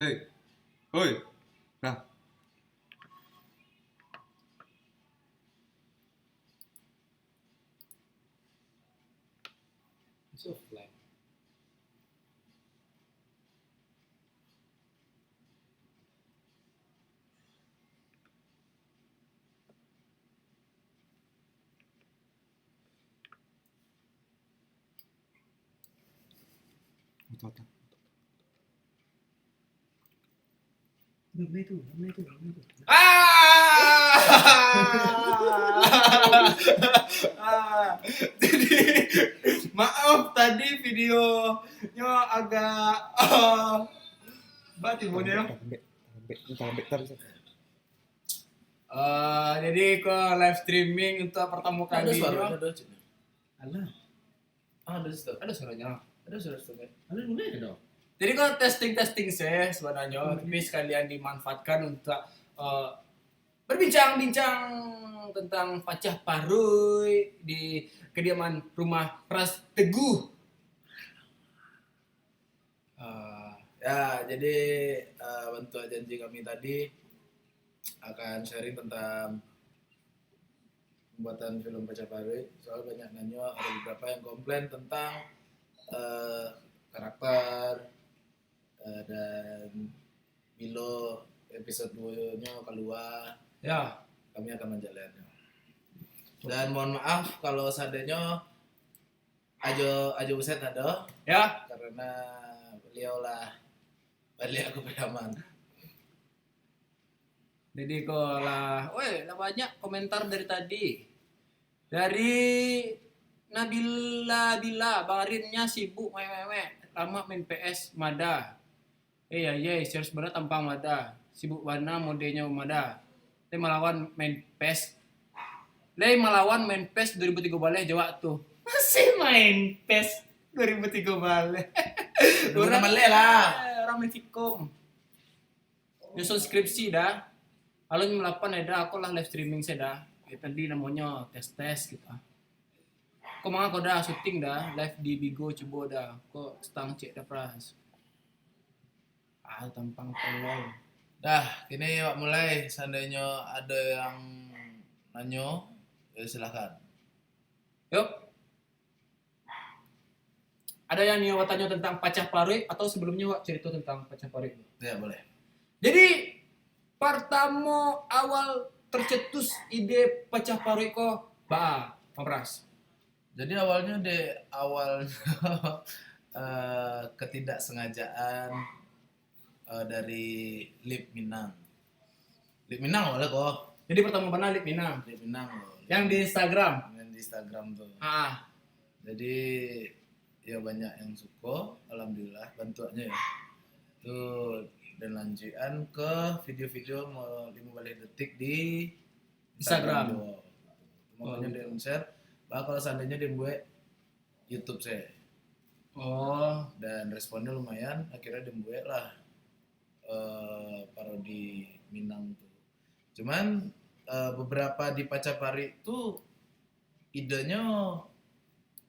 Hei, hoi. Nah, It's offline. otak. Ramai itu. Ah! Jadi maaf tadi videonya agak batin ya. Jadi ke live streaming untuk pertama Ada kalinya. suaranya ada. Alah, Ada suara. ada suaranya. Ada suara. Ada mulai dong. Jadi kalau testing saya sebenarnya, tapi sekalian dimanfaatkan untuk berbincang-bincang tentang Pacah Parui di kediaman rumah Pras Teguh. Ya, jadi bentuk janji kami tadi akan sharing tentang pembuatan film Pacah Parui. Soal banyak nanya, ada beberapa yang komplain tentang karakter dan bilo episode 2-nya keluar. Ya, kami akan menjalannya. Dan mohon maaf kalau seandainya Ajo Buset ada. Ya, karena beliau lah balik aku pedaman. Jadi lah banyak komentar dari tadi. Dari Nabila Bang Arinnya sibuk lama main PS Mada. Iya, serius bener tampang Mada. Sibuk mana modenya Mada. Dia melawan main PES. Dia melawan main PES 2003 balik Jawa tuh. Masih main PES 2003 balik. Orang balik lah. Orang main Vicom. Nyusun skripsi dah. Lalu melakukan ada aku lah live streaming saya dah. Tadi namanya tes gitu. Kok mah kau dah syuting dah live di Bigo coba dah. Kok stang cek dah pras. Tampang tolol. Dah, kini Wak mulai. Seandainya ada yang nanya, ya silakan. Yuk. Ada yang nih tanya tentang Pacah Parui atau sebelumnya Wak cerita tentang Pacah Parui? Ya, boleh. Jadi, pertama awal tercetus ide Pacah Parui kok, Pras. Jadi awalnya ketidaksengajaan dari Lip Minang. Lip Minang boleh kok. Jadi pertama mana Lip Minang? Lip Minang loh. Yang di Instagram. Yang di Instagram tuh. Jadi ya banyak yang suka, alhamdulillah bantuannya ya. Tuh dan lanjutan ke video-video 15 detik di Instagram. Makanya dia share. Bahkan kalau seandainya dia buat YouTube saya. Dan responnya lumayan, akhirnya dia buat lah parodi Minang tuh. Cuman beberapa di Pacah Parui itu idenya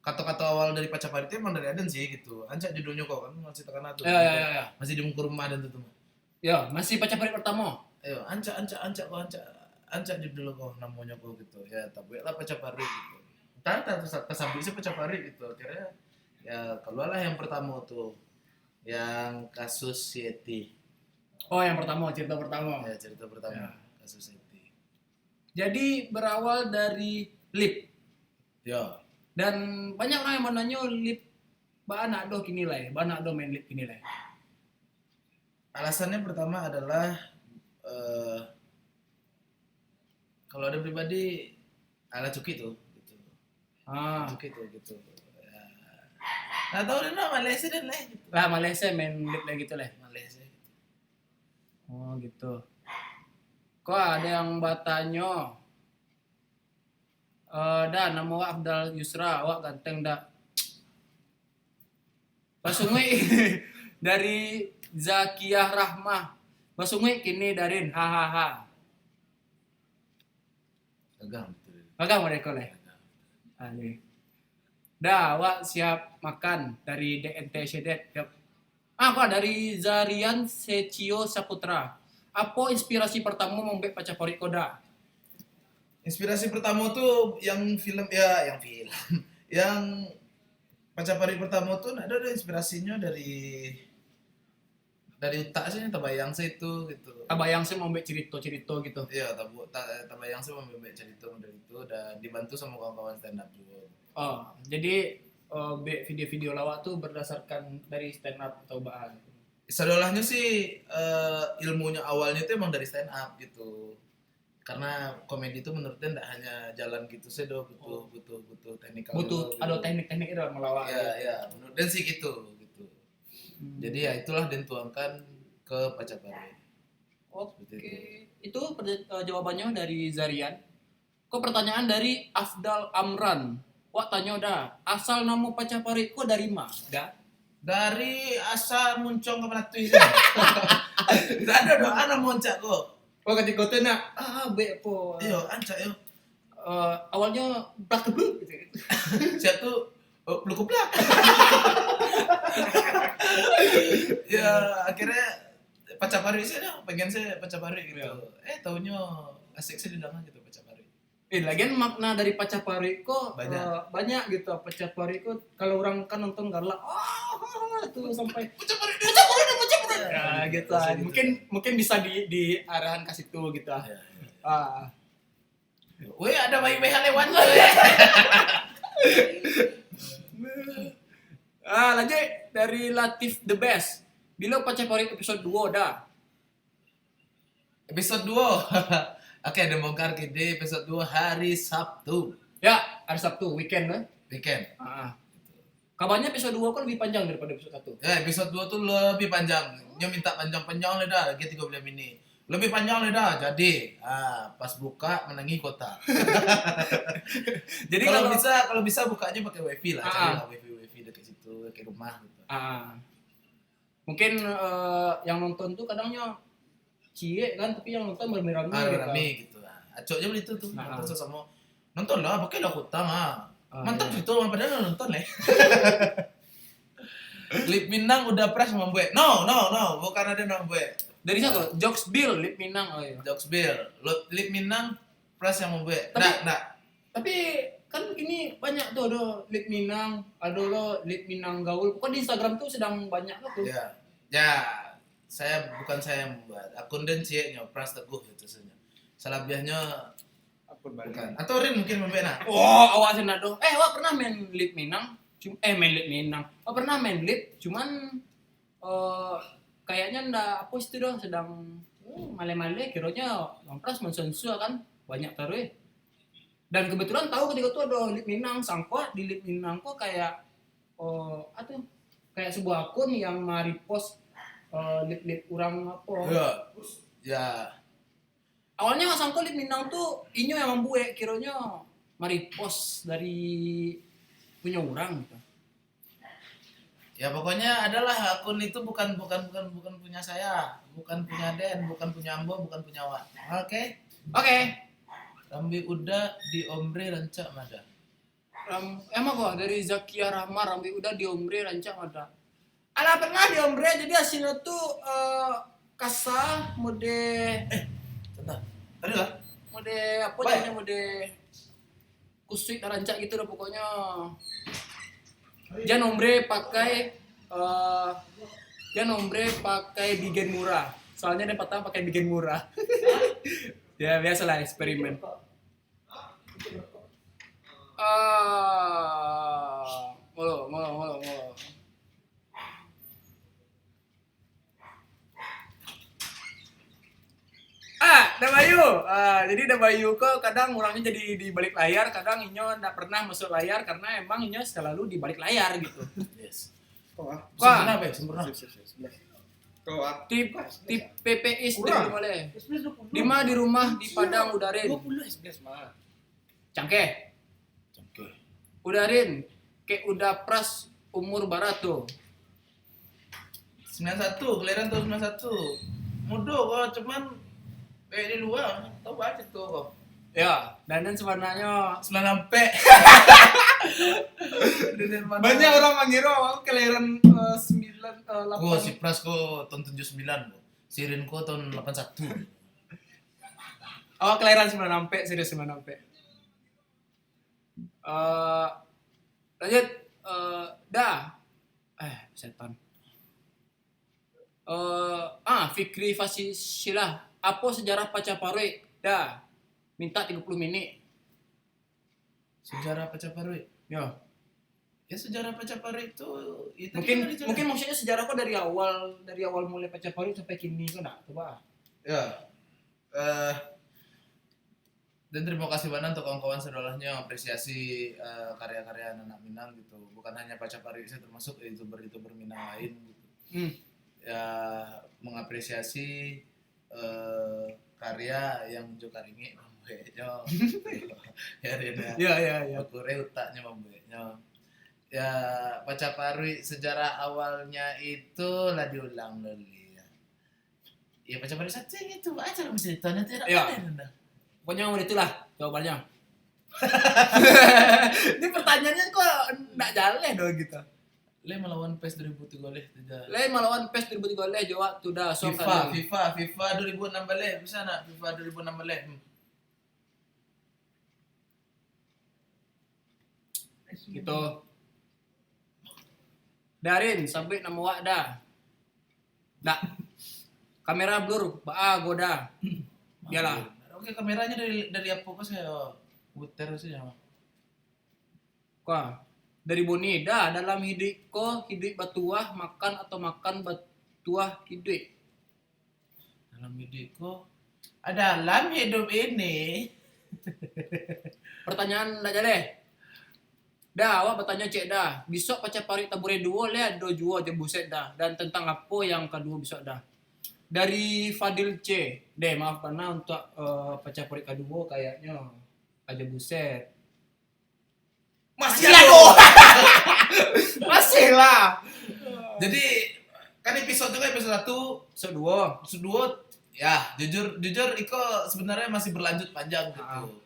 kata-kata awal dari Pacah Parui itu emang dari Aden sih gitu. Ancak judulnya kok kan masih tekan tuh. Ya. Masih di muka rumah dan tuh. Ya, masih Pacah Parui pertama. Ayo, ancak judul kok namanya kok gitu. Ya, tapi lah Pacah Parui gitu. Terus kesambung sih Pacah Parui gitu. Akhirnya ya keluarlah yang pertama tuh. Yang kasus Yeti. Yang pertama, cerita pertama. Ya, cerita pertama. Ya. Kasus Yeti. Jadi berawal dari Lip. Ya. Dan banyak orang yang menanya Lip anak do kini lah, anak do main Lip kini lah. Alasannya pertama adalah kalau ada pribadi ala Cuki tuh gitu. Cuki tuh gitu. Ya. Nah, tahu deh Malaysia dan lah gitu. Lah Malaysia main Lip lah gitu lah. Malaysia gitu. Gitu. Kok ada yang bertanya dah nama awak Abdal Yusra, awak ganteng dah. Basungwi dari Zakiyah Rahmah. Basungwi kini darin hahaha. Agak mereka lah. Dah, awak siap makan dari DNT Sedet. Apa dari Zarian Secio Saputra. Apa inspirasi pertama membuat pacar favorit koda? Inspirasi pertama tuh yang film yang Pacapari pertama tuh ada inspirasinya dari otak sih, terbayang sih itu gitu. Bayang saya membuat cerita-cerita gitu. Iya, terbayang sih membuat cerita model itu dan dibantu sama kawan-kawan stand up juga. Oh, jadi video-video lawak tuh berdasarkan dari stand up atau bahan. Seolahnya sih ilmunya awalnya itu emang dari stand up gitu. Karena komedi itu menurut dia tidak hanya jalan gitu sih, butuh teknikal. Butuh gitu. ada teknik-teknik dalam melawak. Ya, menurut dia sih gitu. Jadi ya itulah dan tuangkan ke Pacapari. Oke, itu jawabannya dari Zarian. Kok pertanyaan dari Afdal Amran. Wah tanya dah, asal nama Pacapari kok dari mana? Dah. Dari asal muncung ke Melatu ini. Tidak ada doa anak moncak kok. Oh ketika itu nak, be po. Iyo, ancak yo. Awalnya blak gitu. Siap tuh belum keblak. Ya akhirnya Pacapari sih dah, pengen saya Pacapari gitu. Taunya asik sih didengar gitu Pacapari. Lagian makna dari Pacapari kok Banyak. banyak gitu. Pacapari kok kalau orang kan nonton galak, tuh sampai Pacapari. ya gitu. Bisa gitu. Mungkin bisa di arahan ke situ gitu. Ah. Wih ada bayi-bayi lewat. Lanjut dari Latif The Best. Bila Pacapari episode 2 dah. Episode 2. Oke, ada bongkar di episode 2 hari Sabtu. Ya, hari Sabtu weekend kan. Weekend. Kabarnya episode 2 kan lebih panjang daripada episode 1. Ya, episode 2 tuh lebih panjang. Dia minta panjang-panjang lah dah, lagi 30 ini. Lebih panjang lah dah. Jadi, pas buka menangi kota. Jadi kalau bisa bukanya pakai wifi lah, carilah wifi dekat situ, dekat rumah gitu. Mungkin yang nonton tuh kadangnya cie kan, tapi yang nonton beramai-ramai gitu. Rame gitu. Acoknya beli itu tuh, nonton sesama. Nonton lah, pakai lah kota mantap gitu, padahal nonton lah. Lip Minang udah press membuat. No, bukan ada membuat. Dari siapa? Jokes Bill, Lip Minang. Oh iya. Jokes Bill, Lip Minang press yang membuat. Tapi kan ini banyak tuh ada Lip Minang, ada lo Lip Minang gaul. Pokoknya di Instagram tuh sedang banyak tuh. Ya, bukan saya yang membuat. Akun dan cieknya Pras Teguh itu saja. Selebihnya bukan. Atau Rin mungkin membuat. Awasin aduh. Wah pernah main Lip Minang? Main Lip Minang. Pernah main Lip, cuman kayaknya ndak apa itu doh sedang male-male kiranya Pras mensensu kan banyak taruh. Dan kebetulan tahu ketika itu ada Lip Minang, sangka di Lip Minang kok kayak kayak sebuah akun yang repost lip orang apa. Ya. Awalnya sangka Lip Minang tuh inyo yang membuat kiranya repost dari punya orang gitu. Ya pokoknya adalah akun itu bukan punya saya, bukan punya Den, bukan punya Ambo, bukan punya Wak. Oke. Rambi udah di ombre rancak mada. Emang kok dari Zakia Rahma Rambi udah di ombre rancak mada. Ala pernah di ombre jadi hasilnya tuh kasa mode Bentar. Ada lah. mode apa namanya mode kusut rancak gitu dah pokoknya. Dia nombre pakai bigen murah. Soalnya dia pertama pakai bigen murah. Ya biasalah eksperimen. Ngolo. Dabayu. Jadi Dabayu kok kadang orangnya jadi di balik layar, kadang Inyo enggak pernah masuk layar karena emang Inyo selalu di balik layar gitu. Yes. Sempurna. Tip PPI sudah boleh. Di rumah di Padang Udarin. 20 mah. Cangkeh. Udarin. Kayak udah pras umur barat tuh. 91, kelahiran tahun 91. Mudah kok, cuman di luar, tahu aja tuh kok. Ya, dan sebenarnya Sembilan sampai. banyak orang mengira aku kelahiran 8. Oh, si Pras kok tahun 79 loh. Si Rin kok tahun 81. Oh, kelahiran 9 sampai, serius 9 sampai. Lanjut. Dah. Setan. Fikri Fasisilah. Apa sejarah Pacaparuy? Dah. Minta 30 menit. Sejarah Pacaparuy. Ya. Ya sejarah Pacaparuy itu Mungkin maksudnya sejarah kok dari awal mulai Pacaparuy sampai kini kan enggak? Coba. Ya. Dan terima kasih banyak untuk kawan-kawan sekolahnya yang apresiasi karya-karya anak Minang gitu. Bukan hanya Pacaparuy, saya termasuk youtuber Minang lain gitu. Ya mengapresiasi karya yang Jokaringi mambuenya. Ya Rina. Ya. Bakure utaknya mambuenya. Ya Pacaparuy sejarah awalnya itu lah diulang dulu ya. Ya Pacaparuy satu yang itu aja lah mesti ditanya tidak Ya. ada. Pokoknya itulah jawabannya. Ini pertanyaannya kok enggak jalan dong gitu. Le melawan PES 2003 leh tidak. Le melawan PES 2003 le jawab tu dah sok FIFA 2016 le bisa nak FIFA 2016 le. gitu. Darin sampai nama wak dah. Dak. Kamera blur, goda. Iyalah. Oke, kameranya dari apa kok saya putar saja. Kok dari Boni dah dalam hidup batuah makan atau makan batuah hidup. Dalam hidupku dalam hidup ini. Pertanyaan dah jale. Dah, awak bertanya cek dah. Besok Pacaparuy tabure duo le do juo je buset dah. Dan tentang apa yang kedua besok dah. Dari Fadil C. Maaf karena untuk Pacaparuy kedua kayaknya aja buset. Masih ada. Masih lah. Jadi kan episode 1, Episode 2. episode 2 ya jujur Iko sebenarnya masih berlanjut panjang gitu.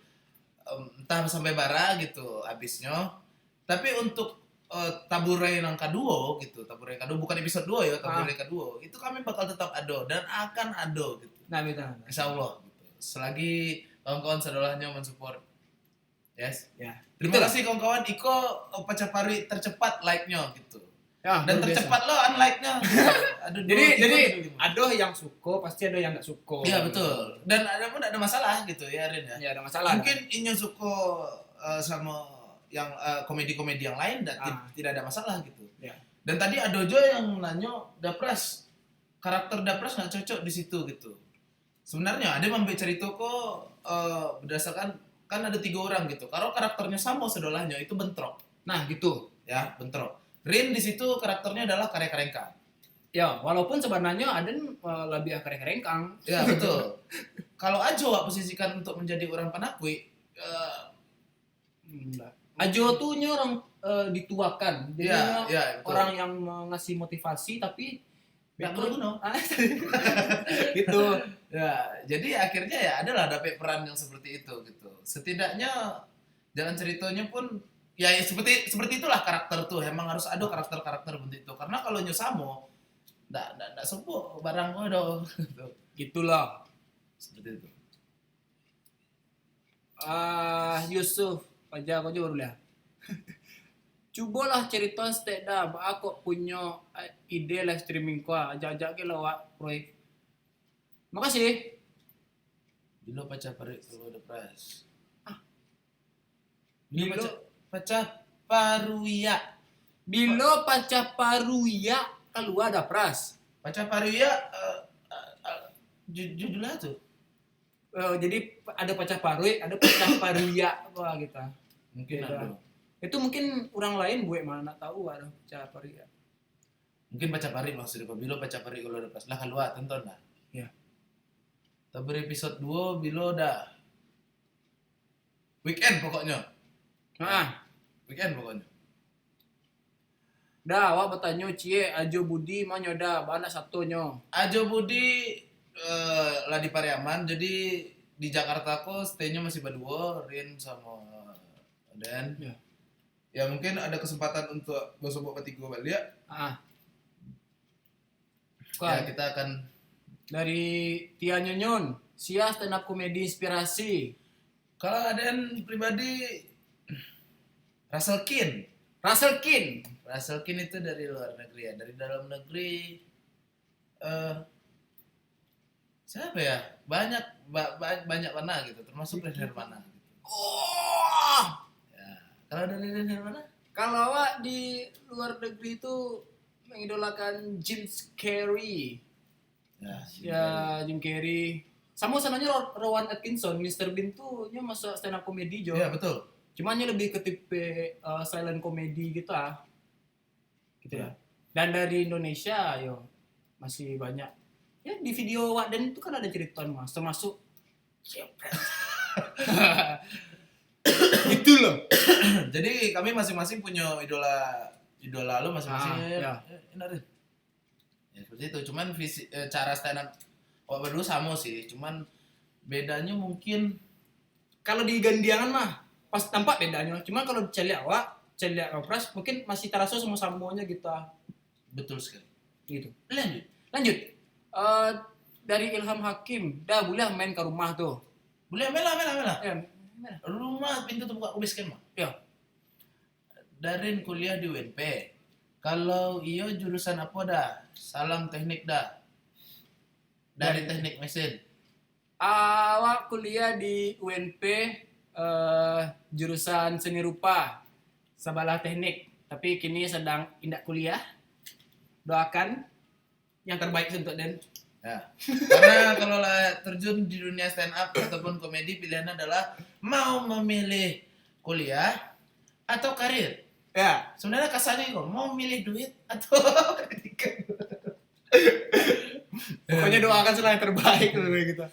Entah sampai bara gitu habisnya. Tapi untuk Tabure yang kedua gitu, Tabure kedua bukan episode 2 ya, Tabure kedua itu kami bakal tetap ada dan akan ada gitu. Nah, betul. Insyaallah gitu. Selagi kawan-kawan sedolahnya mensupport. Yes. Ya. Terima kasih kawan-kawan Iko Pacaparuy tercepat like-nya gitu. Ya, Dan tercepat lo unlike-nya. Aduh, jadi ada yang suka, pasti ada yang enggak suka. Iya betul. Dan ada pun ada masalah gitu ya Rin ya. Ya, ada masalah. Mungkin Inyo suka sama yang komedi-komedi yang lain dan tidak ada masalah gitu. Ya. Dan tadi ada juga yang nanya Dapras, karakter Dapras nggak cocok di situ gitu. Sebenarnya ada membuat cerita kok berdasarkan kan ada 3 orang gitu. Kalau karakternya sama sedolahnya itu bentrok. Nah, gitu. Ya bentrok. Rin di situ karakternya adalah karek-karengkang. Ya, walaupun sebenarnya Aden lebih kareng-karengkang. Ya betul. Kalau Ajo posisikan untuk menjadi orang Panakui, Ajo tuh orang dituakan. Jadi ya, orang yang ngasih motivasi tapi nggak berguna. Gitu. Ya, jadi akhirnya ya adalah dapat peran yang seperti itu gitu. Setidaknya jalan ceritanya pun ya seperti itulah karakter tuh. Emang harus ada karakter-karakter bentuk itu. Karena kalau nyusamo enggak sembuh barang gue dong. Gitulah. Seperti itu. Yusuf, aja aku dulu ya. Cobalah cerita stek dah, aku punya ide live streaming ku, ajak-ajak ke lawak proyek. Makasih. Bilo Pacaparuy kalau ada pras. Bilo Pacaparuy. Bilo Pacaparuy keluar ada pras. Pacaparuy judulnya tuh. Jadi ada Pacaparuy, ada Pacaparuy wah gitu. Mungkin Beda. ada. Itu mungkin orang lain gue mana tahu ada Pacaparuy. Mungkin Pacaparuy maksudnya Bilo Pacaparuy kalau ada pras. Lah keluar tonton lah. Ya. Tabur episode 2 Bilo dah. Weekend pokoknya. Weekend pokoknya. Dah, awak bertanya cie Ajo Budi mana dah, banyak satunya. Ajo Budi lah di Pariaman, jadi di Jakarta aku stay-nya masih berdua, Rin sama Dan. Ya. Ya mungkin ada kesempatan untuk gosok bertiga balik. Ah. Ya Kan kita akan dari Tia Nyonyon, Sia stand up komedi inspirasi. kalau Dan pribadi Russell Kin. Russell Kin. Russell Kin itu dari luar negeri ya, dari dalam negeri siapa ya? Banyak mana gitu, termasuk Ren Hermana gitu. Oh. Ya. Kalau dari Ren Hermana? Kalau awak di luar negeri itu mengidolakan Jim Carrey. Ya, Jim Carrey. Sama sananya Rowan Atkinson, Mr. Bean tuh dia masuk stand up comedy jo. Iya betul. Cuman dia lebih ke tipe silent comedy gitu ah. Gitu ya. Dan dari Indonesia yo masih banyak. Ya di video Wakden itu kan ada cerita Mas, termasuk gitu loh. Jadi kami masing-masing punya idola lo masing-masing. Ya. Enak deh. Ya seperti itu. Cuman cara stand up berdua sama sih. Cuman bedanya mungkin Kalau di Gandiangan mah pas tampak bedanya. Cuman kalau celiak opras mungkin masih terasa sama-samanya gitu. betul sekali. Gitu. Lanjut. Dari Ilham Hakim, dah boleh main ke rumah tuh. Boleh mela. Ya, Rumah pintu terbuka ubis kan mah. ya. Darin kuliah di UNP. Kalau iyo jurusan apa dah? Salam teknik dah. Dari teknik mesin. Awak kuliah di UNP jurusan seni rupa Sabalah Teknik, tapi kini sedang indak kuliah. Doakan yang terbaik untuk Den. Ya. Karena kalau terjun di dunia stand up ataupun komedi pilihannya adalah mau memilih kuliah atau karir. Ya, Sebenarnya kasarnya kok mau milih duit atau pendidikan. pokoknya doakan selalu yang terbaik gitu.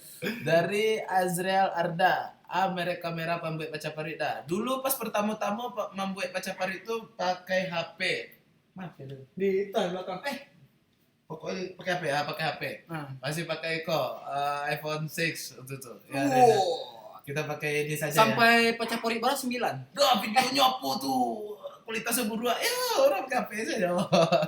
Dari Azriel Arda, merek kamera pembuat baca parit dah. Dulu pas pertama-tama membuat baca parit itu pakai HP. Maaf ya dulu. Di belakang. Pokoknya pakai HP pakai HP. Nah. Masih pakai kok iPhone 6 waktu itu. Ya, Wow. kita pakai ini saja. Sampai pecah pori barat 9. Dah videonya apa tuh? Kualitasnya berdua. Ya orang pakai HP saja.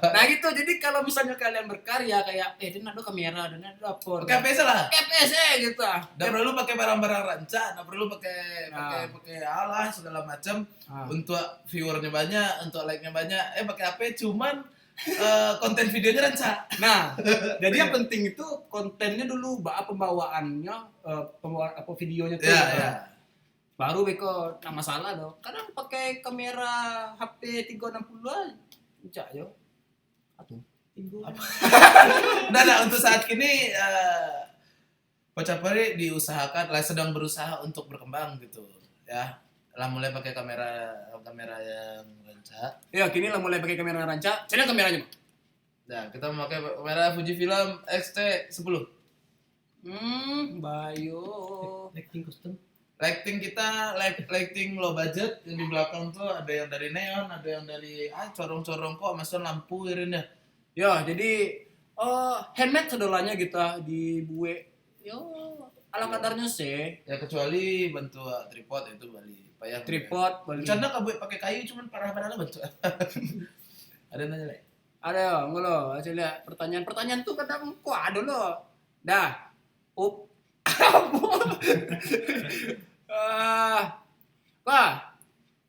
Nah gitu, jadi kalau misalnya kalian berkarya kayak Din ada kamera, Dan ada apa? Pakai HP salah. KPS gitu. Nggak perlu pakai barang-barang rancak, nggak perlu pakai Nah. pakai alah segala macam. Ah. Untuk viewernya banyak, untuk like-nya banyak. Pakai HP cuman konten videonya rancak. Nah, jadi yang penting itu kontennya dulu, pembawaannya, apa videonya tuh. Ya. Baru beko nggak masalah dong. Kadang pakai kamera HP 360 aja yo. Atuh. Nah, untuk saat ini Pocapari diusahakan, sedang berusaha untuk berkembang gitu, ya. Lah mulai pakai kamera yang rancak. Ya, kini lah mulai pakai kamera rancak. Cari kameranya. Nah, kita memakai kamera Fujifilm X-T10. Bayo. Lighting custom. Lighting kita lighting low budget, yang di belakang tuh ada yang dari neon, ada yang dari corong-corong kok, masukin lampu irinnya. Ya, jadi handmade sedolanya gitu dibuat. Yo, ala kadarnya sih. Ya kecuali bentuk tripod itu Bali. Payah Tripod, balik. Bercanda kau buat pakai kayu cuman parah-parah bentuk. Ada nanya lagi? Ada, ngelo. Saya lihat pertanyaan tuh kadang kok ada lo. Dah. Wah,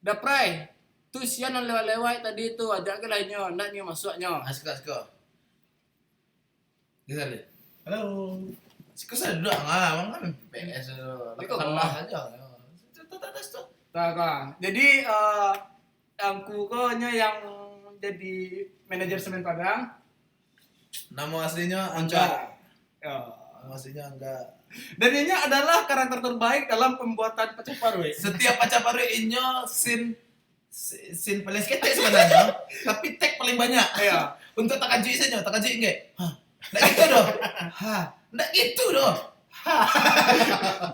dah pray. Tu sian yang lewat-lewat tadi tu ajak ke lainnya, ndak ni masuknya. Asko. Kita lihat. Halo. Asko sedang bang kan PS itu. Iko Kalah aja. Tak. Jadi aku konya yang jadi manajer Semen Padang. Nama aslinya Angga. Ya. Nama aslinya Angga. Dan ini adalah karakter terbaik dalam pembuatan pecah parwe. Setiap Pacapari inyo scene paling skete sebenarnya, tapi tag paling banyak. Iya. Untuk Takajui saja, Takajui enggak. Nggak gitu dong. Nggak gitu dong.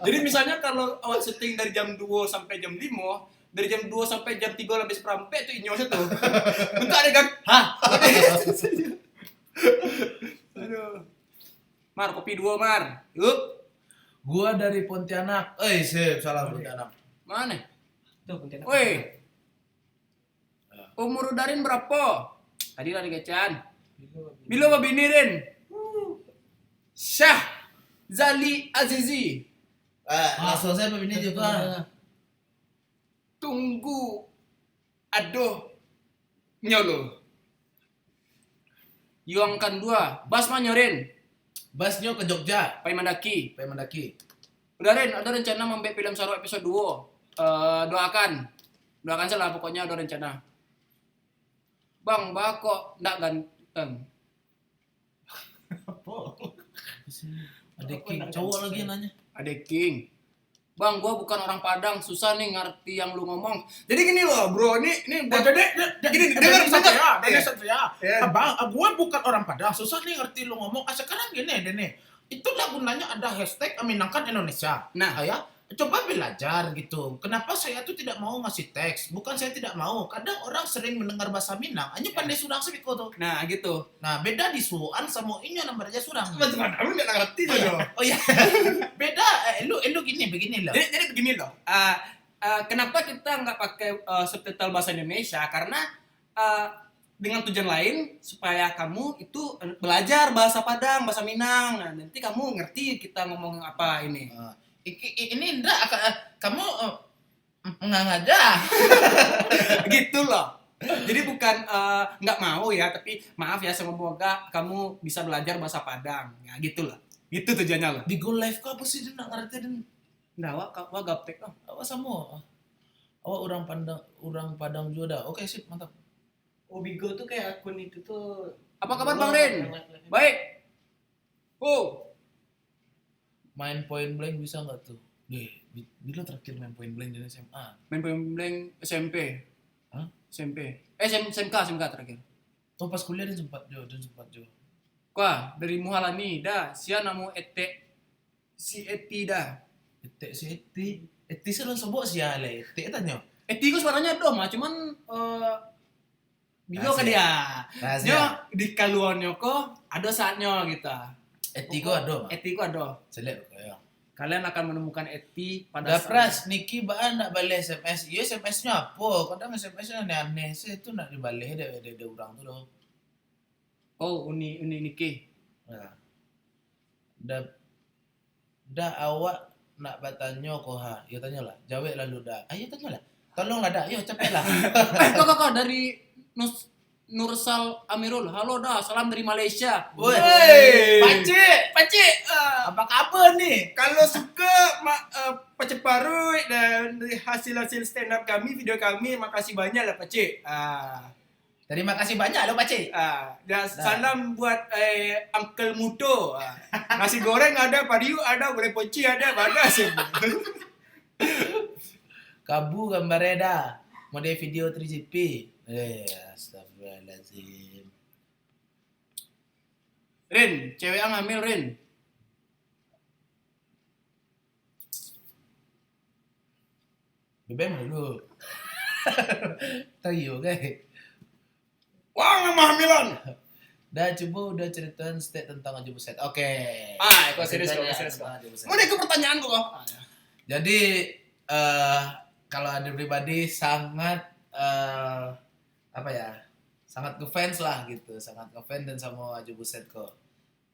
Jadi misalnya kalau awak syuting dari jam 2 sampai jam 5, dari jam 2 sampai jam 3 lebih seperempat itu inyos itu. Untuk adegan, Aduh. Mar, kopi 2, Mar. Yuk. Gua dari Pontianak. Salah Pontianak. Mana? Tuh, Pontianak. Woi. Umur Darin berapa? Tadi lah dikecaan. Bilo apa bini Rin? Syah Zali Azizi. Langsung saya ini juga. Tunggu. Aduh. Nyolo. Yuangkan 2. Basma nyorin. Basnya ke Jogja. Pai Mandaki. Mendaki. Udah Rin, ada rencana membuat film Saro episode 2. Doakan. Doakan salah pokoknya ada rencana. Bang, kok ndak ganteng. Apa? Ada King cowok lagi nanya. Ada King. Bang, gua bukan orang Padang, susah nih ngerti yang lu ngomong. Jadi gini loh, bro, ini buat Gini, dengar saya. Iya. Abang, gua bukan orang Padang, susah nih ngerti lu ngomong. Sekarang gini deh nih. Itulah gunanya ada hashtag Minangkan Indonesia. Nah, Ya, coba belajar gitu. Kenapa saya tuh tidak mau ngasih teks? Bukan saya tidak mau. Kadang orang sering mendengar bahasa Minang. Hanya pandai surang sebiko tuh. nah gitu. Nah, beda di Suan sama ini namanya surang. Teman-teman, lu nggak ngerti loh. Oh iya. Beda. Lu gini begini loh. Jadi begini loh. Kenapa kita nggak pakai subtitle bahasa Indonesia? Karena dengan tujuan lain supaya kamu itu belajar bahasa Padang, bahasa Minang. Nah, nanti kamu ngerti kita ngomong apa ini. Ini enggak kamu ngajak. Gitu loh. Jadi bukan nggak mau ya, tapi maaf ya semoga kamu bisa belajar bahasa Padang. Ya gitu lah. Gitu tujuannya loh. Di Go Live kok apa sih dia nak ngerti dan Nah, wah gaptek loh. apa sama? Awak orang Padang juga dah. Oke, sip, mantap. Obigo tuh kayak akun itu tuh. Apa kabar Bang Rin? Baik. Oh, Main point blank bisa nggak tuh? Bila terakhir main point blank dari SMA. main blank SMP. Hah? SMP. SMK terakhir. Oh pas kuliah dia sempat jo. Wah, dari Muhalani dah, sia namu si Eti dah. Etek si Eti selalu sebut sih ya le. Etek tanya. Eti ku suaranya dom mah, cuman bilo ke Rahasia. dia. Rahasia. Nyo di kaluannya kok ada saatnya kita. Eti kok ada. Eti ku ada. Selek kayak. Kalian akan menemukan Eti pada Dah pras Niki baan nak balik SMS. Iya SMS-nya apa? Kadang SMS-nya aneh-aneh sih itu nak dibalik dia orang tu doh. Oh, uni Niki. Nah. Dah awak nak bertanya kau ha. Ya tanyalah. Jawab lalu dah. Ayo tanyalah. Tolonglah dah. Ayo cepatlah. Kok dari Nursal Amirul. Halo dah, salam dari Malaysia. Woi. Pakcik. Apa kabar nih? Kalau suka Pakcik Parui dan dari hasil-hasil stand up kami, video kami, makasih banyak lah Pakcik. Terima kasih banyak loh Pakcik. Dan salam buat Uncle Muto. Nasi goreng ada, padiu ada, boleh poci ada, ada sih. Kabu gambarnya dah. Mode video 3GP. Astagfirullahaladzim. Rin, cewek yang hamil Rin. BBM dulu. Tayo guys. Wah, hamilan. Udah ceritain state tentang Aji Buset. Oke. Kok serius kok. Tentang Aji Buset. Mana itu pertanyaan kok? Jadi kalau ada pribadi sangat sangat ngefans lah gitu, sangat ngefans dan sama Aji Buset kok.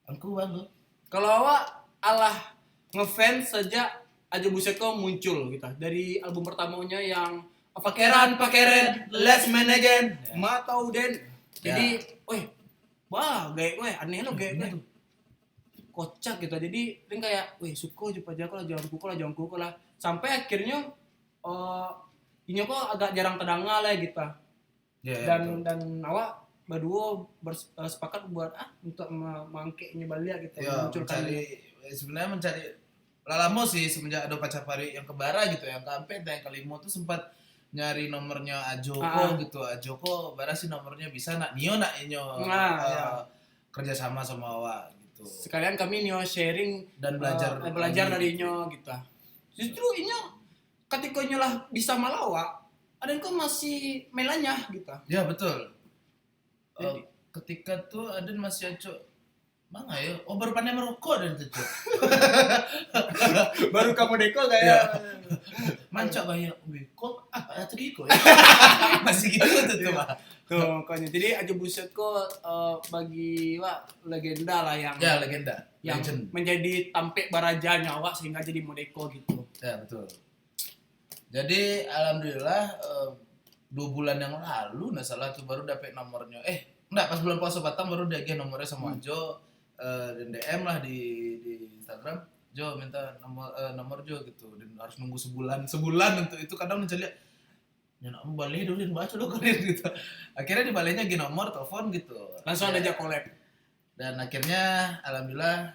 Angku bang. Kalau awak ngefans sejak Aja Busetko muncul gitu dari album pertamanya yang Pakeran, Let's Man Again, Matau Den. Jadi, wah, gaya, aneh lo gaya tuh. Kocak gitu. Jadi, Ring kayak, suka aja lah, jangan kuku lah. Sampai akhirnya, ini kok agak jarang terdengar lah gitu. Dan awak berdua sepakat buat untuk mangkeknya balik gitu. Ya, sebenarnya mencari lama sih semenjak ada pacar Pari yang kebara gitu, yang keempat dan yang kelima tuh sempat nyari nomornya Ajoko gitu. Ajoko bara sih nomornya bisa nak Nio kerja sama awak gitu. Sekalian kami Nio sharing dan belajar dari Nio gitu. Justru Nio ketika Nio lah bisa malawa, ada yang kok masih melanya gitu. Ya betul. Ketika tuh Aden masih Mana ya? Oh baru pandai merokok dan itu. Baru kamu deko kayak Mancak bayar. Wih, kok atau gitu ya? Masih gitu tuh Pak. tuh makanya. Jadi Ajo Buset kok bagi legenda lah yang Ya legenda. yang Legend. menjadi tampek barajanya awak sehingga jadi modeko gitu. Ya betul. Jadi alhamdulillah 2 bulan yang lalu nggak salah tuh baru dapet nomornya. Enggak, pas bulan puasa Batam baru dia nomornya sama Jo, dan DM lah di Instagram. Jo minta nomor Jo gitu, dan harus nunggu sebulan untuk itu. Kadang mencari ya nak balik dulu baca lo kalian gitu. Akhirnya dibaliknya gini nomor telepon gitu. Langsung Ya. ada collab. Dan akhirnya alhamdulillah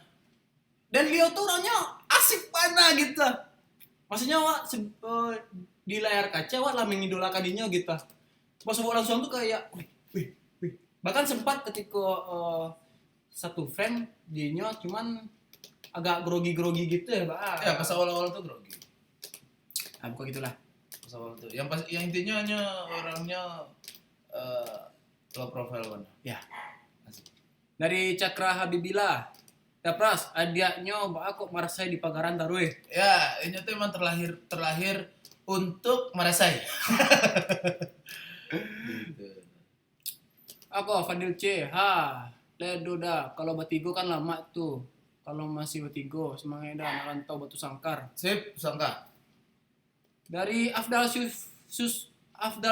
Dan Leo tuh orangnya asik mana gitu. Maksudnya di layar kaca lah mengidolakan dia gitu. Pas langsung tuh kayak wih. Bahkan sempat ketika satu frame dia cuman agak grogi-grogi gitu ya, Pak. ya pas awal-awal tuh grogi. Nah, bukan gitulah. Pas awal tuh. Yang intinya hanya orangnya low profile kan. Ya. Dari Cakra Habibillah. Ya Pras, adiknya Mbak kok marasai di pagaran taruh. Ya, ini tuh emang terlahir untuk merasai. Gitu. Aku Fadil C. Ledo dah. Kalau batigo kan lama tuh. Kalau masih batigo, semangat dah nak rantau Batu Sangkar. Sip, sangka. Dari Afdal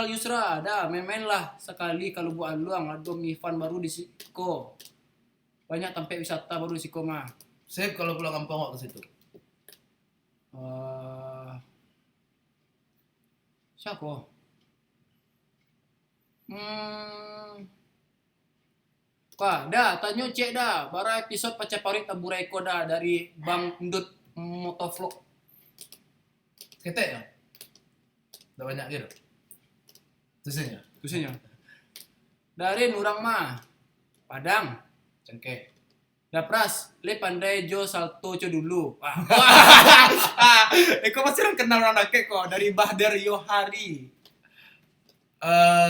Yusra, dah main-main lah sekali kalau buat luang ada Mifan baru di Siko. Banyak tempat wisata baru di Siko mah. Sip, kalau pulang kampung kok ke situ. Siapa? Wah, dah tanya cek dah. Bara episode Pacaparit Tabureko dah dari Bang Ndut Motovlog. Ketek ya? Udah banyak gitu. Tulisnya. Tulisnya. Dari Nurang mah Padang. Cengkeh. Dapras, le pandai jo salto co dulu. Eko masih orang kenal orang dake kok dari Bahder Yohari.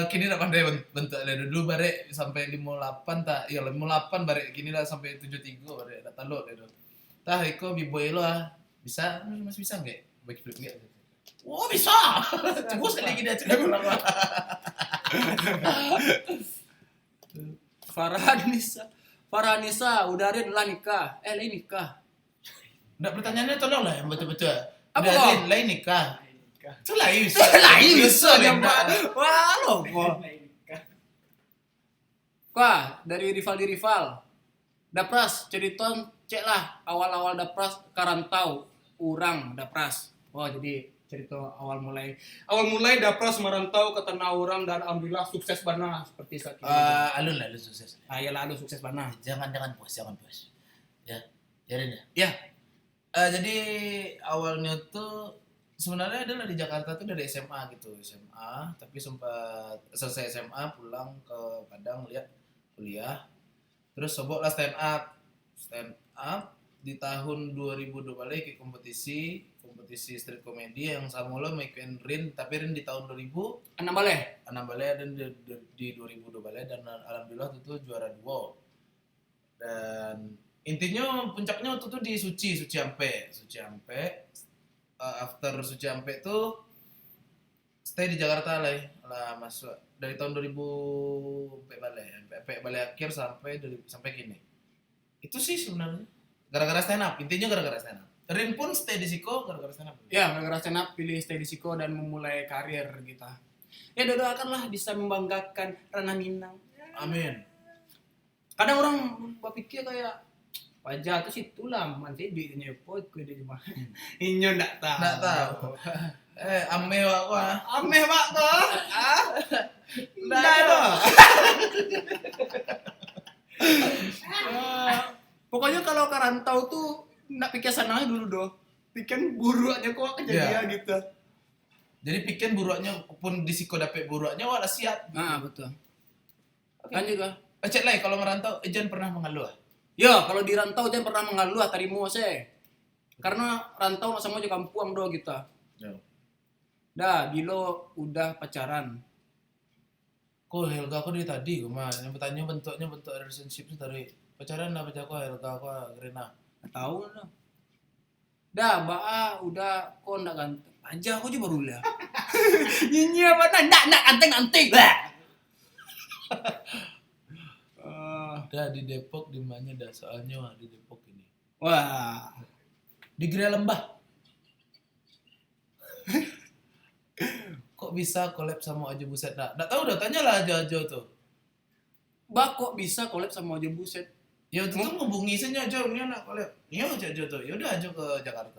Kini nak pandai bentuk dari dulu bare sampai 58 tak. Ya 58 bare kini lah sampai 73 bare dah taluk dia tu. Tah iko biboy lo bisa masih bisa enggak? Backflip enggak? Oh bisa. Coba sekali gini aja. Farhanisa, udarin lah nikah. Lain nikah. Nggak, pertanyaannya tolong lah yang betul-betul. Apa Udah kok? lain nikah. Nikah. Itu lain. Lain bisa beda. Wah, lo kok. Nikah. Wah, dari rival. Dapras, ceriton cek lah awal-awal Dapras karantau urang Dapras. Oh, jadi cerita awal mulai Dapras merantau ke tanah orang dan alhamdulillah sukses bana seperti saat ini. Alun lah, alun sukses. Ayalah lu sukses bana. Jangan puas. Ya, jadi ya. Jadi awalnya tuh sebenarnya adalah di Jakarta tuh dari SMA gitu, tapi sempat selesai SMA pulang ke Padang lihat kuliah, terus sobok lah stand up di tahun 2002 balik ke kompetisi street comedy yang sama lo makin Rin, tapi Rin di tahun 2000 Anak balai. dan di 2002 balik, dan alhamdulillah itu juara 2. Dan intinya puncaknya waktu itu di Suci Ampe. After Suci Ampe tuh stay di Jakarta lah masuk dari tahun 2000 sampai balik akhir sampai kini. Itu sih sebenarnya gara-gara stand up. Intinya gara-gara stand up. Rin pun stay di Siko gara-gara stand up. Ya, gara-gara stand up pilih stay di Siko dan memulai karir kita. Ya doakanlah bisa membanggakan Ranah Minang. Amin. Kadang orang berpikir kayak wajah itu situ lah manti duitnya pot ke dia cuma inyo ndak tahu. Nggak tahu. Ame wak wah. Ameh pak tuh. Nggak ada. Pokoknya kalau karantau tuh ndak pikir sananya dulu doh. Pikir buruknya kok kejadian gitu. Jadi pikir buruknya pun di Siko dapet buruknya wala siap. Nah, betul. Lanjut lah. Cek lah kalau merantau jangan pernah mengeluh. Ya, kalau di rantau jangan pernah mengeluh tarimu saya. Karena rantau sama aja kampung doh kita. Ya. Dah, Dilo udah pacaran. Kok Helga aku dari tadi, yang bertanya bentuk relationship itu dari Pacaran dah baca aku aku Rena. Nggak tahu lah. Dah, udah kok ndak ganteng. Aja aku juga baru lihat. Nyanyi apa nak ganteng. Bah. Dah di Depok di mana dah soalnya di Depok ini. Wah. Di Gria Lembah. Kok bisa collab sama Aja Buset? Nggak tahu dah, tanyalah Aja tuh. Kok bisa collab sama Aja Buset? Ya itu tuh ngubungi saja Aja, ini anak collab. Iya Aja tuh, ya udah Aja ke Jakarta.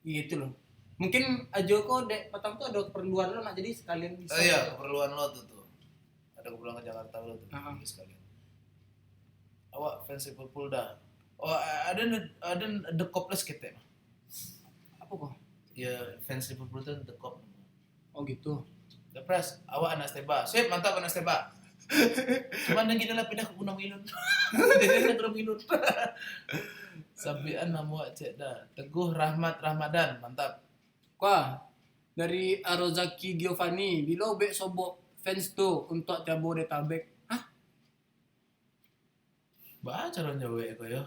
Gitu loh. Mungkin Ajo kok dek petang tuh ada keperluan lo, nah jadi sekalian bisa. Iya, keperluan lo tuh. Ada keperluan ke Jakarta lo tuh. Heeh. Sekalian. Awak fans Liverpool dah. Oh, ada The Coples kita. Apa kok? Ya fans Liverpool tuh The Cop. Oh gitu. The Press, awak anak Steba. Sip, mantap anak Steba. Cuman yang gini lah pindah ke Gunung Ilun. Jadi ke Gunung Ilun. Sabian nama cek dah. Teguh Rahmat Ramadan, mantap. Wah, dari Arozaki Giovanni, bila bek sobok fans tuh untuk Jabodetabek. Hah? Baca orang Jawa ya kau ya.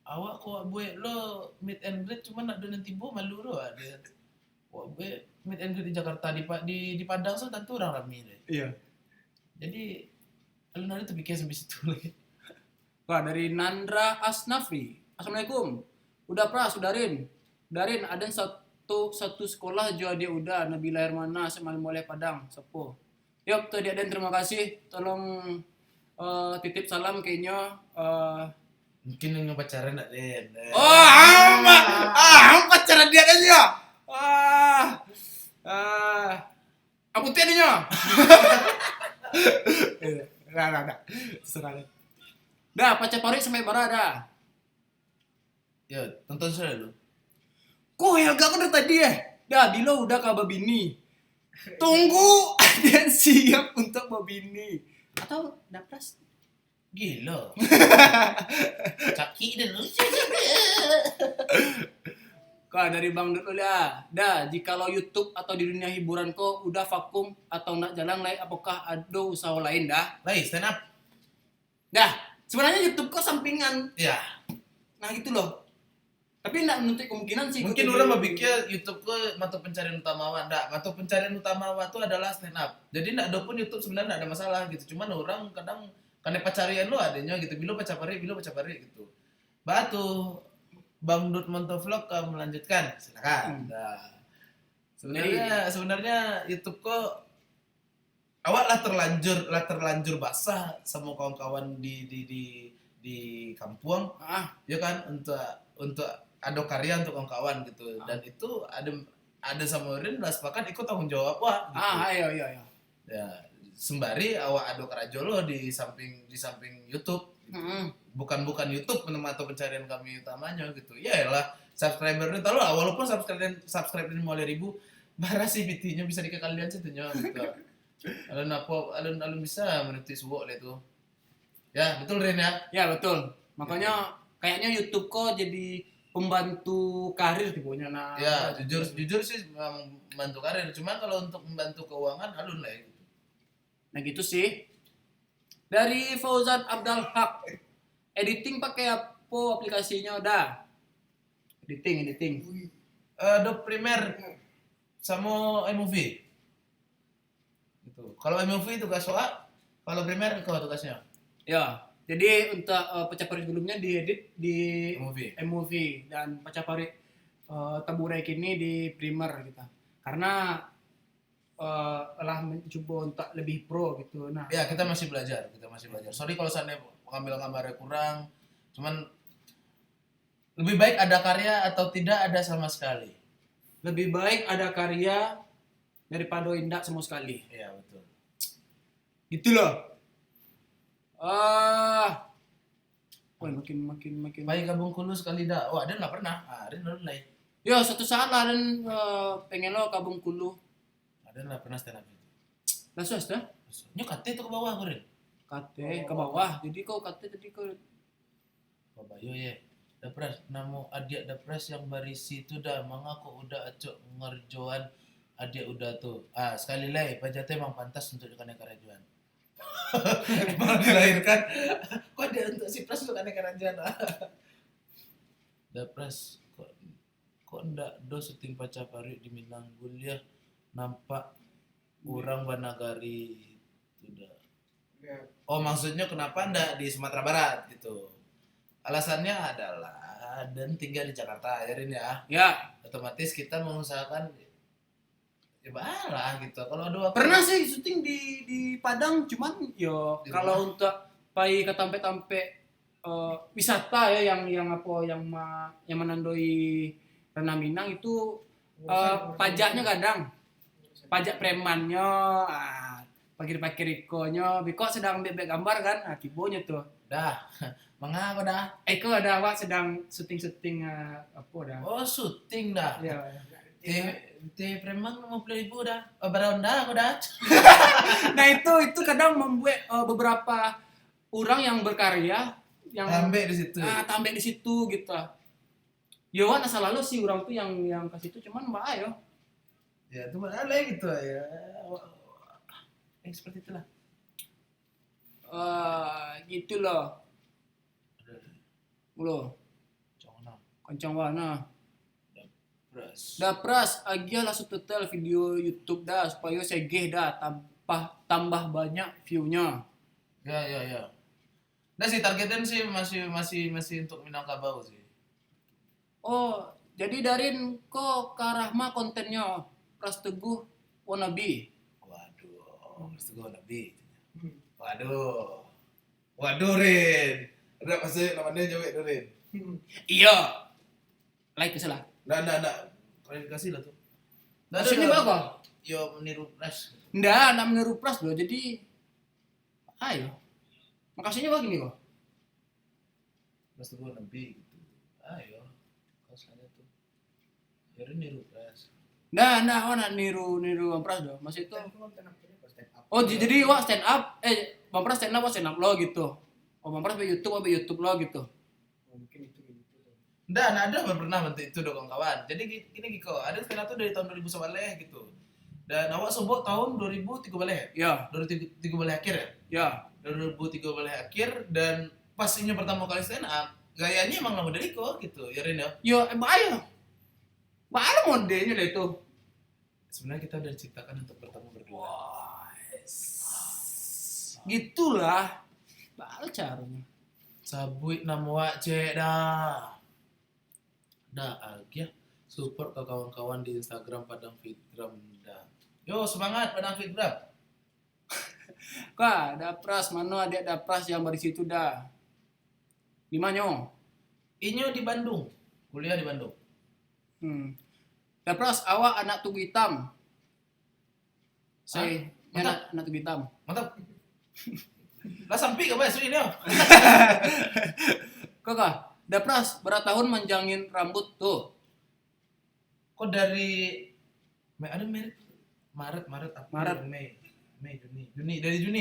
Awak kok buat lo meet and greet cuma nak ada nanti malu lo ada. Wah buat meet and greet di Jakarta di Padang so tentu orang ramai deh. Iya. Jadi alun-alun terpikir sampai situ lagi. Wah, dari Nandra Asnafi. Assalamualaikum. Udah Darin, ada satu sekolah jauh dia udah Nabila Hermana semalam oleh Padang, sepo. Yuk, tuh dia dan terima kasih. Tolong titip salam kayaknya. Mungkin yang pacaran nak Den. Pacaran dia kan ya. Aku tiadinya. Enggak. Serah. Dah, pacar parik sampai bara dah. Ya, tonton saya dulu. Kok Helga kan dari tadi ya? Dah, Bilo udah ke Babini. Tunggu, ada siap untuk Babini. Atau Dapras? Gila. Caki dan Kak, dari Bang Dut ya. Dah, jikalau YouTube atau di dunia hiburan kok udah vakum atau nak jalan lain, apakah ada usaha lain dah? Lai stand up. Dah, sebenarnya YouTube kok sampingan. Ya, Nah gitu loh. Tapi enggak menutup kemungkinan sih. mungkin orang berpikir YouTube ke mata pencarian utama awak. Enggak, mata pencarian utama awak itu adalah stand up. Jadi enggak ada pun YouTube sebenarnya enggak ada masalah gitu. Cuman orang kadang karena pacarian lo adanya gitu. Bilo pacapari gitu. Batu Bang Dut Montovlog melanjutkan. Silakan. Nah, sebenarnya YouTube kok awak lah terlanjur basah sama kawan-kawan di kampung ya kan untuk ada karya untuk kawan-kawan gitu dan itu ada sama Rin lah sepakat ikut tanggung jawab wah gitu. Iya. Ya sembari awak ada kerajo lo di samping YouTube gitu. bukan YouTube mata pencarian kami utamanya gitu ya lah subscribernya tahu lah walaupun subscribernya mulai 1.000 marah sih BT-nya bisa dikekalian situnya gitu alun bisa menuti suwok lah itu ya betul Rin ya. Ya betul. Makanya kayaknya YouTube kok jadi pembantu karir tipenya nah. Ya jujur sih memang membantu karir. Cuma kalau untuk membantu keuangan alun lah ya. Nah gitu sih. Dari Fauzan Abdal Haq. Editing pakai apa aplikasinya udah? Editing. Adobe Premiere sama iMovie. Gitu. Kalau iMovie tugas soal, kalau Premiere itu tugasnya. Ya. Jadi untuk Pacapari sebelumnya diedit di iMovie dan Pacapari Taburek ini di Premiere gitu. Karena telah mencoba untuk lebih pro gitu. Nah, Ya kita masih belajar. Sorry kalau seandainya pengambil gambarnya kurang. Cuman lebih baik ada karya atau tidak ada sama sekali. lebih baik ada karya daripada indah sama sekali. Iya betul. Gitu loh. Wah, makin. Baik gabung kulu sekali dah. Oh ada nggak pernah. Ada dulu lah. Ya satu saat lah dan pengen lo kabung kulu. Ada nggak pernah stand up itu. Langsung dah. Ini kate itu ke bawah Kurin. Kate ke bawah. Jadi kau kate tadi kau. Babayo ya. Dapres namo adik dapres yang barisi itu dah mengaku udah acok ngerjoan adik udah tuh. Sekali lagi pajatnya emang pantas untuk dikena kerajuan. Malah dilahirkan. Kok ada untuk si Pras untuk aneka ranjana. Da Pras kok ndak do syuting Pacapari di Minang kuliah nampak orang Banagari sudah. Ya, Oh maksudnya kenapa ndak di Sumatera Barat gitu? Alasannya adalah dan tinggal di Jakarta ya Rin ya. Ya, Otomatis kita mengusahakan ya balah gitu. Kalau ada waktu pernah sih syuting di Padang, cuman yo Di kalau untuk pai ke tampe-tampe wisata ya yang menandoi Ranah Minang itu pajaknya kadang pajak premannya, pakir-pakir ikonnya, biko sedang bebek gambar kan, tibonya tuh. dah mengapa dah? Eko ada awak sedang syuting apa dah? Oh syuting dah. Ya. Di preman 50.000 dah. Oh, berapa dah aku dah. Nah itu kadang membuat beberapa orang yang berkarya yang Sampai di situ. tambah di situ gitu. Ya wan asal lalu sih orang tuh yang ke situ cuman mbak ayo. Ya itu mana gitu ya. Seperti itulah. Gitu loh. Loh, Jangan kencang wana. Pras. Dah pras, agia lah subtitle video YouTube dah supaya segeh dah tambah banyak view-nya. Ya. Nah sih targetnya sih masih untuk Minangkabau sih. Oh, jadi Darin kok ke arah mah kontennya Pras Teguh wannabe. Waduh, mesti gue nabi. Waduh Rin. Udah pasti namanya juga Rin. Iya. Like salah. Nggak. Klarifikasi lah tuh. Maksudnya apa? Yo meniru Pras. Nggak meniru Pras loh. Jadi ayo. Makasihnya begini kok. Pras tuh gue nabi gitu. Ayo. Kaosnya tuh. Biar niru Pras. Nah, wana niru Pras dong. Masih itu. kan itu konten apa ya, stand up. Oh, jadi wah stand up Bang Pras stand up lo gitu. Oh, Bang Pras be YouTube lo gitu. Mungkin itu gitu. Nggak, ada pernah bentuk itu dong kawan. Jadi gini Giko, ada stand up tuh dari tahun 2011 gitu. Dan awak sobok tahun 2013 Ya, 2013 akhir ya? ya. 2013 akhir dan pas ini pertama kali stand up, gayanya emang lama dari Giko gitu, ya Rin ya? Yo, bahaya. Bahaya modelnya lah itu. Sebenarnya kita udah diciptakan untuk bertemu berdua. Gitulah. Bahaya caranya. Sabui nama cek dah. Dah aja support ke kawan-kawan di Instagram Padang Fitgram dah. Yo semangat Padang Fitgram. Kak, ada Pras mana ada Pras yang dari situ dah. Di mana? Inyo di Bandung, kuliah di Bandung. Da Pras awak anak tugu hitam. Saya Mantap. anak tugu hitam. Mantap. Lah sampai ke bahasa ini yo. Kakak, da Pras berapa tahun manjangin rambut tuh? Kok dari ada Maret April Maret. Mei Juni.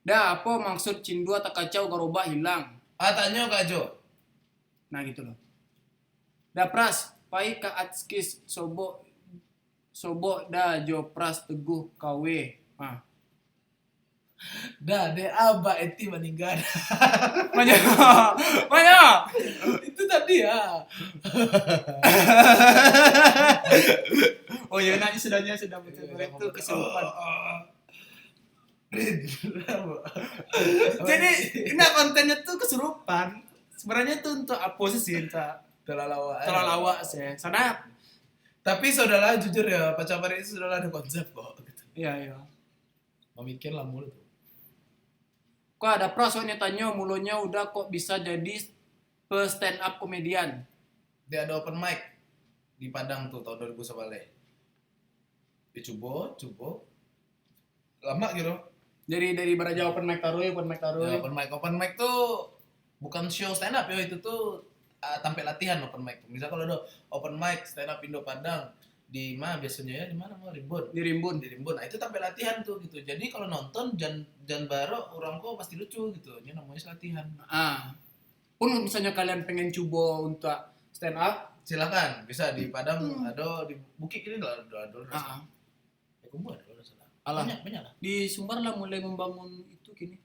Da apa maksud cindu atau kacau garoba hilang? Tanya Kak Jo. Nah gitu loh. Da Pras, pai ka atskis sobo da jo Pras Teguh KW. Dah de aba eti meninggal. Banyak. Itu tadi ya. Oh ya, nanti sudah betul itu kesurupan. Jadi ini kontennya tuh kesurupan. Sebenarnya tuh untuk apa sih entah terlalu sih. Sana Tapi saudara jujur ya, Pacapari itu saudara ada konsep kok. Gitu. iya. Memikir lah mulu tuh. Kok ada Pras soalnya tanya mulutnya udah kok bisa jadi stand up komedian. Dia ada open mic di Padang tuh tahun 2011. Dicoba. Lama gitu. Dari Baraja open mic taruh. Ya, open mic tuh bukan show stand up ya, itu tuh tampil latihan open mic. Misal kalau ada open mic stand up Indo Padang di mana biasanya ya, di mana mau Rimbun. Di Rimbun. Nah, itu tampil latihan tuh gitu. Jadi kalau nonton jan baro orang kok pasti lucu gitu. Ini namanya latihan. Pun misalnya kalian pengen coba untuk stand up, Silakan, bisa di Padang ada di Bukit ini ada. Ya kumpul ada salah. Alah, Banyak lah. di Sumbar lah mulai membangun itu gini.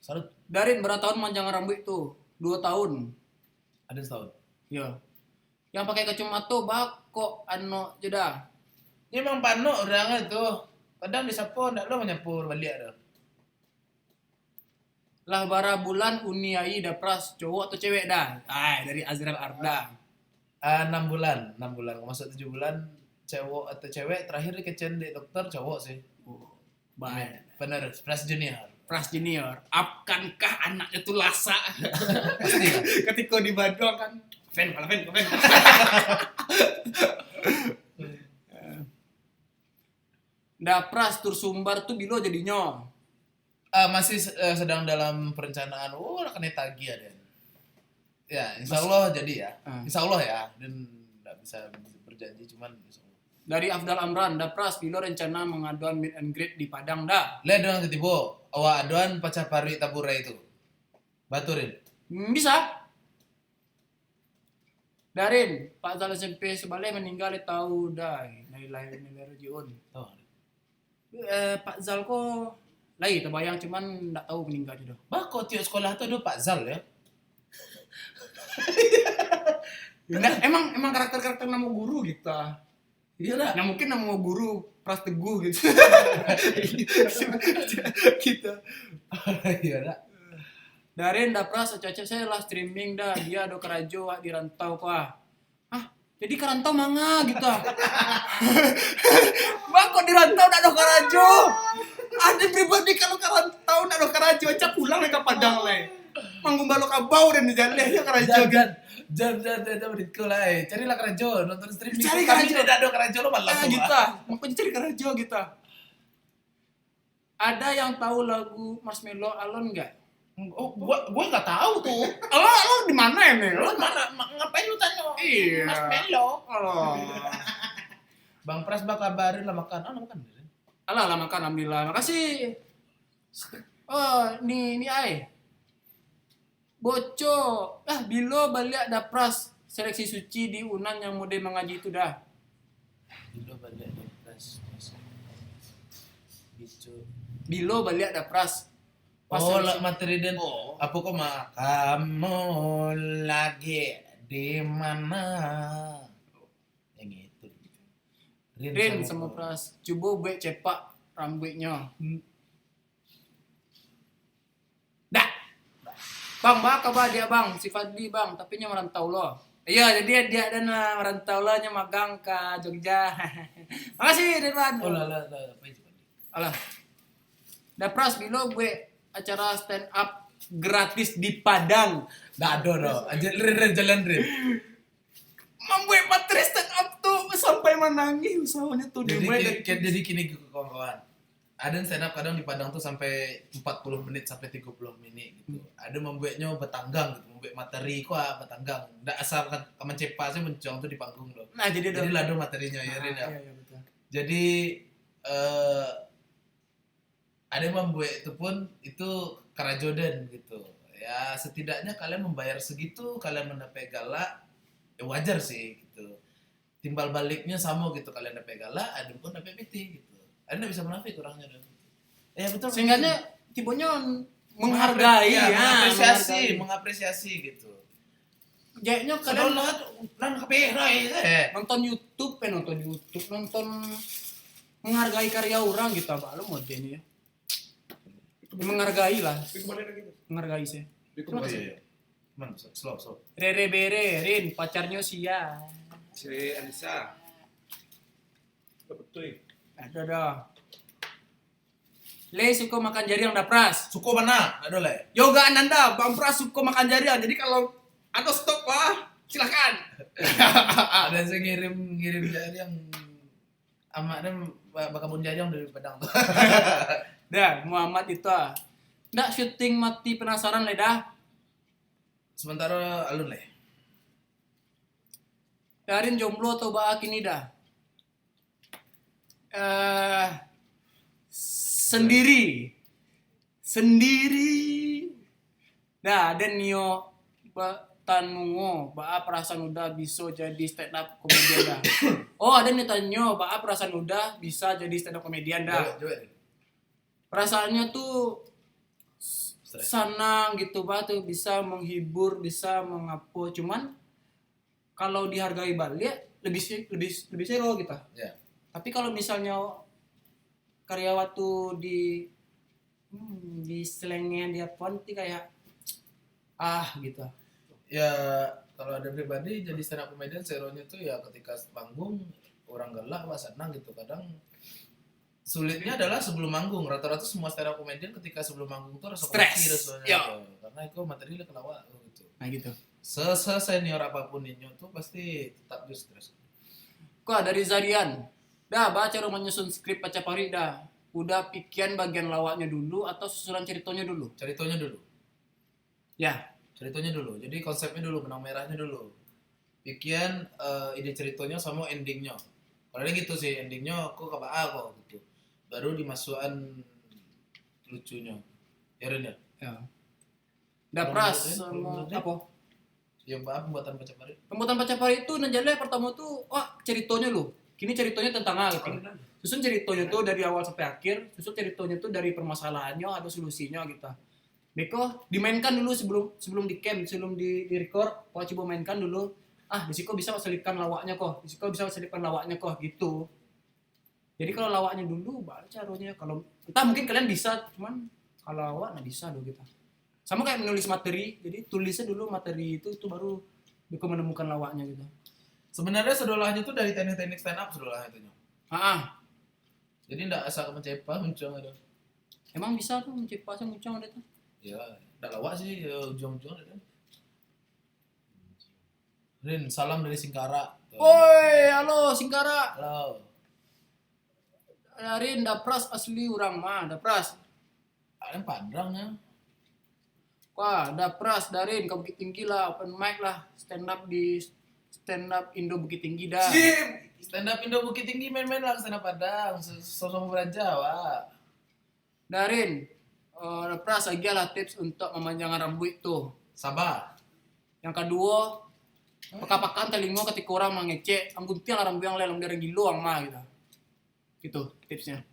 Salut. Darin berapa tahun manjang rambut tuh? 2 tahun. Ada setahun. Ya. Yang pakai kacamata bako ano jeda. Ini emang pano orang itu. Kadang disapu, ndak lo menyapu balik ada. Lah bara bulan uniai dapras cowok atau cewek dah? Dari Azral Arda. 6 bulan, 6 bulan. Masuk 7 bulan cowok atau cewek terakhir dikecen di dokter cowok sih. Baik. Bener, Pras Junior. Pras Junior, akankah anaknya tuh lasa? Pasti kan? Ketika di Bandung kan, fan. Dapras tur Sumbar tuh bilo jadinya. Masih sedang dalam perencanaan. Akan ditagi ya Den. Ya, insya Allah jadi ya. Insya Allah ya. Dan nggak bisa berjanji cuman insya Allah. Dari Afdal Amran, Dapras bilo rencana mengaduan meet and greet di Padang dah. Lihat dengan ketibo, awak aduan pacar pari tabura itu. Baturin. Bisa. Darin, Pak Zal SMP Sebalai meninggal di tahun dah. Nilai Rajiun. Oh. Pak Zal kok lain terbayang cuman nggak tahu meninggal juga. Kok tiap sekolah tuh ada Pak Zal ya? Nah, emang karakter nama guru gitu. Iya lah. Nah mungkin nama guru Pras Teguh gitu. Gitu. Iya lah. Darin Dapras cocok saya lah streaming dah dia ada kerajo di rantau kok. Jadi kerantau manga gitu. Bang kok di rantau ndak ada kerajo. Ada pribadi kalau kerantau ndak ada kerajo aja pulang ke Padang le. Manggung balok kabau dan di jalan ya kerajo. Jangan beriku lah. Carilah kerajo, nonton streaming. Cari Kami kerajo. tidak ada kerajo lo malah. Gitu. Makanya cari kerajo gitu. Ada yang tahu lagu Marshmello Alone enggak? Oh, gua nggak tahu tuh. Lo di mana ini? Lu mana ngapain lu tanya? Iya. Mas Melo. Oh. Bang Pras bakal kabarin lah makan. Makan. Alah lah makan alhamdulillah. Makasih. Oh, ini ai. Boco. Bilo balik Dapras seleksi suci di Unan yang mode mengaji itu dah. Bilo balik Pras. Bicu. Bilo balik Dapras. Lah materi dan apa kok kamu lagi di mana? Yang itu. Rin sama Pras. Coba buat cepak rambutnya. Dah. Bang, bakal dia bang, si Fadli bang, tapi nya merantau loh. Iya, jadi dia dan merantau loh nya magang ke Jogja. Makasih Ridwan. Apa itu? Alah. Dapras bilo gue acara stand up gratis di Padang. Nggak ada. Jalan Rin. Membuat materi stand up tuh sampai menangis usahanya tuh Jadi kini kawan-kawan. Ada stand up kadang di Padang tuh sampai 40 menit sampai 30 menit gitu. Ada membuatnya betanggang gitu, membuat materi kok betanggang. Nggak asal kaman cepat sih menjuang tuh di panggung loh. Nah, jadi lah ada materinya ya Rin ya. Iya, betul. Jadi ada yang membuat itu pun itu kerajodan gitu. Ya setidaknya kalian membayar segitu, kalian mendapat galak, ya wajar sih gitu. Timbal baliknya sama gitu, kalian dapat galak, ada pun dapat PT gitu. Anda bisa menafik kurangnya dong. Ya betul. Sehingga tibonya menghargai mengapresiasi gitu. Kayaknya kalian nonton YouTube, nonton menghargai karya orang gitu, Pak. Lo mau ini ya. Menghargai lah. Menghargai sih. Terima kasih. Man, slow. Rere Bere, Rin, pacarnya Sia. Si Anissa. Betul. Ada. Le suka makan jari yang Dapras. Suko mana? Ada le. Yoga Ananda, Bang Pras suka makan jari. Jadi kalau ada stok silakan. Ada yang ngirim jari yang amaknya bakal jari yang dari Padang tuh. Dah, Muhammad itu ndak syuting mati penasaran le dah. Sementara alun le. Darin jomblo atau baak ini dah. Sendiri. Dah, dan Nio tanungo, baa perasaan udah bisa jadi stand up komedian dah. Oh ada nih tanya, baa perasaan udah bisa jadi stand up komedian dah. Coba deh. Perasaannya tuh Stres. senang gitu pak tuh, bisa menghibur, bisa mengapa. Cuman kalau dihargai balik lebih seru gitu. Ya. Tapi kalau misalnya karyawan tuh di slangnya dia ponti kayak gitu. Ya kalau ada pribadi jadi stand up comedian serunya tuh ya ketika panggung orang gelak wah senang gitu. Kadang sulitnya adalah sebelum manggung. Rata-rata semua stand up comedian ketika sebelum manggung tuh rasa Stres. kopi rasanya. Ya. Karena itu materinya kelawak gitu. Nah gitu. Senior apapun ini tuh pasti tetap juga stres. Kok dari Zarian, dah baca rumah nyusun skrip baca pari dah. Udah pikiran bagian lawaknya dulu atau susunan ceritanya dulu? Ceritanya dulu. Ya. Ceritanya dulu. Jadi konsepnya dulu, benang merahnya dulu. Pikiran ide ceritanya sama endingnya. Kalau gitu sih endingnya kok kok gitu. Baru dimasukan lucunya. Ya Ren ya? Ya. Dah Kalau pras menurut sama Ren? apa? Yang pembuatan baca pari. Pembuatan baca pari itu najalnya pertama tuh, wah ceritanya lu. Kini ceritanya tentang gitu. Susun ceritanya tuh dari awal sampai akhir, susun ceritanya tuh dari permasalahannya ada solusinya gitu. Beko dimainkan dulu sebelum di camp, sebelum di record, kau coba mainkan dulu. Di siko bisa selipkan lawaknya kok. Di siko bisa selipkan lawaknya kok gitu. Jadi kalau lawaknya dulu baru caranya kalau entah mungkin kalian bisa, cuman kalau lawak nggak bisa loh gitu. Sama kayak menulis materi, jadi tulisnya dulu materi itu baru Beko menemukan lawaknya gitu. Sebenarnya sedolahnya tuh dari teknik-teknik stand up sedolahnya itu. Jadi Jadi enggak asal mencepa muncul ada. emang bisa tuh menciptakan muncul ada tuh. Ya, enggak lawak sih ya, ujung-ujung ada. Rin, salam dari Singkara. Woi, halo Singkara. Halo. Arin Dapras asli orang mah, Dapras. Kalian Padang ya. Wah, Dapras Darin ke Bukit Tinggi lah, open mic lah, stand up Indo Bukit Tinggi dah. Stand up Indo Bukit Tinggi main-main lah stand up Padang. Sosok Jawa. Darin, Dapras lagi lah tips untuk memanjangkan rambut itu. Sabah. Yang kedua, peka-pekaan telinga ketika orang mengecek, angguntian lah rambut yang lelang dari gilo ang mah gitu. Itu tipsnya.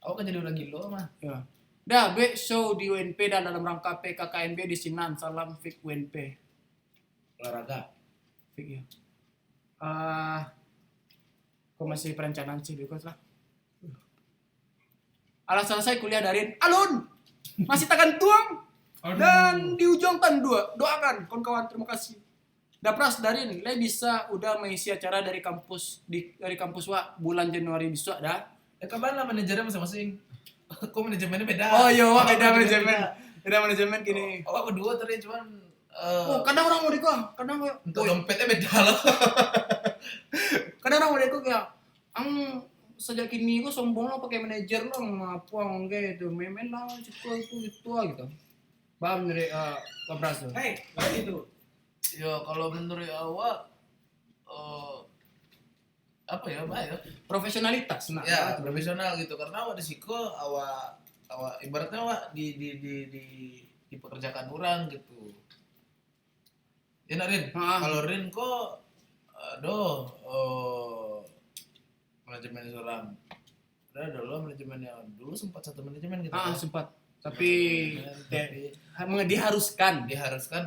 Aku kan jadi orang gilo mah. Ya. Dah, show di UNP dan dalam rangka PKKMB di Sinan. Salam Fik UNP. Olahraga. Fik ya. Kok masih perencanaan sih, because lah. Alasan saya kuliah Darin. Alun! Masih takkan tuang. Dan di ujung kan doakan kawan-kawan, terima kasih. Dapras Darin, le bisa udah mengisi acara dari kampus Wak bulan Januari besok dah. Kapan lah manajernya masing-masing? Kok manajemennya beda? Oh iya, Wak beda manajemen. Beda manajemen gini. Oh, berdua tadi cuman Kadang orang mau deko, kadang untuk dompetnya beda loh. kadang orang mau deko kayak sejak kini kok sombong lo pakai manajer lo ngapuang gitu, main-main lah itu gitu. Paham dari Dapras tuh. Itu. Ya kalau menurut awak apa ya Pak ya? Profesionalitas nah. Ya profesional gitu karena awak di siko awak ibaratnya awak di pekerjaan orang gitu. Ya nak Rin, kalau Rin kok manajemen seorang ada dulu manajemennya dulu sempat satu manajemen gitu. Sempat. Tapi diharuskan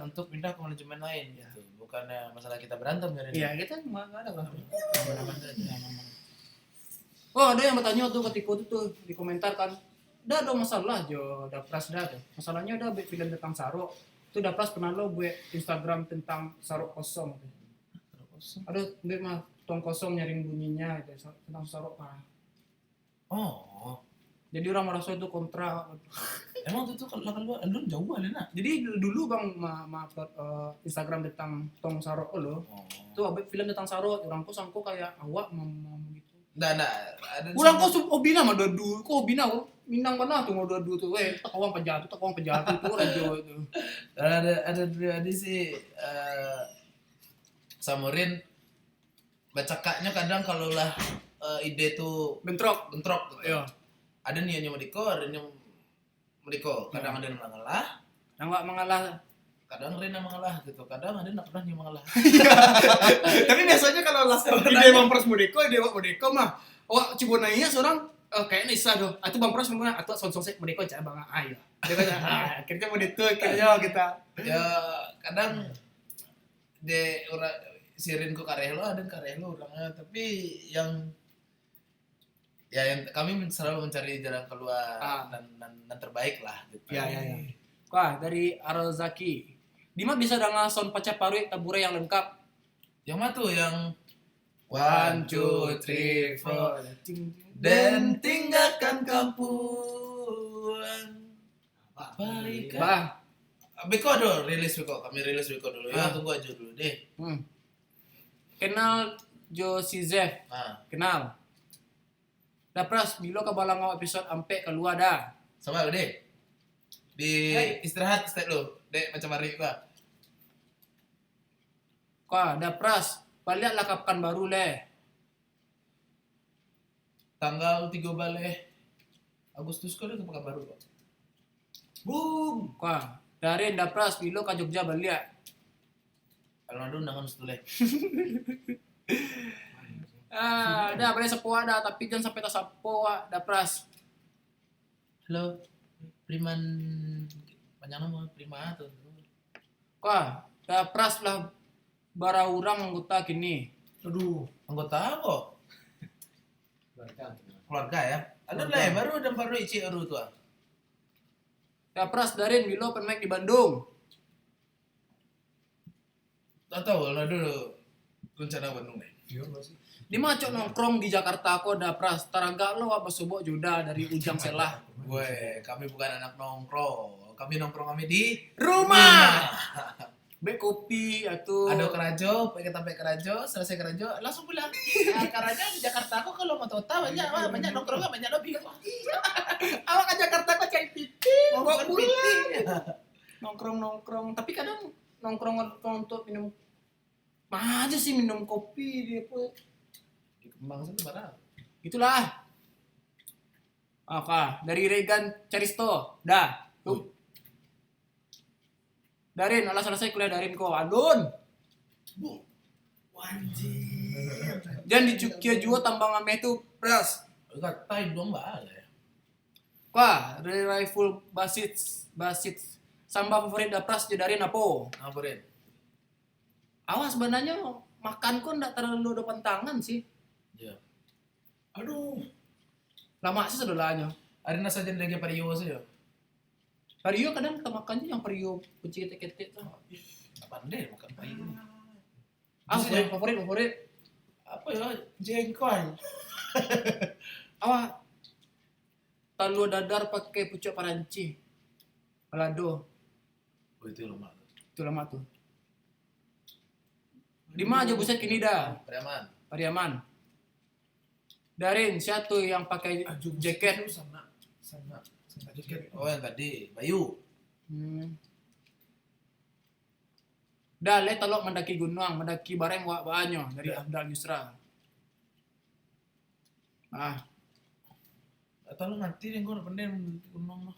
untuk pindah ke manajemen lain gitu. Bukannya masalah kita berantem ya Rin. Iya, kita enggak ada lah. Aman-aman saja. Oh, ada yang bertanya tuh ketika itu tuh di komentar kan. Ada masalah jo Dapras dah tuh. Masalahnya ada film tentang Saro. Itu Dapras pernah lo buat Instagram tentang Saro kosong. Ada buat mah tong kosong nyaring bunyinya gitu, tentang Saro parah. Oh. Jadi orang merasa itu kontra. Emang itu kalau lu jauh ada nak. Jadi dulu Bang Instagram tentang tong Saro lo. Itu film tentang Saro, orang kok sangko kayak awak mau gitu. Nah, ada Ulang kok obina mah dadu, kok obina Minang mana tuh mau dadu tuh, tak kawang penjatuh itu rajo itu. Ada sih Samurin bacakaknya kadang kalau lah ide tuh Bentrok gitu. Iya. Ada nih yang Mediko, ada yang Mediko. Kadang ada yang mengalah. Yang enggak mengalah kadang Rena mengalah gitu, kadang ada nggak pernah dia mengalah. Tapi biasanya kalau last ide Bang Pras Modeko, mah Cibonainya seorang kayaknya Nisa doh. Atau Bang Pras ngomongnya atau sonsong Modeko cak Bang ayo. Dia kata akhirnya Modeko akhirnya kita. Ya kadang de orang sirin ku karelo ada karelo orangnya, tapi yang kami selalu mencari jalan keluar dan terbaik lah gitu. Ya. Wah, dari Arozaki. Dima bisa dengan sound pacaparui tabure yang lengkap. Yang mana tuh yang 1 2 3 4 dan tinggalkan kampung. Baik. Bah, Beko dulu, kami rilis Beko dulu. Ya tunggu aja dulu deh. kenal Jo Sizef. Nah, Kenal. Dah Pras, bila kau balang episode ampe keluar dah. sama lu deh. Di istirahat lu, dek macam hari gua. Kau dah Pras, balik lah kapan baru leh. Tanggal 3 balik Agustus kau udah ke Pekanbaru kok. Boom. Kau dari dah Pras, bila ke Jogja balik. Kalau ada undangan setuleh. Dah boleh sepuah dah, tapi jangan sampai tak sapuah dah Pras. Halo, Priman banyak nama Prima tuh. Kau dah Pras lah bara orang anggota kini. Aduh. Anggota kok. Keluarga ya. Ada lah ya, baru ada baru Ici Aru tuh. Dah Pras darin bila open mic di Bandung. Tak tahu lah dulu rencana Bandung nih. Di macok nongkrong di Jakarta aku dah Pras. Taraga lo apa sobok juda dari Ujang Selah. Gue, kami bukan anak nongkrong. Kami nongkrong kami di Rumah. Bek kopi atau ada kerajo, pakai sampai kerajo, selesai kerajo langsung pulang. Nah, kerajo di Jakarta aku kalau mau total banyak nongkrong banyak lobby. awak ke Jakarta kok cari pipi. Bawa Bukan pulang. PT. Nongkrong, tapi kadang nongkrong untuk minum aja sih minum kopi dia pun. Di Kembang sana barang. Itulah. Oke, dari Regan Caristo. Dah. Tuh. Darin, alah selesai kuliah Darin kok. Adun. Anjir. Jangan di Jogja juga tambang ame itu, Pras. Enggak tai dong enggak ada ya. Wah, rifle basit. Sambal favorit dah Pras je Darin apa? Ngapain? Awas sebenarnya makan kok ndak terlalu depan tangan sih. Ya. Aduh. Lama sih sedolanya. Ada nasa jadi lagi pario saja. Pario kadang kita makannya yang pario kecil ketek tuh. Apa deh makan pario? Favorit. Apa ya? Jengkol. Awak talu dadar pakai pucuk paranci. Balado. Oh itu lama. Itu lama tuh. Di mana aja buset kini dah. Preman. Pariaman. Darin, siapa yang pakai jaket? Sama jaket. Oh yang tadi, Bayu. Dah, le telok mendaki gunung, mendaki bareng wak banyo dari Abdal Yusra. Atau lu nanti yang gue pendem gunung mah.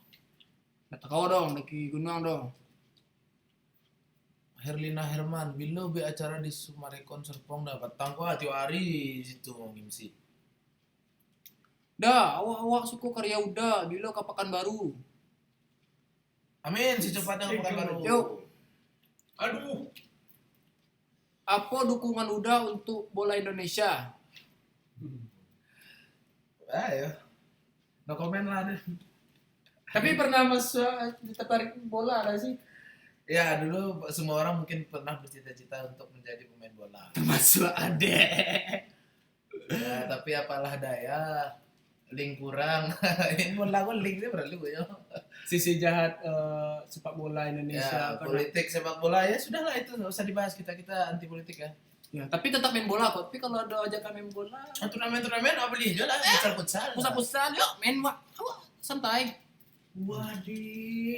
Kata kau dong, mendaki gunung dong. Herlina Herman, bila be acara di Sumarekon Serpong dapat tangko tiap hari situ mau ngimsi. Dah, awak suku karya udah, bila ke Pekanbaru. Amin, secepatnya ke Pekanbaru. Yuk. Aduh. Apa dukungan udah untuk bola Indonesia? Ya. No komen lah deh. Tapi pernah masuk tertarik bola ada sih? Ya dulu semua orang mungkin pernah bercita-cita untuk menjadi pemain bola. Termasuk Ade. Ya, tapi apalah daya, link kurang. Ini bola gue linknya perlu ya. Sisi jahat sepak bola Indonesia. Ya, politik sepak bola ya sudahlah itu nggak usah dibahas kita anti politik ya. Ya, tapi tetap main bola kok. Tapi kalau ada ajakan main bola, Turnamen apa aja lah, futsal. pusat-pusat, yuk main santai. Waduh.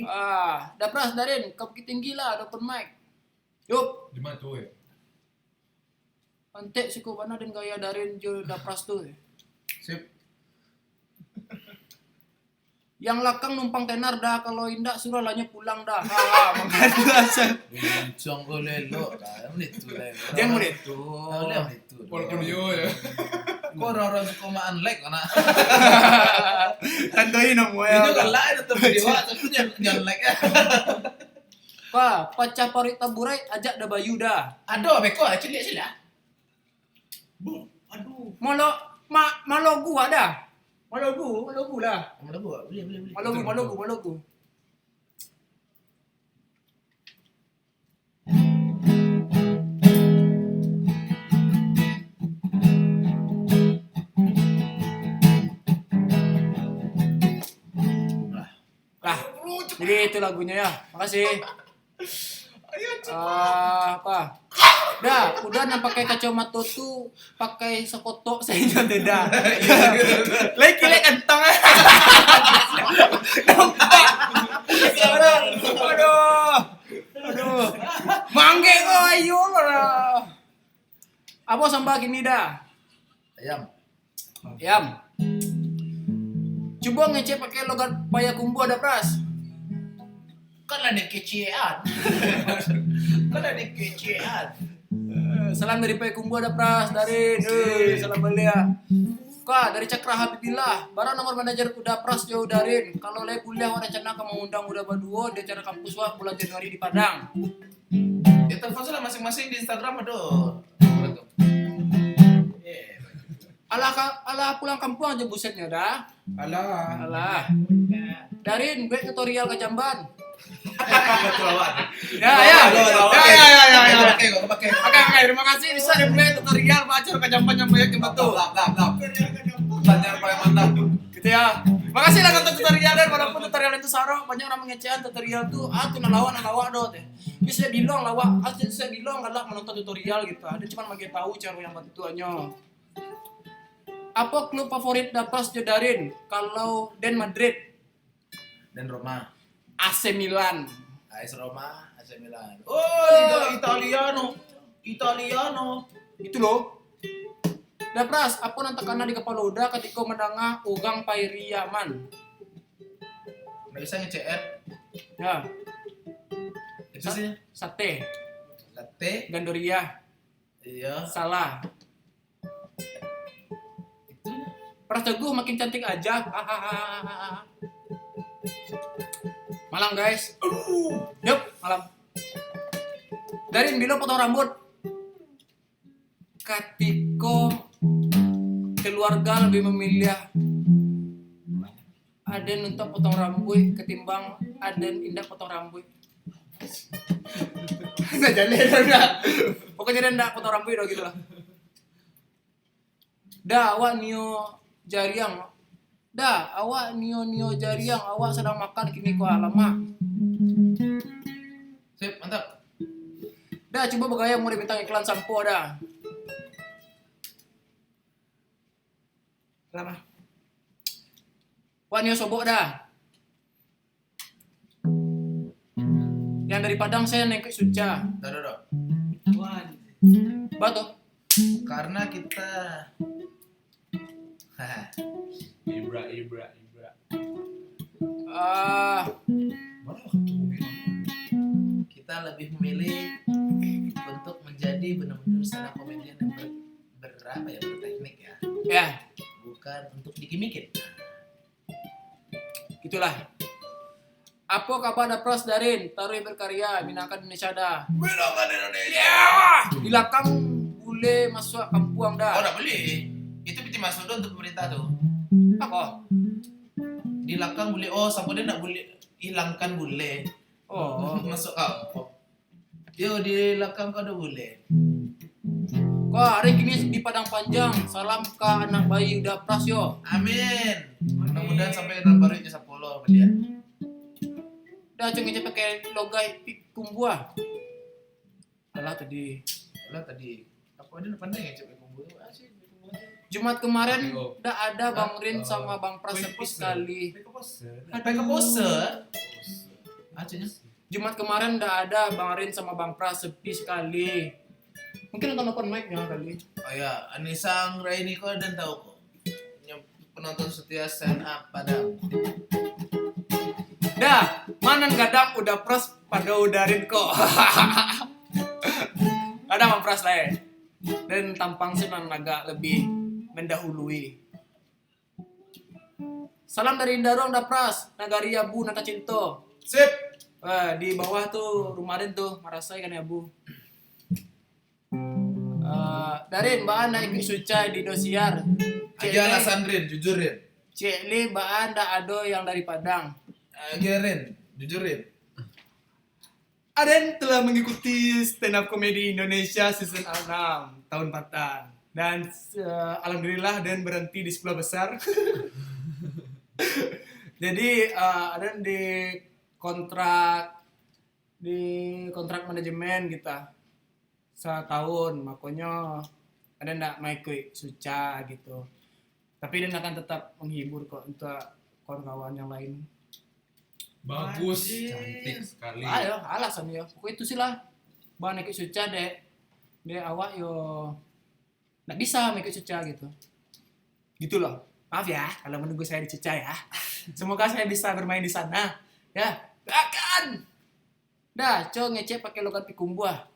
Dah Pras Darin, kau bukit tinggi lah, ada open mic. Yuk, Di mana tuh ya? pantek sih kau mana dan gaya Darin jo dah Pras tuh. Sip. Yang lakang numpang tenar dah, kalau indak suruh lahnya pulang dah. Bincang ko lelo. Kaya itu lelo. Jangan mau itu. Kaya itu. Walaupun yo ya. Kok orang-orang suka ma-unlike karena Tandoy na mo itu kan lain tetap video tapi jangan like ya. Pak, pacah parit taburai ajak dah bayu dah. Aduh, beko sila sila. Aduh. Malo gua dah. Malo gua dah. Mana gua? Boleh. Malo gua. Lah, jadi itu lagunya ya. Makasih. Apa? Dah, udah nak pakai kacamata tuh pakai sekotok saya jangan dah. Lagi kentang. Aduh. Mangge ko ayo lah. Apa sambal gini dah? Ayam. Coba ngecek pakai logat Payakumbu ada pras. Kan ada kecian. Salam dari Payakumbu ada pras dari salam belia. Kak dari Cakra Habibillah, baru nomor manajer udah pras jauh darin. Kalau le kuliah ada rencana kamu undang udah berdua di acara kampus wah bulan Januari di Padang. Ya telepon salah masing-masing di Instagram aduh. Alah pulang kampung aja busetnya dah. Alah. Darin gue tutorial ke Jamban. Betul awak. Ya. Pakai. Oke, terima kasih bisa dimulai tutorial belajar ke jamban yang banyak yang betul. Banyak paling mantap. Gitu ya. Makasih lah untuk tutorial dan walaupun tutorial itu sarong banyak orang mengecehan tutorial tuh tuh nalawa do teh. Bisa bilang lawa, saya bilang galak menonton tutorial gitu. Ada cuma mage tahu cara yang buat itu aja. Apa klub favorit Dapras Jodarin? Kalau Dan Madrid, Dan Roma. AC Milan. AS Roma, AC Milan. Oh, Liga Italiano. Itu loh. Dapras, apa nanti karena di kepala udah ketika menengah ugang Pairiaman. Nggak bisa nge-CR. Ya, Itu sih. Sate, Latte. Gandoria, Iya. Salah. Pras Teguh makin cantik aja. Malam guys. Yuk, malam. Darin bilang potong rambut. Katiko keluarga lebih memilih Aden untuk potong rambut ketimbang Aden indah potong rambut. Nggak jadi dah. Pokoknya dia ndak potong rambut gitu lah. Dah, awak nio jariang. Dah, awak nio jariang. Awak sedang makan kini kau lama. Sip, mantap. Dah, coba bergaya mau dibintang iklan sampo dah. Lama. Wah, nio sobok dah. Yang dari Padang saya naik ke Suca. Dadah. Batu. Karena kita Ibra. kita lebih memilih untuk menjadi benar-benar stand up comedian yang berteknik ya, Ya, bukan untuk dikimikin. gitulah. Apa kabar Dapras Darin? Taruh berkarya, binakan Indonesia dah. Binakan Indonesia. Ya, di belakang boleh masuk kampung dah. Oh, udah beli. Itu piti masuk dong untuk pemerintah tuh. Apa? Di belakang boleh. Oh, sampai dia nak boleh hilangkan boleh. Oh, Masuk kampung. Yo, di belakang kau udah boleh. kok hari ini di Padang Panjang. Salam ke anak bayi Dapras yo. Amin. Mudah-mudahan sampai tahun baru itu 10 sama dia. Dah cengeng pakai logai kumbua. Alah tadi. Lah tadi apa dia pandai ya cek kumpul itu asik. Jumat kemarin udah ada Bang Rin sama Bang Pras sepi sekali. Sampai ke pose. Acanya. Jumat kemarin udah ada Bang Rin sama Bang Pras sepi sekali. Mungkin nonton open mic-nya kali. Oh ya, Anissa Anggraini kau dan tahu kok. Penonton setia stand up Padang. Dah, mana kadang udah pros pada udarin kok. Ada mampras lah ya. Dan tampang sih memang agak lebih mendahului. Salam dari Indarong Dapras, Nagari Abu Nata Cinto. Sip. Di bawah tuh rumah Aden tuh, Marasai kan ya Bu. Darin, baan naik suca di dosiar. Aja alasan Rin, jujur Rin. Cik Li, baan dak ado yang dari Padang. Aja Rin, jujur Rin. Aden telah mengikuti stand up comedy Indonesia season 6 tahun 4 dan alhamdulillah dan berhenti di 10 besar. Jadi Aden di kontrak manajemen kita setahun, makanya Aden ndak mau ikut suca gitu. Tapi Aden akan tetap menghibur kok untuk kawan-kawan yang lain. Bagus, Anjir. cantik sekali. Ayo, alasan ya. Pokoknya itu sih lah. Bang ikut suca dek awak yo nggak bisa ikut suca gitu. Gitu loh. Maaf ya kalau menunggu saya di suca ya. Semoga saya bisa bermain di sana. Ya, akan. Dah, coba ngecek pakai logat pikumbuah.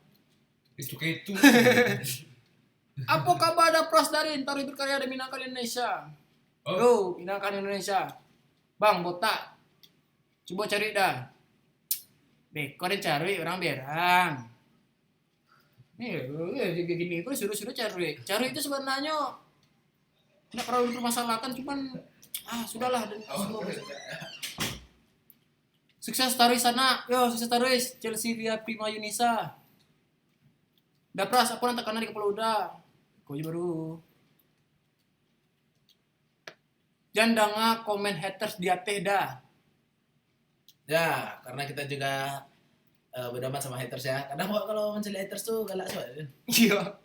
Itu kayak itu. Apa kabar ada pros dari Tari Berkarya di Minangkabau Indonesia? Yo, Minangkabau Indonesia. Bang, botak. Coba cari dah. Kau ada cari orang berang. Nih, gini kau suruh cari. Cari itu sebenarnya tidak perlu dipermasalahkan, cuman sudahlah dan sukses taruh sana. Yo, sukses taruh Chelsea via Prima Yunisa. Dapras aku nanti kanan di kepala udah. Kau baru. Jangan komen haters di atas dah. Ya, karena kita juga berdebat sama haters ya. Kadang kalau mencari haters tuh galak soalnya. Iya.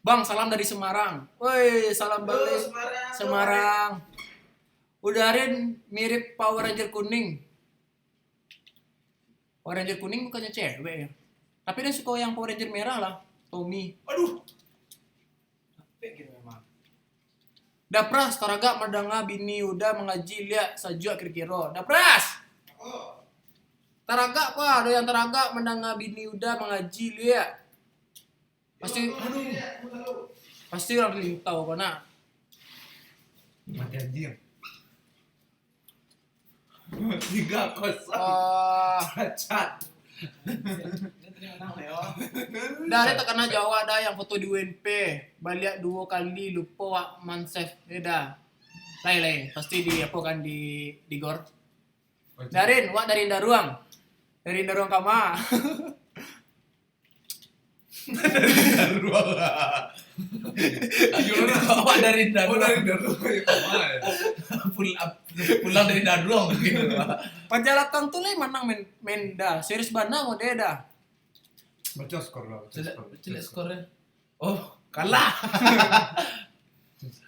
Bang, salam dari Semarang. Woi, salam balik Semarang. Udarin mirip Power Ranger kuning. Power Ranger kuning bukannya cewek ya. Tapi dia suka yang Power Ranger merah lah, Tommy. Aduh. Gitu memang. Dapras, Taraga, Merdanga, Bini, udah mengaji lihat saja kira-kira. Dapras! Taraga apa? Ada yang Taraga, Merdanga, Bini, udah mengaji lihat. Pasti orang lintau apa nak? Mati anjir. 3-0. Cacat. Dari tekana Jawa ada yang foto di UNP. Balik 2 kali lupa wak mansef. Dah. Lain. Pasti di apa kan di gor. Darin, wak dari Daruang. Dari Daruang Kama. Daruang. Awak dari Daruang. Pulang dari Daruang gitu. Panjalakang tuh lah menang main dah. Series bana mau dia dah. Baca skor lah. Cile skornya. Oh, kalah.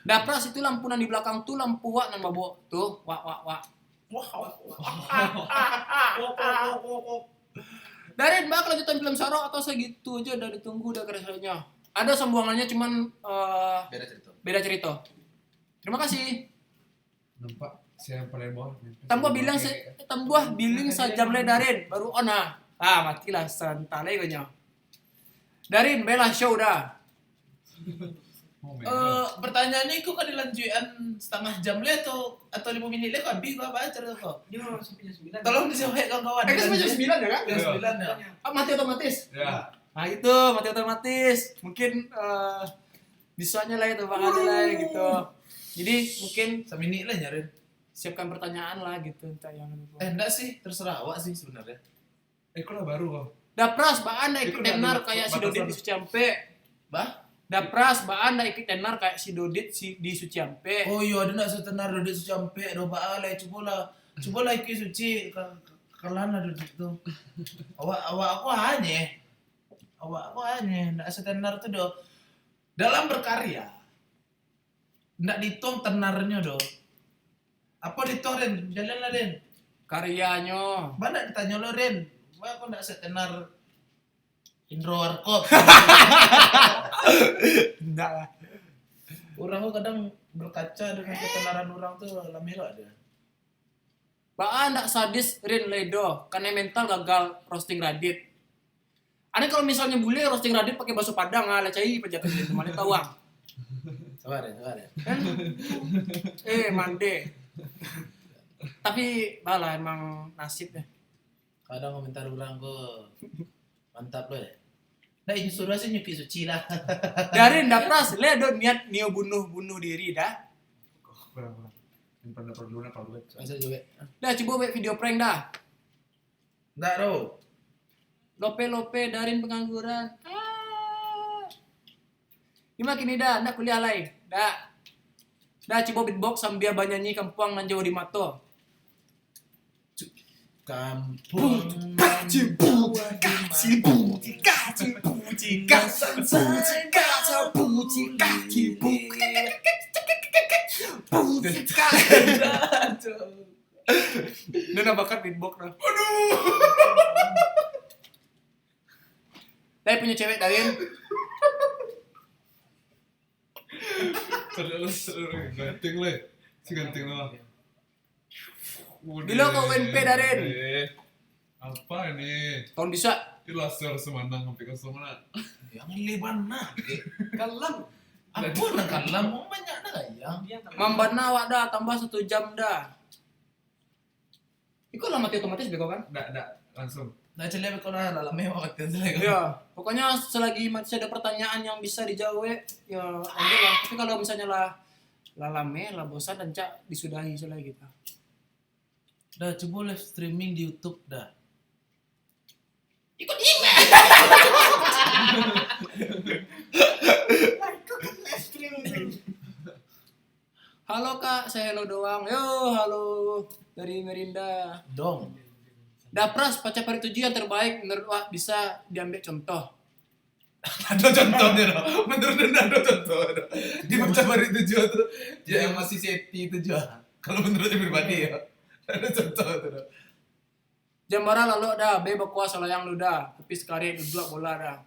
Dapras itu lampunan di belakang tuh lampu wak nan babok tuh. Wak. Darin, mbak kelanjutan film Sarok atau segitu aja udah ditunggu udah keresanya. Ada sambungannya cuman beda cerita. Terima kasih. Nampak siapa paling bawah. Tambah billing sejam le Darin baru ona. Matilah santale kayaknya. Darin bela show dah. Pertanyaannya itu kan dilanjutan setengah jam le atau 5 menit le kok habis apa aja kok. Dia mau sampai jam 9. Tolong disewek kawan-kawan. Kan sampai jam 9 ya kan? Jam 9 ya. Mati otomatis. Ya. Nah itu mati otomatis. Mungkin bisanya lah itu bakal lah gitu. Jadi mungkin Seminit lah nyarin. siapkan pertanyaan lah gitu entah yang Enggak sih, terserah awak sih sebenarnya. Kok lah baru kok. Dapras baan dah ikut Itu tenar udah kayak si batasan. Dodit di Suciampe. Bah? Dapras baan dah ikut tenar kayak si Dodit di Suciampe. Oh iya, ada nak setenar duduk sampai doa lah, cobalah ikut suci kalana duduk tu. Awak aku hanya nak setenar tu do dalam berkarya. Nak dihitung tenarnya do. Apa dihitung Ren? Jalan lah Ren. Karyanya. Mana ditanya lo Ren? Wah aku nak setenar Indro Warkop. Enggak lah. Orang tuh kadang berkaca dengan ketenaran orang tuh lamelo ada. Baan ndak sadis Rin Ledo karena mental gagal roasting Radit. Aneh kalau misalnya bule roasting Radit pakai bakso Padang lah cai penjatuh itu mana tawang. Sabar ya. Kan? Mande. Tapi malah emang nasib ya. Kadang komentar orang kok mantap loh ya. Nah ini suruh sih nyuki suci lah. Darin dapras Ledo niat nio bunuh diri dah. Kurang. Yang pernah perlu apa lu? Masa juga. Dah coba buat video prank dah. Nggak bro. Lope Darin pengangguran. Gimana kini dah, nak kuliah lain. Dah coba beatbox sambil banyanyi kampung nan Jawa di Mato. Kampung Dia bakat beatbox dah. Tapi punya cewek Darin. Terus ganting le. Si ganting lah. Bila kau UNP, Darin? Apa ini? Tahun bisa. Itu laser semanang sampai ke mana? Yang leban nah. Kalam. Apa nak kalam mau banyak dah yang. Mambana awak dah tambah 1 jam dah. Ikut lah mati otomatis bego kan? Enggak, langsung. Nah celeb kau lah dalam mewah kan celeb. Ya, pokoknya selagi masih ada pertanyaan yang bisa dijawab, ya lanjut lah. Tapi kalau misalnya lah lame, lah bosan dan cak disudahi selagi kita. Dah coba live streaming di YouTube dah. Ikut ini. Halo kak, saya hello doang. Yo, halo dari Merinda. Dong. Dapras Pacapari 7 yang terbaik menurut Wak bisa diambil contoh. Ada contohnya dong. Menurut ada contoh. Di Pacapari itu juga tuh. Dia yang masih safety itu juga. Kalau menurut dia pribadi ya. Ada contoh itu dong. Jambara lalu dah, be bakwa salayang lu dah. Tapi sekali duduk bola dah.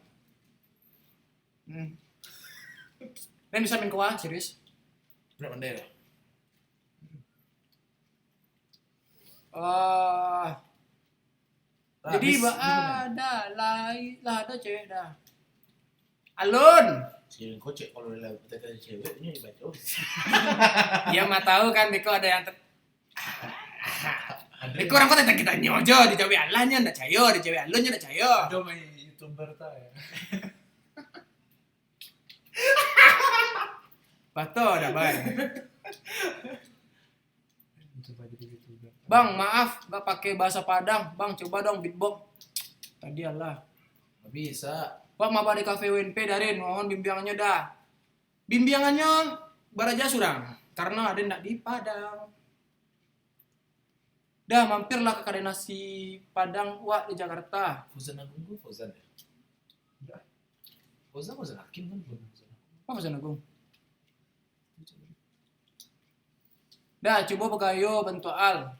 Ben bisa main kuah, serius. Berat pandai dah. Jadi ada ada cewek dah. Alun. Si kocek kalau dah kata cewek ini dibaca. Ya mah tahu kan Beko ada yang Beko orang kota kita nyojo di cewek Allahnya ndak cayo, di cewek Alunnya ndak cayo. Ada main YouTuber ta ya. Pato dah baik. Coba jadi YouTuber. Bang, maaf gak pakai bahasa Padang. Bang, coba dong beatbox. Tadi Allah. Nggak bisa. Bang, maba di kafe UNP Darin, mohon bimbingannya dah. Bimbingannya baraja surang karena ada ndak di Padang. Dah mampirlah ke kedai nasi Padang Wak di Jakarta. Fauzan Agung gue Fauzan ya. Fauzan Hakim kan belum. Apa Fauzan Agung? Dah coba begayo bentuk al.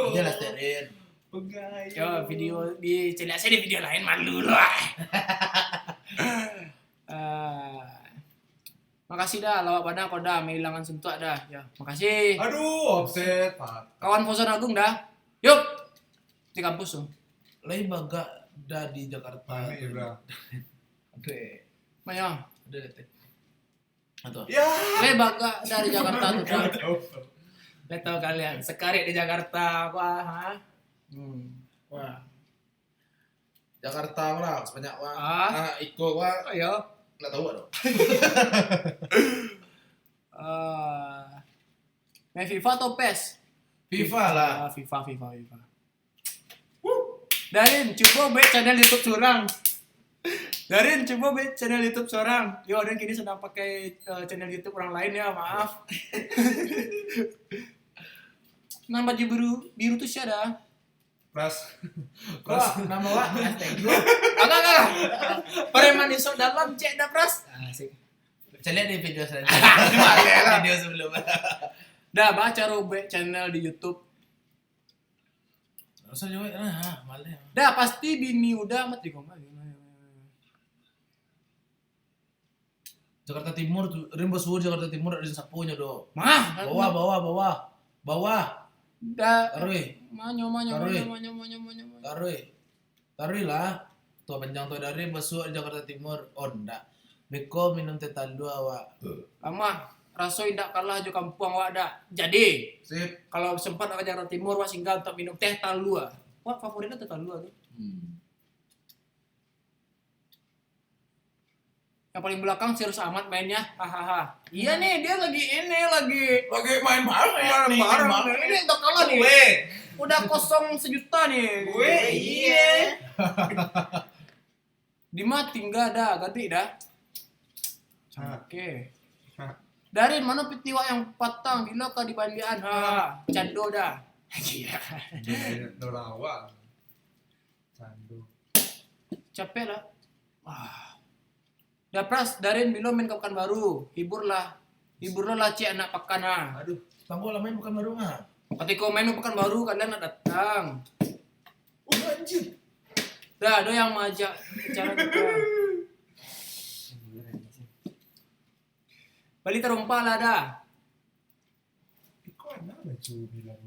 Dia lah sterin. Coba video di saya di video lain malu loh. Makasih dah lawak Padang kau dah menghilangkan sentuh dah. Ya, makasih. Aduh, offset, Pak. Kawan Fauzan Agung dah. Yuk. Di kampus tuh. Lain baga dah di Jakarta. Ini ya, bro. Ada. Maya. Ada teh. Atau Ya. Baga dari Jakarta tuh. Dah. Tahu. Lihat tahu kalian. Sekali di Jakarta. Wah, ha? Wah. Jakarta lah sebanyak wah. Ah. Iko wah Ayo. nggak tahu dong. Main FIFA atau PES? FIFA lah. FIFA. Darin, coba buat channel YouTube curang. Darin, coba buat channel YouTube seorang. Yo, dan kini sedang pakai channel YouTube orang lain ya, maaf. Nama baju biru tuh siapa? Pras. Wah, nama wak. Agak. Preman isok dalam cek dah pras. Asik. Saya lihat di video selanjutnya. Video sebelumnya. Dah baca robek channel di YouTube. Rasa juga malah. Dah pasti bini udah amat di koma. Jakarta Timur tuh Rimbo Suwur Jakarta Timur ada sapunya do. Mah, Bawah. Da Tarui, manyo manyo Tarui. manyo manyo manyo manyo. tarui lah. Tua panjang tua dari besuk di Jakarta Timur. Oh ndak. Beko minum teh talua awak. Lama raso indak kalah jo kampung awak dak. Jadi Sip. kalau sempat ke Jakarta Timur wak singgah untuk minum teh talua. Wak favoritnya teh talua tuh. Yang paling belakang Sirus Ahmad mainnya, hahaha. Iya nih dia lagi Lagi main bareng bareng. Ini udah kalah nih. Udah kosong sejuta nih. Iya. Dima tinggal dah, ganti dah. Oke. Dari mana petiwa yang patang bila kau dibandian? Ha, cando dah. Iya. Dorawa. Candu. Capek lah. Dah pras, Darin bila main ke Pekanbaru. Hiburlah lah cik anak pakan ha. Aduh, tangguh lah main bukan baru mah. Ketika main ke Pekanbaru kalian nak datang. Anjir. Dah, ada yang majak bicara kita. Bali terompa lah dah. Kok enak baju bilang.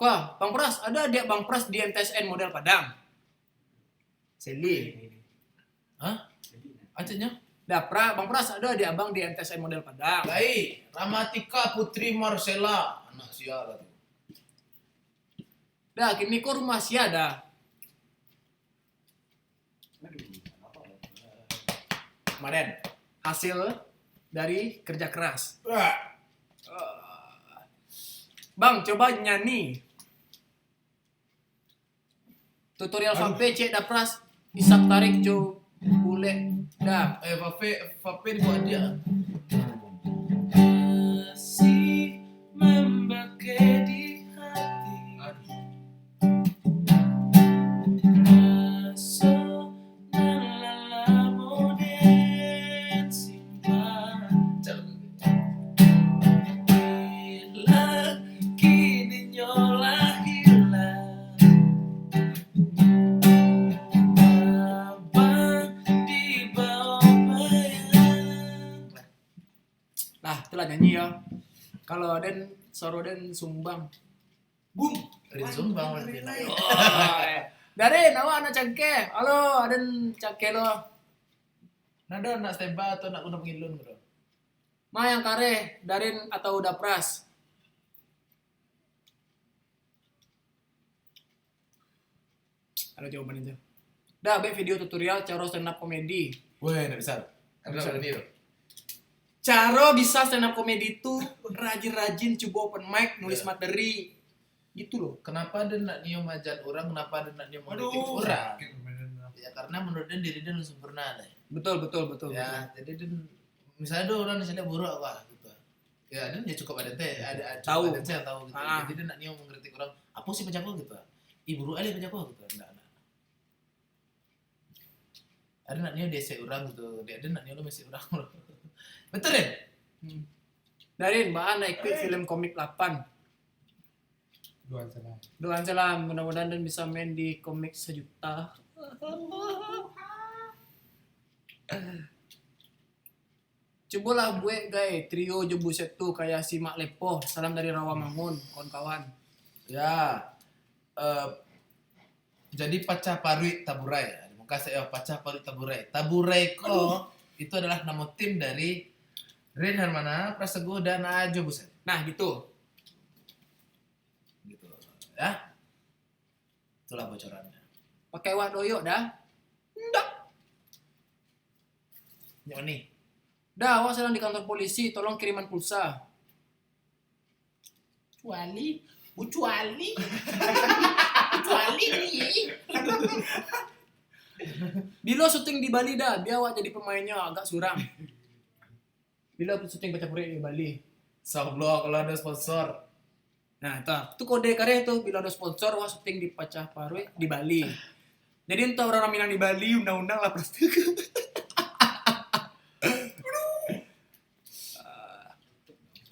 Wah, Bang Pras, ada adik Bang Pras di MTSN model Padang. Seli. Hah? Acenya? Dapra, Bang Pras, ada adik abang di MTSN model Padang. Baik, Ramatika Putri Marcella. Anak siara tuh. Dah, kini kau rumah sia dah. Kemarin hasil dari kerja keras. Bang, coba nyanyi. Tutorial vape cek dah Pras. Isap tarik jo boleh dah. Vape dibuat dia. Masih membakar di hati. Masuk dalam modern simpan. Bila kini nyolah hilang, abang di bawah bayang. Lah, itulah nyanyi ya. Kalau Den soro Den sumbang. Boom. Dari Sumbang berarti. Dari nawa anak cangke. Halo, Aden cangke lo. Nada nak steba atau nak guna pengilun bro? Ma yang kare, Darin atau udah pras? Ada jawaban itu. Dah, be video tutorial cara stand up komedi. Weh, nak bisa. Ada Bisa. berani bro. Cara bisa stand up komedi itu rajin-rajin coba open mic, nulis materi. Gitu loh. Kenapa dia nak nyium ajan orang? Kenapa dia nak nyium kritik orang? sakit beneran. Ya karena menurut dia diri dia belum sempurna deh. Betul, betul, betul. Ya, jadi dia misalnya ada orang misalnya buruk apa gitu. Ya, dia cukup ada teh, ada Tahu. ada teh yang tahu gitu. Ah. Jadi dia nak nyium mengkritik orang. Apa sih macam aku gitu? Ih buruk aja macam aku gitu. Enggak. Ada nak nyium dia orang gitu. Dia ada nak nyium lu masih orang loh. Betul deh. Hmm. Darin, Mbak naik film komik 8. Doan salah. Doain salam, mudah-mudahan Dan bisa main di komik sejuta. Cobalah gue guys, trio Jebuset tuh kayak si Mak Lepo, salam dari Rawamangun, kawan-kawan. Ya. Jadi Pacah Parui Taburai. Muka saya Pacah Parui Taburai. Taburai ko itu adalah nama tim dari Rin Hermana, Prasego dan Ajo Buset. Nah gitu. Gitu. Ya. Itulah bocorannya. Pakai wak doyok dah. Nyoni. Dah, awak sedang di kantor polisi, tolong kiriman pulsa. Kecuali nih. Bila syuting di Bali dah, biar awak jadi pemainnya agak suram. Bila syuting baca puri di Bali. Soblok kalau ada sponsor. Nah, itu kode karya tuh bila ada sponsor wah syuting di Pacah Parui di Bali. Jadi entah orang Minang di Bali undang-undang lah pasti.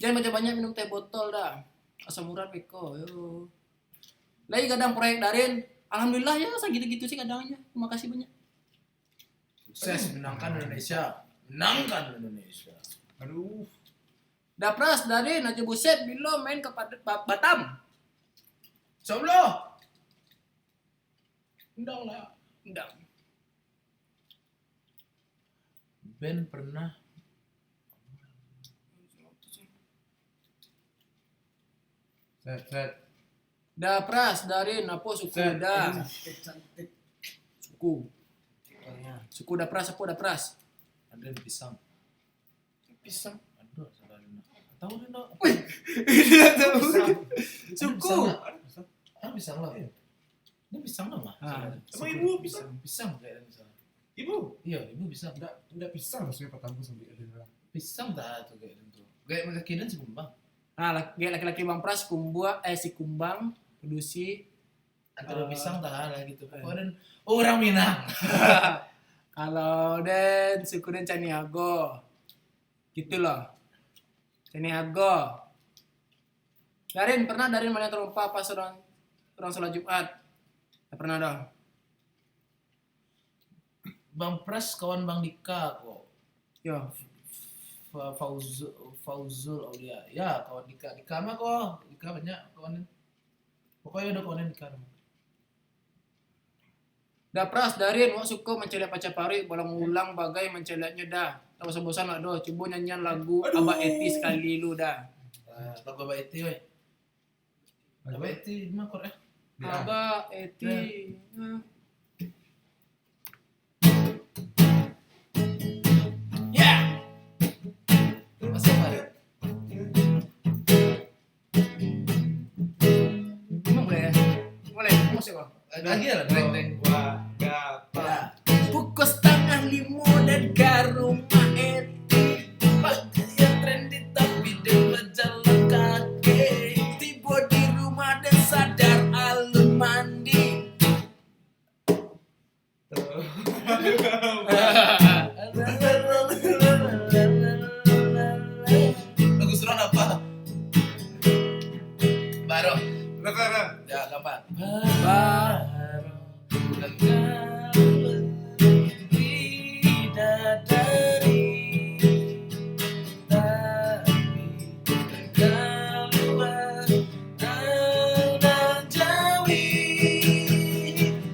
Jangan banyak-banyak minum teh botol dah. Asam urat beko. Yo. Lagi kadang proyek Darin. Alhamdulillah ya segitu-gitu sih kadangnya. Terima kasih banyak. Sukses menangkan Indonesia. Menangkan Indonesia. Aduh. Dapras dari Najib Buset bila main ke Batam. Insyaallah. Undang lah. Enggak. Ben pernah Set. Dapras dari Napo suku da. Suku. Suku Dapras, apa Dapras? ada yang pisang. Pisang. Aduh, saudara. Tahu kan dong? Suku. Ah, pisang lah. Ini pisang lah mah. Ah, Emang ibu pisang? Pisang kayaknya pisang. Ibu. Iya, ibu pisang. Enggak pisang maksudnya pertama sampai ada. Pisang tak tuh kayak gitu. Kayak mereka kira sih kumbang. Nah, laki-laki Bang Pras si Kumbang, Pedusi. Antara pisang tak lah gitu. Pokoknya orang Minang. Kalau Den suku Den Caniago. Gitu loh. Caniago. Darin pernah main terlupa pas orang sholat Jumat? Tak pernah dong. Bang Pras kawan Bang Dika kok. Yo, Fauzul Aulia. Ya, kawan Dika. Dika mah kok. Dika banyak kawan. Pokoknya udah kawan Dika. Dapras Darin wak suka mencelak Pacapari bolong ulang bagai mencelaknya dah. Tak bosan-bosan lah doh. Coba nyanyian lagu Abah Eti sekali lu dah. Lagu Abah Eti weh. Abah Eti mah kok Abah Eti. Ya. Masuk Farid. Emang boleh ya? Boleh, musik kok. Lagi lah, dreng. Wagapa. Pukul 4:30 dan ke rumah Eti. Pakaian trendy tapi dia berjalan kaki. Tiba di rumah dan sadar alun mandi. Lagu surat apa? Baru. Raka. Ya, kapan? Baru.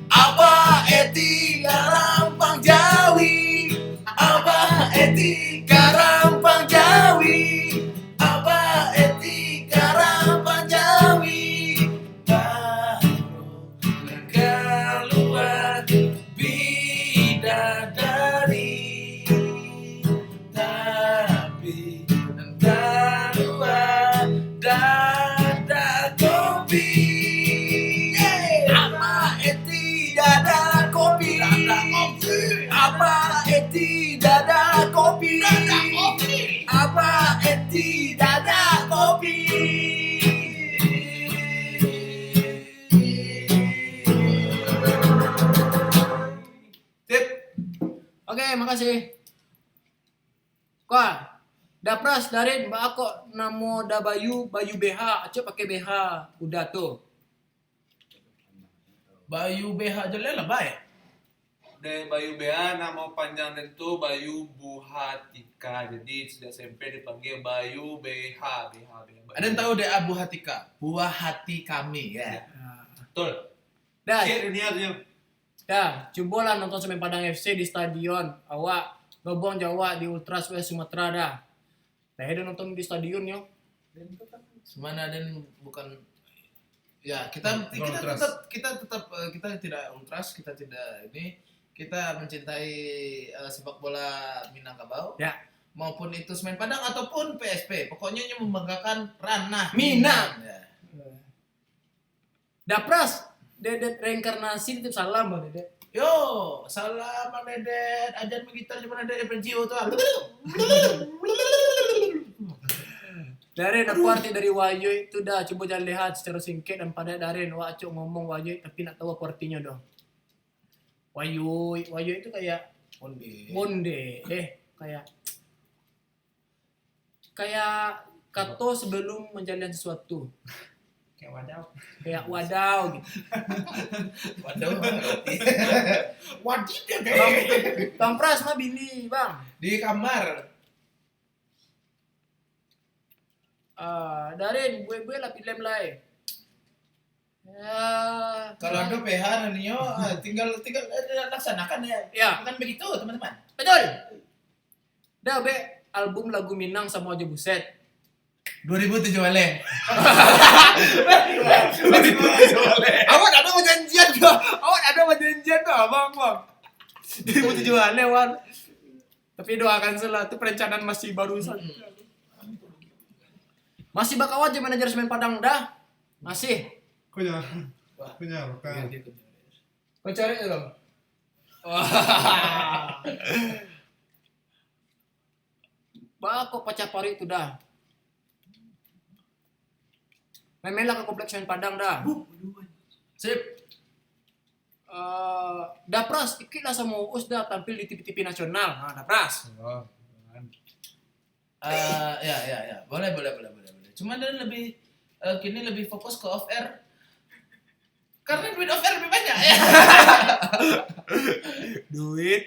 Abah Eti Karampang Jawi. Abah Eti Karampang Jawi. Abah Eti Karampang Jawi. Baru keluar bidadari, tapi entah luar dada kopi. Abah Eti dada kopi. Abah Eti dada kopi. Abah Eti dada kopi. Tip. Oke, makasih. Kok Dapras Darin Mbak Ako namo da Bayu BH, acok pakai BH. Udah tuh. Bayu BH jelek lah baik. Dari Bayu Bea nama panjang itu Bayu Buhatika. Jadi sejak SMP dipanggil Bayu BH. Ada yang tahu deh Abu Hatika? Buah hati kami ya. Betul. Dah, Share ini artinya. coba lah nonton Semen Padang FC di stadion. Awak Gabung Jawa di Ultras West Sumatera dah. Teh udah nonton di stadion yo. Semana dan bukan ya kita Ultras. kita tidak ultras, kita tidak ini, kita mencintai sepak bola Minangkabau. Ya. Maupun itu Semen Padang ataupun PSP. Pokoknya yang membanggakan ranah Minang. Ya. Dapras, Dedet reinkarnasi titip salam Bang Dedet. Yo, salam Bang Dedet. Ajar gitar cuma ada FNGO tuh. Darin aku arti dari Wayu itu dah coba jangan lihat secara singkat dan pada Darin wah acok ngomong Wayu tapi nak tahu apa artinya dong. Wayu itu kayak bonde, kayak kato sebelum menjalin sesuatu. Kayak wadaw gitu. Waduh. Wajib ya deh. Bang Pras mah bini, Bang. Di kamar. Darin, gue lah pilem lah. Ya. Kalau ada PH Nio tinggal laksanakan ya. Ya. Bukan begitu teman-teman. Betul. Dah be album lagu Minang sama aja buset. 2007 wale. Awak ada perjanjian tuh. Awak ada perjanjian tuh abang bang. 2007 lewat. Tapi doakan salah itu perencanaan masih barusan. Masih bakal aja manajer semen Padang dah. Masih. Kau jangan kan. Kau cari dong. Bakok pacah pari itu dah. Memelah ke kompleks semen Padang dah. Sip. Dapras, ikut lah sama Uus dah tampil di TV-TV nasional. Nah, Dapras. Ya. Boleh. Cuma dan lebih kini lebih fokus ke off air. Karena duit off air lebih banyak ya. Duit.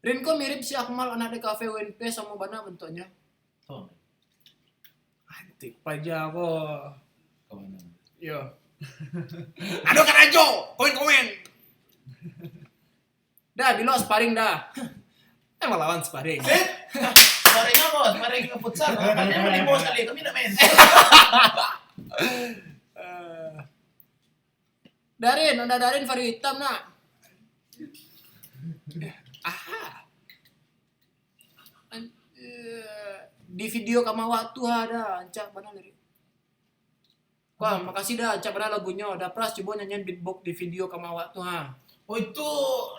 Rinko mirip si Akmal anak DKV UNP sama Bana bentuknya. Oh, Antik pajak kok. kemana? Yo. Aduh Karajo, komen. Dah, bilo sparring dah. Emang lawan sparring. Sparring apa? Sparring ke futsal. Kalian mau limbo sekali, kami nak main. Darin, ada Darin Fari Hitam nak. Di video kama waktu ada ancak mana dari. Wah, makasih dah ancak mana lagunya. Udah pras coba nyanyiin beatbox di video kama waktu ha. Oh itu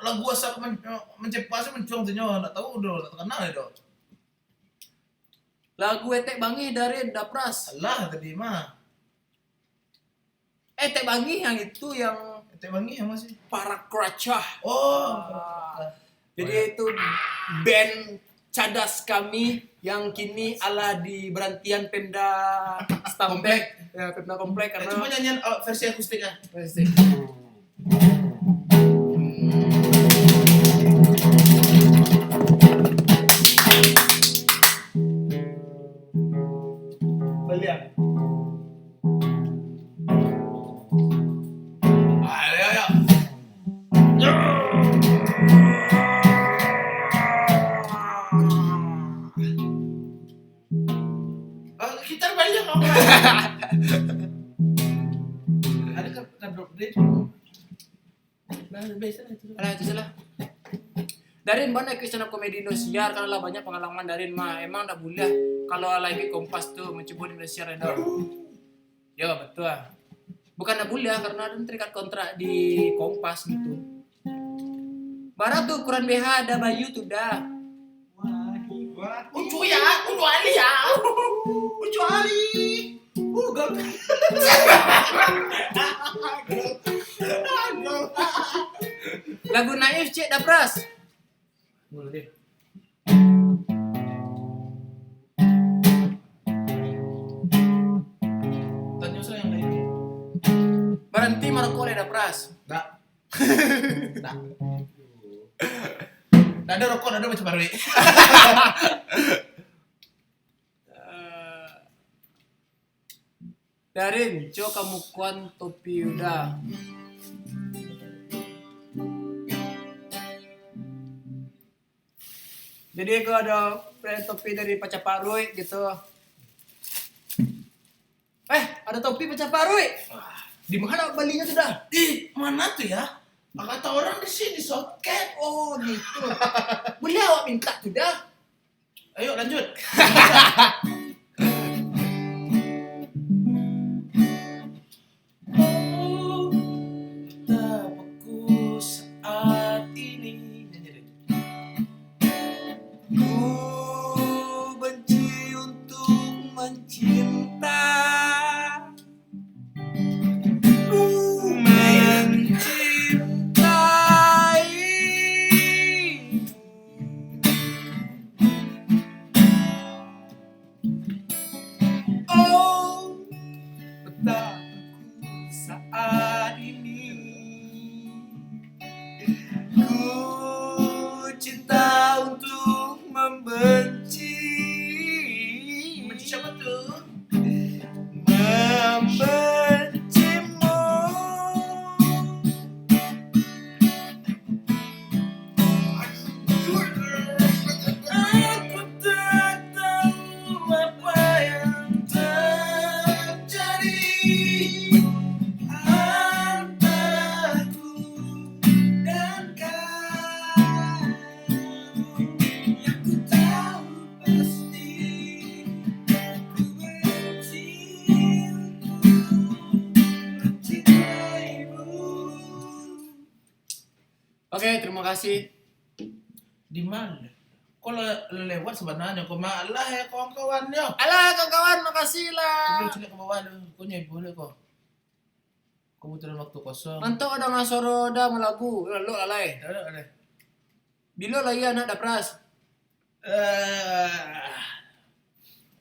lagu asal mencepasnya mencuang tuh nyawa. Tak tahu udah, tak kenal ya dong. Lagu Etek Bangi Darin udah pras. Alah tadi mah. Etek Bangi yang itu yang Teh Bangi yang masih. para keracah. Oh. Jadi itu band cadas kami yang kini ala di berantian Pemda Stampek. Ya, Pemda Komplek karena Cuma nyanyian versi akustik ya. Belian. Ayo. Gitar banyak apa? Ada kan drop D. Nah, biasa itu. Alah itu salah. Darin mana ke stand up comedy Indosiar karena lah banyak pengalaman Darin mah emang tak boleh kalau lagi Kompas tuh mencoba di Indosiar ya ya betul bukan tak boleh karena ada terikat kontrak di Kompas gitu. Barat tuh ukuran BH ada Bayu tuh dah. Ucu Ali ya. Ucu Ali. Lagu Naif cek dah pras. Mulai deh. Tanya saya yang lain. Berhenti merokok dah pras. Tak. Nggak ada rokok, nggak ada macam baru. Darin, coba kamu kuan topi udah. Jadi kalau ada brand topi dari Pacaparui gitu. Ada topi Pacaparui. Di mana belinya sudah? Ih, mana tuh ya? Kata orang di sini soket. Oh gitu. Boleh awak minta sudah? Ayo lanjut. Oh, betapa saat ini ku benci untuk mencinta, ku mencintaimu. kasih. Di mana? Kok lewat sebenarnya? Kok malah ya kawan-kawannya? Alah kawan-kawan, makasih lah. Coba ke bawah lu. Kok boleh kok. Kebetulan waktu kosong. Mantok ada ngasoro dah melagu. Lo alay. Ada. Bila lah ya anak dapras.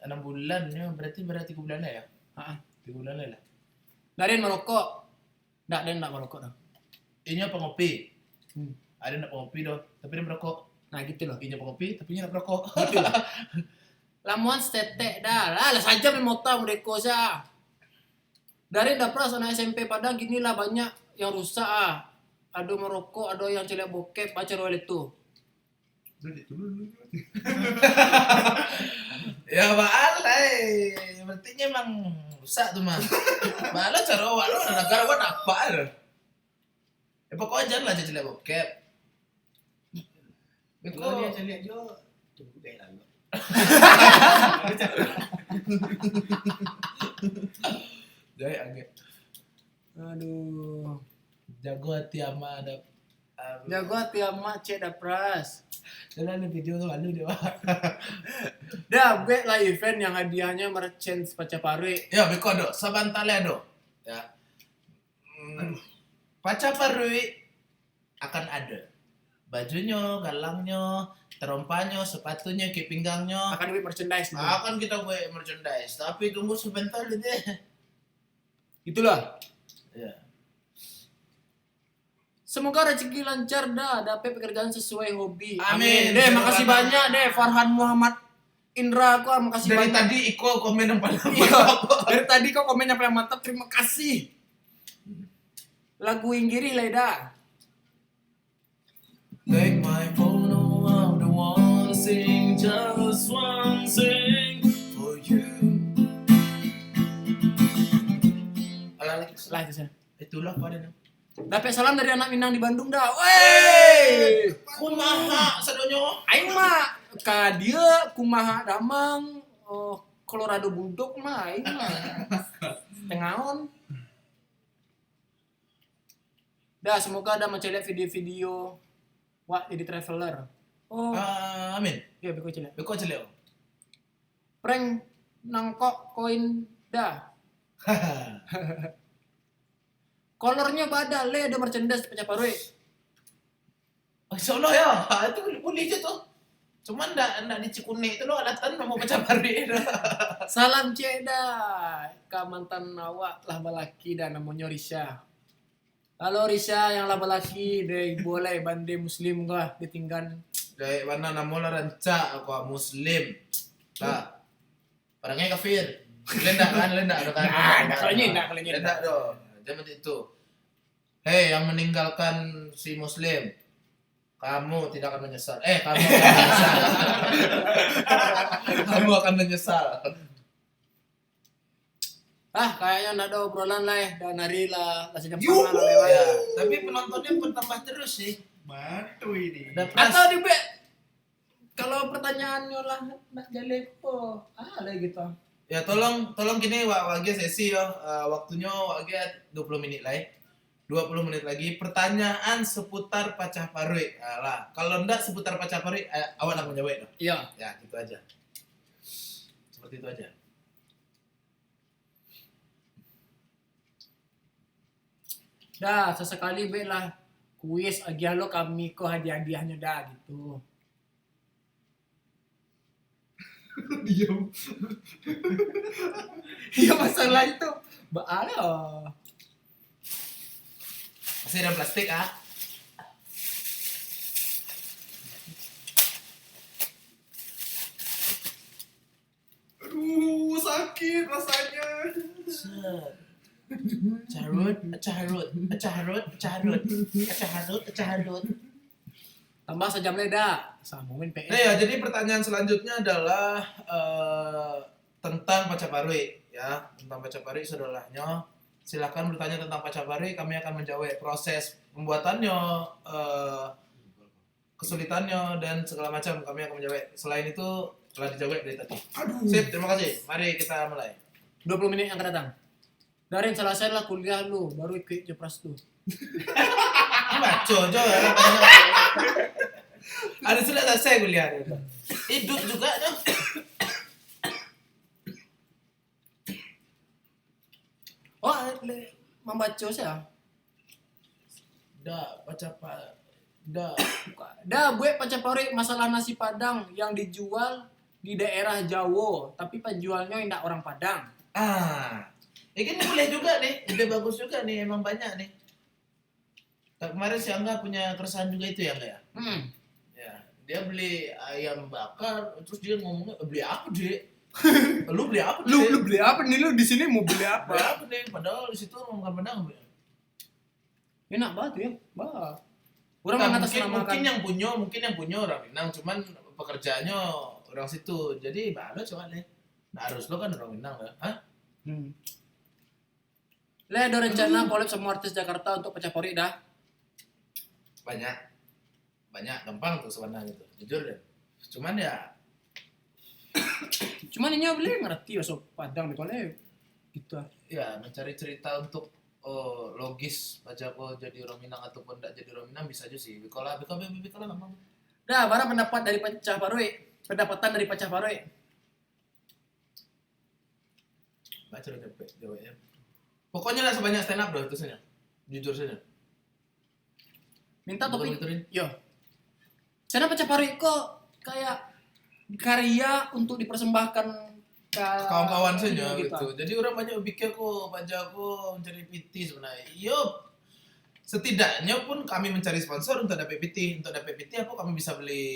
6 bulan ya, berarti 3 bulan ya? Ah, 3 bulan lah. Darin merokok. Nggak, Dan nggak merokok dah. Ini apa ngopi? Hmm. Ada nak ngopi doh, tapi dia merokok. Nah gitu loh. Ini apa ngopi, tapi dia nak merokok. Gitu lah. Lamuan setetek dah. Lah saja main mota mereka sah. Dari dapras anak SMP Padang gini lah banyak yang rusak ah. Ada merokok, ada yang celak bokep, baca roel itu. Ya balai, berarti emang rusak tuh mah. Malah cara awak lo negara awak apa ada? Ya pokoknya jangan lah jelek bokep. Kalau dia Beko, celiak jo, tunggu deh lah. jadi agak Aduh. jago hati ama ada. Jago hati amat cek dapras. Jalan ada video tuh lalu dia. Dah, gue lah event yang hadiahnya merchant Pacapare. Ya beko do, sabantale do. Ya. Pacaparui akan ada bajunya, galangnya, terompanya, sepatunya, ke pinggangnya. Akan gue merchandise nih. Akan kita buat merchandise, tapi tunggu sebentar deh. Itulah. Ya. Semoga rezeki lancar dah, dapat pekerjaan sesuai hobi. Amin. Deh, makasih banyak deh Farhan Muhammad Indra, aku makasih Dari banyak. tadi Iko komen yang paling Iya, dari tadi kau komen yang paling mantap, terima kasih. Lagu Inggiri Leda. Take my phone, oh, I don't wanna sing just one thing for you. Alah, Lah itu saya. itulah pada. Dapat salam dari anak Minang di Bandung dah. Wey, Kumaha sadonyo? aing mah ka dia kumaha damang Colorado Bulldog mah aing mah. Tengaon. Dah, semoga ada mencelik video-video wah jadi traveler. Oh, Amin. iya beko celek. Beko celeo. Prank nangkok koin dah. Kolornya badal le ada merchandise Pacaparui. Insyaallah ya. Itu boleh je tuh. Cuman ndak di Cikune itu lo alatan mau baca bari. Salam cek dah. Ka mantan awak lah balaki dan namanya Risha. Halo Risha yang lah balaki deh boleh bande muslim gua ditinggal. Dari mana namola ranca aku muslim. Lah. Orangnya kafir. Lendak kan, lendak do kan. Nah, kalau nyendak. Lendak do. Jangan itu. Hei, yang meninggalkan si muslim. Kamu tidak akan menyesal. Kamu akan menyesal. Kamu akan menyesal. Kayaknya ndak ada obrolan lah dan hari lah kasih jam Yuhu. lewat. Ya, tapi penontonnya bertambah terus sih. Mantu ini. Ada Atau di kalau pertanyaannya lah nak jalepo. Lah gitu. Ya tolong gini wage sesi yo. Waktunya wage 20 menit lah. 20 menit lagi pertanyaan seputar Pacaparui. Lah, kalau ndak seputar Pacaparui awak nak menjawab dong. Iya. Ya, gitu aja. Seperti itu aja. Dah, sesekali lah kuis agia lo kami ko hadiah-hadiahnya dah gitu. Diam. Iya masalah itu. Baala. Masih ada plastik Aduh, sakit rasanya. Carut. Tambah sejam leda. Sambungin PS. Nah ya, jadi pertanyaan selanjutnya adalah tentang Pacaparui ya, tentang Pacaparui saudaranya. Silakan bertanya tentang Pacaparui, kami akan menjawab proses pembuatannya, kesulitannya dan segala macam kami akan menjawab. Selain itu telah dijawab dari tadi. Sip, terima kasih. Mari kita mulai. 20 menit yang akan datang. Darin selesai lah kuliah lu, baru ikut jepras tuh. Baco jo. Ada sudah selesai kuliah dia. Hidup juga dong. Oh, membaca saya. Dah baca pak. Dah. Dah, gue pacapari masalah nasi Padang yang dijual di daerah Jawa, tapi penjualnya tidak orang Padang. Ini boleh juga nih. Ide bagus juga nih. Emang banyak nih. Kemarin si Angga punya keresahan juga itu ya enggak ya? Ya, dia beli ayam bakar, terus dia ngomongnya beli apa deh? Lu beli apa? Lu beli apa nih, lu di sini mau beli apa? Beli apa deh? Padahal di situ orang makan Padang. Enak banget ya, bah. Orang Nah, mengatasnamakan. mungkin yang punya orang Minang, cuman pekerjaannya orang situ. Jadi baru coba deh. Nah, harus lo kan orang Minang lah. Hah? Le ada rencana collab sama artis Jakarta untuk pacapori dah. Banyak gampang tuh sebenarnya gitu. Jujur deh. Cuman ya Cuman ini beli ngerti ya sob Padang di kolej gitu. ya mencari cerita untuk logis baca kok jadi orang Minang ataupun tidak jadi orang Minang bisa aja sih. Bikola gampang. Dah, bara pendapat dari pendapatan dari Pacapari. Baca udah capek jawabnya. Pokoknya lah sebanyak stand up bro itu saja. Jujur saja. Minta Bukan topik. gituin. Yo. Sana Pacapari kok kayak karya untuk dipersembahkan ke Kawan-kawan saja kita. gitu. Jadi orang banyak pikir kok pajak kok mencari PT sebenarnya. Yup. Setidaknya pun kami mencari sponsor untuk dapat PT. Untuk dapat PT kami bisa beli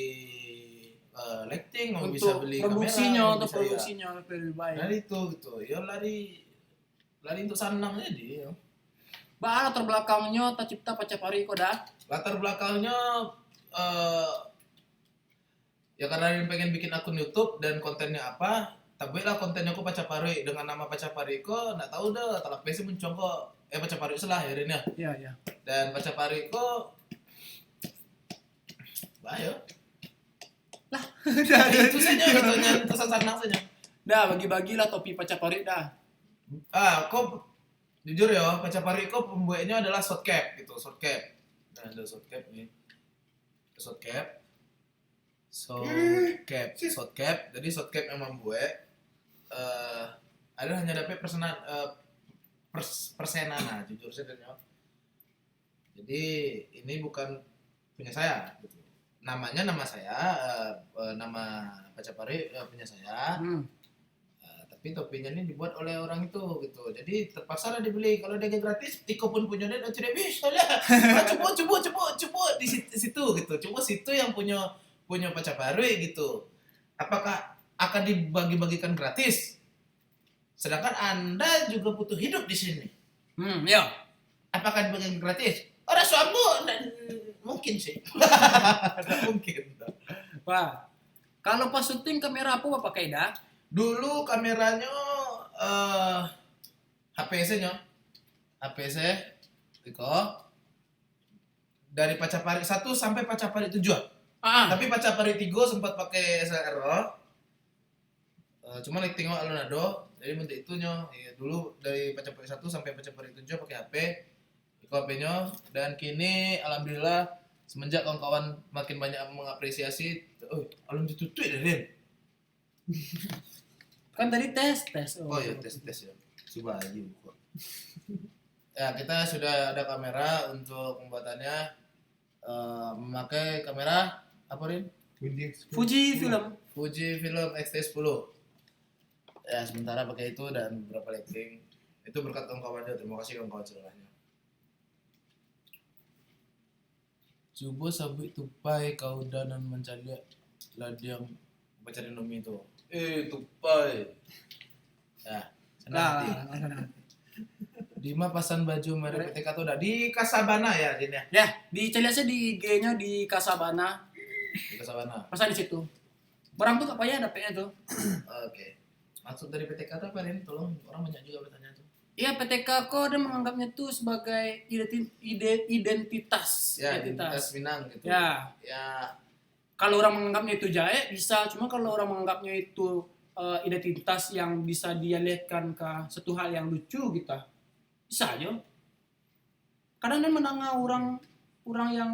lighting, kami bisa Untuk beli produksinya, kamera, untuk bisa, ya. produksinya lebih baik. Lari itu gitu. Ya lari untuk sanang jadi. Ya. Bah, latar belakangnya tercipta Pacapari kok dah. Latar belakangnya ya karena dia pengen bikin akun YouTube dan kontennya apa, tapi lah kontennya kok Pacapari dengan nama Pacapari kok nggak tahu dah talak PC muncul kok Pacapari selah ya Rin ya. Iya. Dan Pacapari kok bayo. Lah, itu saja gitu yang tersanang saja. Dah, bagi-bagilah topi Pacapari dah. Kok jujur ya, Pacapari kok pembuatnya adalah short cap gitu, short cap. Nah, ada short cap nih. Short cap. Short cap. Jadi short cap yang membuat ada hanya dapat persenan nah, jujur saja. Jadi ini bukan punya saya gitu. Namanya nama saya, nama Pacapari punya saya. Tapi topinya ini dibuat oleh orang itu gitu. Jadi terpaksa lah dibeli. Kalau dia gratis, Iko pun punya dia tidak bisa lah. Coba di situ gitu. Coba situ yang punya Pacapari gitu. Apakah akan dibagi-bagikan gratis? Sedangkan Anda juga butuh hidup di sini. Ya. Apakah dibagikan gratis? Orang suambu mungkin sih. Mungkin. Wah. Kalau pas syuting kamera apa pakai dah? Dulu kameranya HPC-nya. HPC Iko dari Pacapari 1 sampai Pacapari 7. Tapi Pacapari 3 sempat pakai SLR. Cuma tengok Alonado. Jadi bentuk itunya ya, dulu dari Pacapari 1 sampai Pacapari 7 pakai HP. Iko HP-nya dan kini alhamdulillah semenjak kawan-kawan makin banyak mengapresiasi, alun ditutup deh. Kan tadi tes. Oh ya tes ya. Coba aja buka. Ya kita sudah ada kamera untuk pembuatannya. Memakai kamera apa Rin? Fuji film. Fuji Film X-T10. Ya sementara pakai itu dan beberapa lighting. Itu berkat kawan-kawan. Terima kasih kawan-kawan semuanya. Coba sabit tupai kau danan mencari ladiang mencari nomi itu. Tupai. Ya, senang hati. Dima pasan baju merek PTK tuh udah di Kasabana ya, Din ya. Ya, dicari aja di IG-nya di Kasabana. Di Kasabana. Pesan di situ. Barang tuh apa ya dapetnya tuh? Oke. Maksud dari PTK itu apa Din? Tolong orang banyak juga bertanya tuh. Iya, PTK kok dia menganggapnya tuh sebagai identitas. Ya, identitas Minang gitu. Ya. Kalau orang menganggapnya itu jahe bisa, cuma kalau orang menganggapnya itu identitas yang bisa dia lihatkan ke satu hal yang lucu gitu, bisa aja. Kadang dia menangga orang orang yang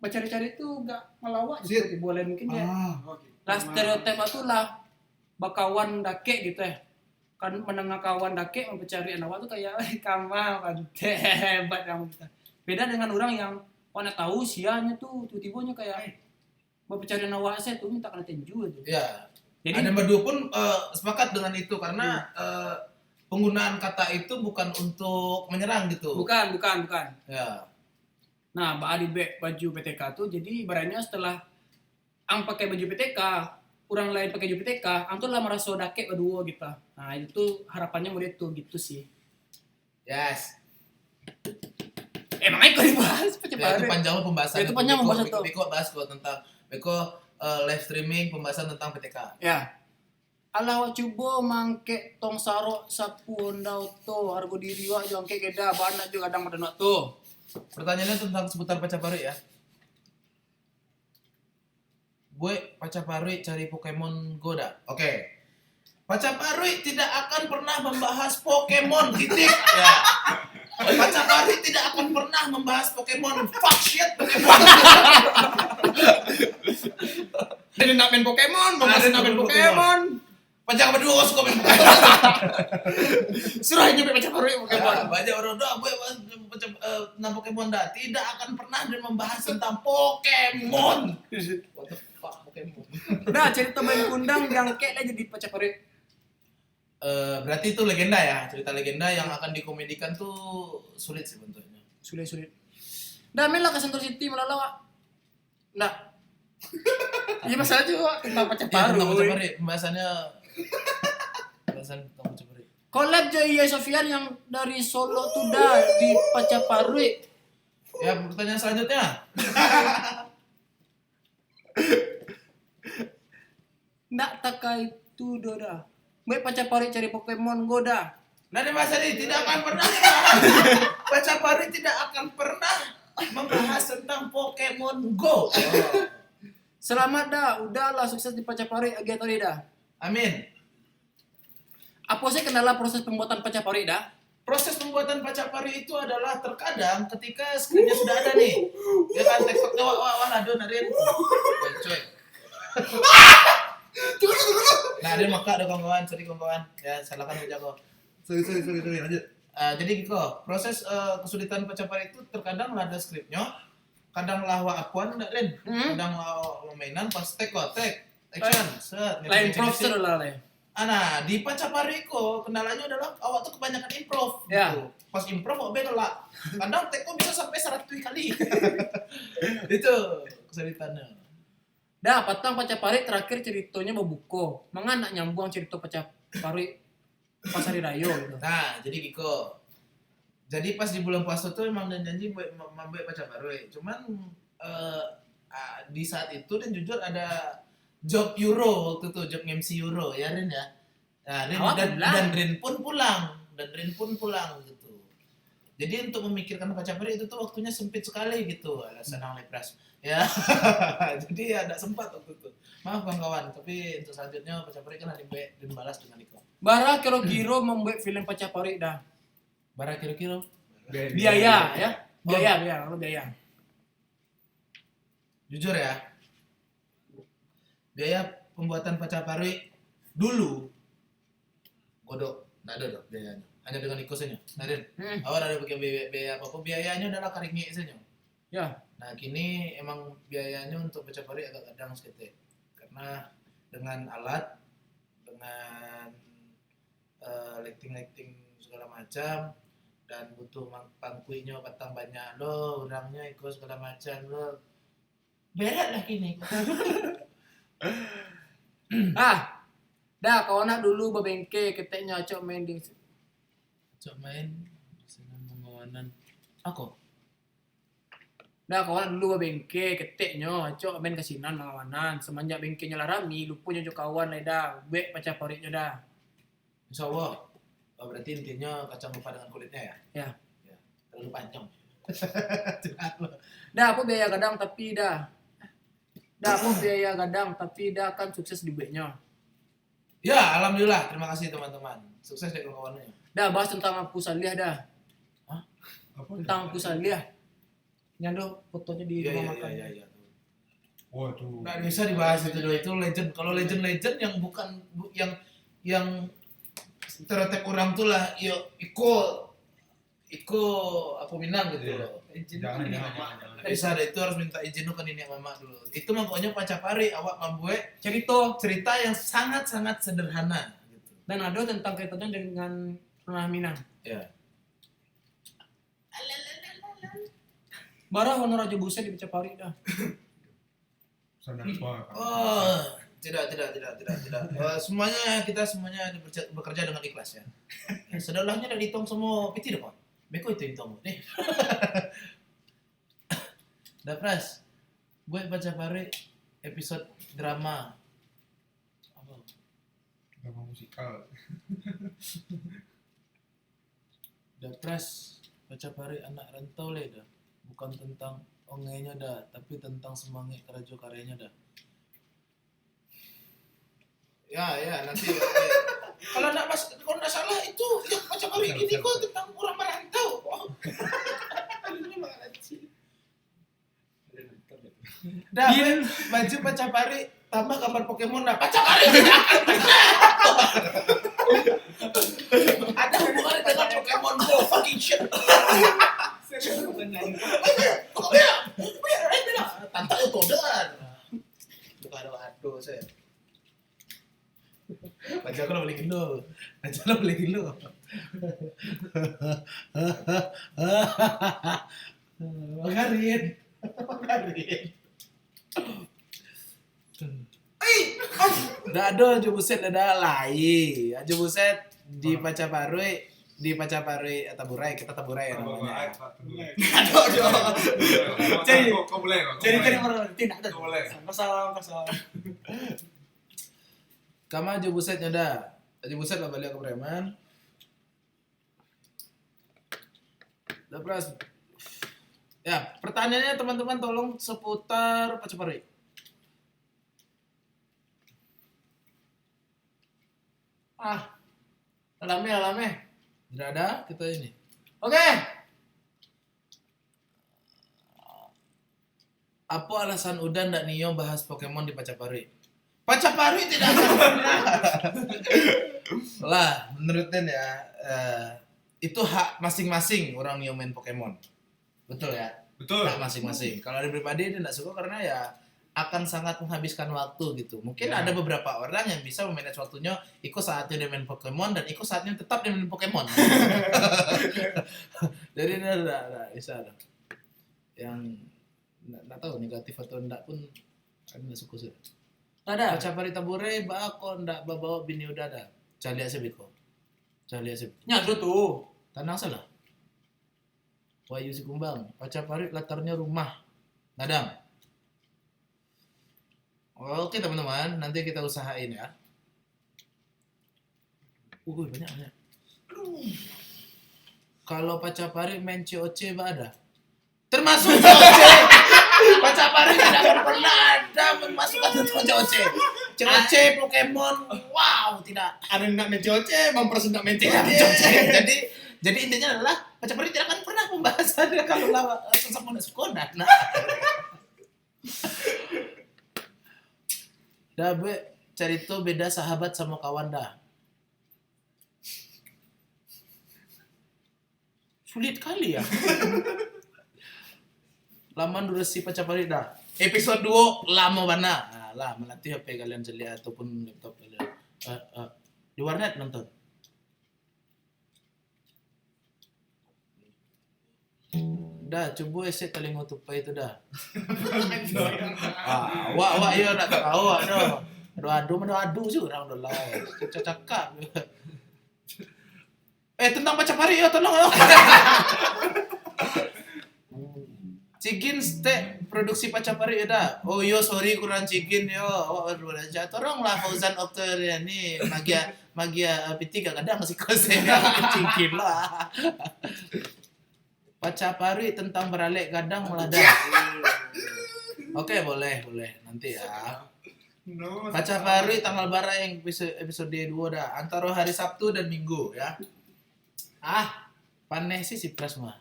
mencari-cari itu gak ngelawak Sip. gitu boleh mungkin ya. Oke. Lah stereotip itu lah bakawan dake gitu ya. Kan menengah kawan dake mencari awak tuh kayak kamal bante hebat kamu kita. Beda dengan orang yang mana tahu sianya tuh tiba-tibanya kayak mau pencarian awak saya tuh minta kena tinju aja. Ya. Jadi Ada berdua pun sepakat dengan itu karena penggunaan kata itu bukan untuk menyerang gitu. bukan. Ya. Nah, Mbak Adi baju PTK tuh jadi ibaratnya setelah ang pakai baju PTK, orang lain pakai baju PTK, ang tuh lah merasa dake berdua gitu. Nah, itu harapannya mau itu gitu sih. Yes. Emangnya kau dibahas Ya, itu percepatan. panjang pembahasan. Ya, itu panjang pembahasan tuh. Beko bahas kok tentang live streaming pembahasan tentang PTK. Ya. Alah wak cuba mangke tong sarok sapu ondau to harga diri wak jo angke keda banak jo kadang pada nak tuh. Pertanyaannya tentang seputar Pacapari ya. Gue Pacapari cari Pokemon Go dah. Oke. Pacapari tidak akan pernah membahas Pokemon titik. Ya. Pacapari tidak akan pernah membahas Pokemon. Fuck shit Pokemon. Jadi nak main Pokemon, mau Ada nak main Pokemon. Pokemon. Pacak berdua gak suka main Pokemon. Suruh aja main Pokemon. Pokemon. Banyak orang dah gue tentang Pokemon dah. Tidak akan pernah dia membahas tentang Pokemon. What the fuck Pokemon? Nah, cerita main kundang yang kayak lah jadi pacapari. Berarti itu legenda ya, cerita legenda yang akan dikomedikan tuh sulit sih bentuknya. Sulit. Dah main lah ke Sentul City melala wak. Nah. Iya masalah juga tentang Iya, pacapari. tentang Pacapari, pembahasan tentang Pacapari. Collab jo iya Sofian yang dari Solo tuh dah di Pacapari. Ya, pertanyaan selanjutnya. Ndak takai itu dah. Baik Pacapari cari Pokemon Go dah. Nah, Mas Adi tidak akan pernah Pacapari tidak akan pernah membahas tentang Pokemon Go. Selamat dah, udahlah sukses di Pacapari agi tadi dah. Amin. Apa sih kendala proses pembuatan Pacapari dah? Proses pembuatan Pacapari itu adalah terkadang ketika skripnya sudah ada nih. Ya kan teksturnya wah aduh narin. Coy. Nah, dia maka ada kawan-kawan, sorry kawan-kawan. Ya, silakan aja kok. Sorry, lanjut. Jadi gitu, proses kesulitan Pacapari itu terkadang lah ada skripnya, kadang lah wa akuan enggak Ren, kadang lah mainan pas tek action, set. Lain profesor lah lah. Nah, di Pacapari kok kendalanya adalah awak tuh kebanyakan improv Ya. gitu. Pas improv kok beda lah. Kadang tek kok bisa sampai 100 kali. Itu kesulitannya. Dah, patang Pacapari terakhir ceritanya Bobuko. Mangga nak nyambung cerita Pacapari pas hari raya gitu. Nah, jadi Kiko. Jadi pas di bulan puasa tuh emang dan janji buat membuat Pacapari. Cuman di saat itu dan jujur ada job Euro waktu itu, job MC Euro ya Rin ya. Nah, Rin, Awak dan Rin pun pulang gitu. Jadi untuk memikirkan Pacapari itu tuh waktunya sempit sekali gitu. Alasan yang lepras. Ya. Jadi ada sempat waktu itu. Maaf kawan-kawan, tapi untuk selanjutnya Pacapari kan ada dibalas dengan Iko. Bara kira-kira membuat film Pacapari dah. Bara kira-kira Biaya ya. Biaya. jujur ya, biaya pembuatan Pacapari dulu godok nggak ada dong biayanya, hanya dengan ikosnya. Nadir, awal ada pakai biaya apa? Biayanya adalah karingi saja. Ya. Nah kini emang biayanya untuk Pacapari agak kadang sedikit karena dengan alat, dengan lighting segala macam dan butuh pangkuinya patang banyak lo, orangnya ikut segala macam lo, berat lah kini. Dah kau nak dulu bebengke keteknya cok main di Cok main senang pengawanan. Aku dah kau nak dulu bebengke keteknya cok main kasinan pengawanan semenjak bengkenya lah rami lupunya cok kawan lah dah bek Pacapari dah. Insya Allah. Oh, berarti intinya kacang lupa dengan kulitnya ya? Ya. Terlalu panjang. Dah aku biaya gadang tapi dah aku biaya gadang tapi dah kan sukses di beknya. Ya, alhamdulillah. Terima kasih teman-teman. Sukses deh kawan-kawannya. Dah bahas tentang aku salih dah. Hah? Tentang aku salih. Nyando fotonya di Iya, rumah iya, makan. iya, iya. Waduh. Nggak bisa dibahas itu dulu, itu legend. Kalau legend yang bukan yang stereotip orang tuh lah, Iko aku Minang gitu Iya. loh. Izin Jangan, dulu, jangan, Mama. jangan. Nggak bisa deh, itu harus minta izin dulu ke nenek mama dulu. Itu makanya Pacapari awak membuat cerita yang sangat-sangat sederhana gitu. Dan ada tentang kaitannya dengan Ranah Minang. Ya. Barah honor Raja Buset di Pacapari dah. Sadar banget. Oh, tidak. Kita semuanya bekerja dengan ikhlas ya. Sedolahnya udah dihitung semua piti dong, Pak. Beko itu hitung nih. Dah Pras, buat Pacapari episode drama. Apa? Drama musikal. Dah Pras, Pacapari anak rantau le dah. Bukan tentang ongenya dah, tapi tentang semangat kerajo karyanya dah. Ya, nanti. Kalau nggak salah itu yang Pacapari ini kok tentang orang merantau. Ini mana sih? Dah, baju Pacapari tambah gambar Pokemon dah. Pacapari tidak akan ada hubungannya dengan Pokemon Go fucking shit. Tante itu dan. Bukan aduh saya. Baca aku lo beliin lo. Makarin. Dah ada aja buset ada lai. Aja buset di Pacapari Taburai, kita Taburai ya namanya. Aduh. Jadi- Kau boleh kok. Jadi orang tidak ada. Kau boleh. Kesal. Kamu aja busetnya dah. Aja buset lah balik ke Preman. Dah Pras. Ya, pertanyaannya teman-teman tolong seputar Pacapari. Alame. Tidak ada kita ini. Oke. Apa alasan Udan ndak Nio bahas Pokemon di Pacapari? Pacapari tidak akan pernah. Lah, menurut Den ya, itu hak masing-masing orang Nio main Pokemon. Betul ya? Betul. Hak masing-masing. Kalau dia pribadi dia nggak suka karena ya akan sangat menghabiskan waktu gitu. Mungkin Ya. ada beberapa orang yang bisa memanage waktunya ikut saatnya dia main Pokemon dan ikut saatnya tetap dia main Pokemon. Jadi enggak bisa lah. Yang enggak tahu negatif atau enggak pun kami enggak suka sih. Ada. Pacapari Tabure bako ndak bawa bini udah ada. Cali aja biko. Nyado tuh. Tanang salah. Wahyu si Kumbang. Pacapari latarnya rumah. Nadang. Oke teman-teman, nanti kita usahain ya. Banyak. Kalau Pacapari main COC ada? Termasuk COC. Pacapari tidak pernah ada memasukkan tentang COC. COC Pokemon, wow tidak. Ada yang nak main COC, Mampres nak main Tidak COC. jadi intinya adalah Pacapari tidak akan pernah pembahasannya kalau lawan sosok Mona Sukoda. Nah. Dah cari tuh beda sahabat sama kawan dah. Sulit kali ya. Lama durasi Pacapari dah. Episode 2 lama mana? Nah, lah melatih HP kalian celia ataupun laptop kalian. Di warnet nonton. Dah, coba esek telinga tupai itu dah. Wah, iya nak tahu dah. Adu sih orang dah lah. Cakap. Tentang Pacapari ya, tolong ya. Cigin steak produksi Pacapari ya dah. Oh yo sorry kurang cigin yo. Awak baru aja. Tolonglah Fauzan Oktor ya ni. Magia PT kadang masih kosennya cigin lah. Pacapari tentang beralek gadang meladak. Oke, boleh nanti ya. No, Pacapari tanggal bara yang episode 2 dah. Antara hari Sabtu dan Minggu ya. Paneh sih si Pras mah.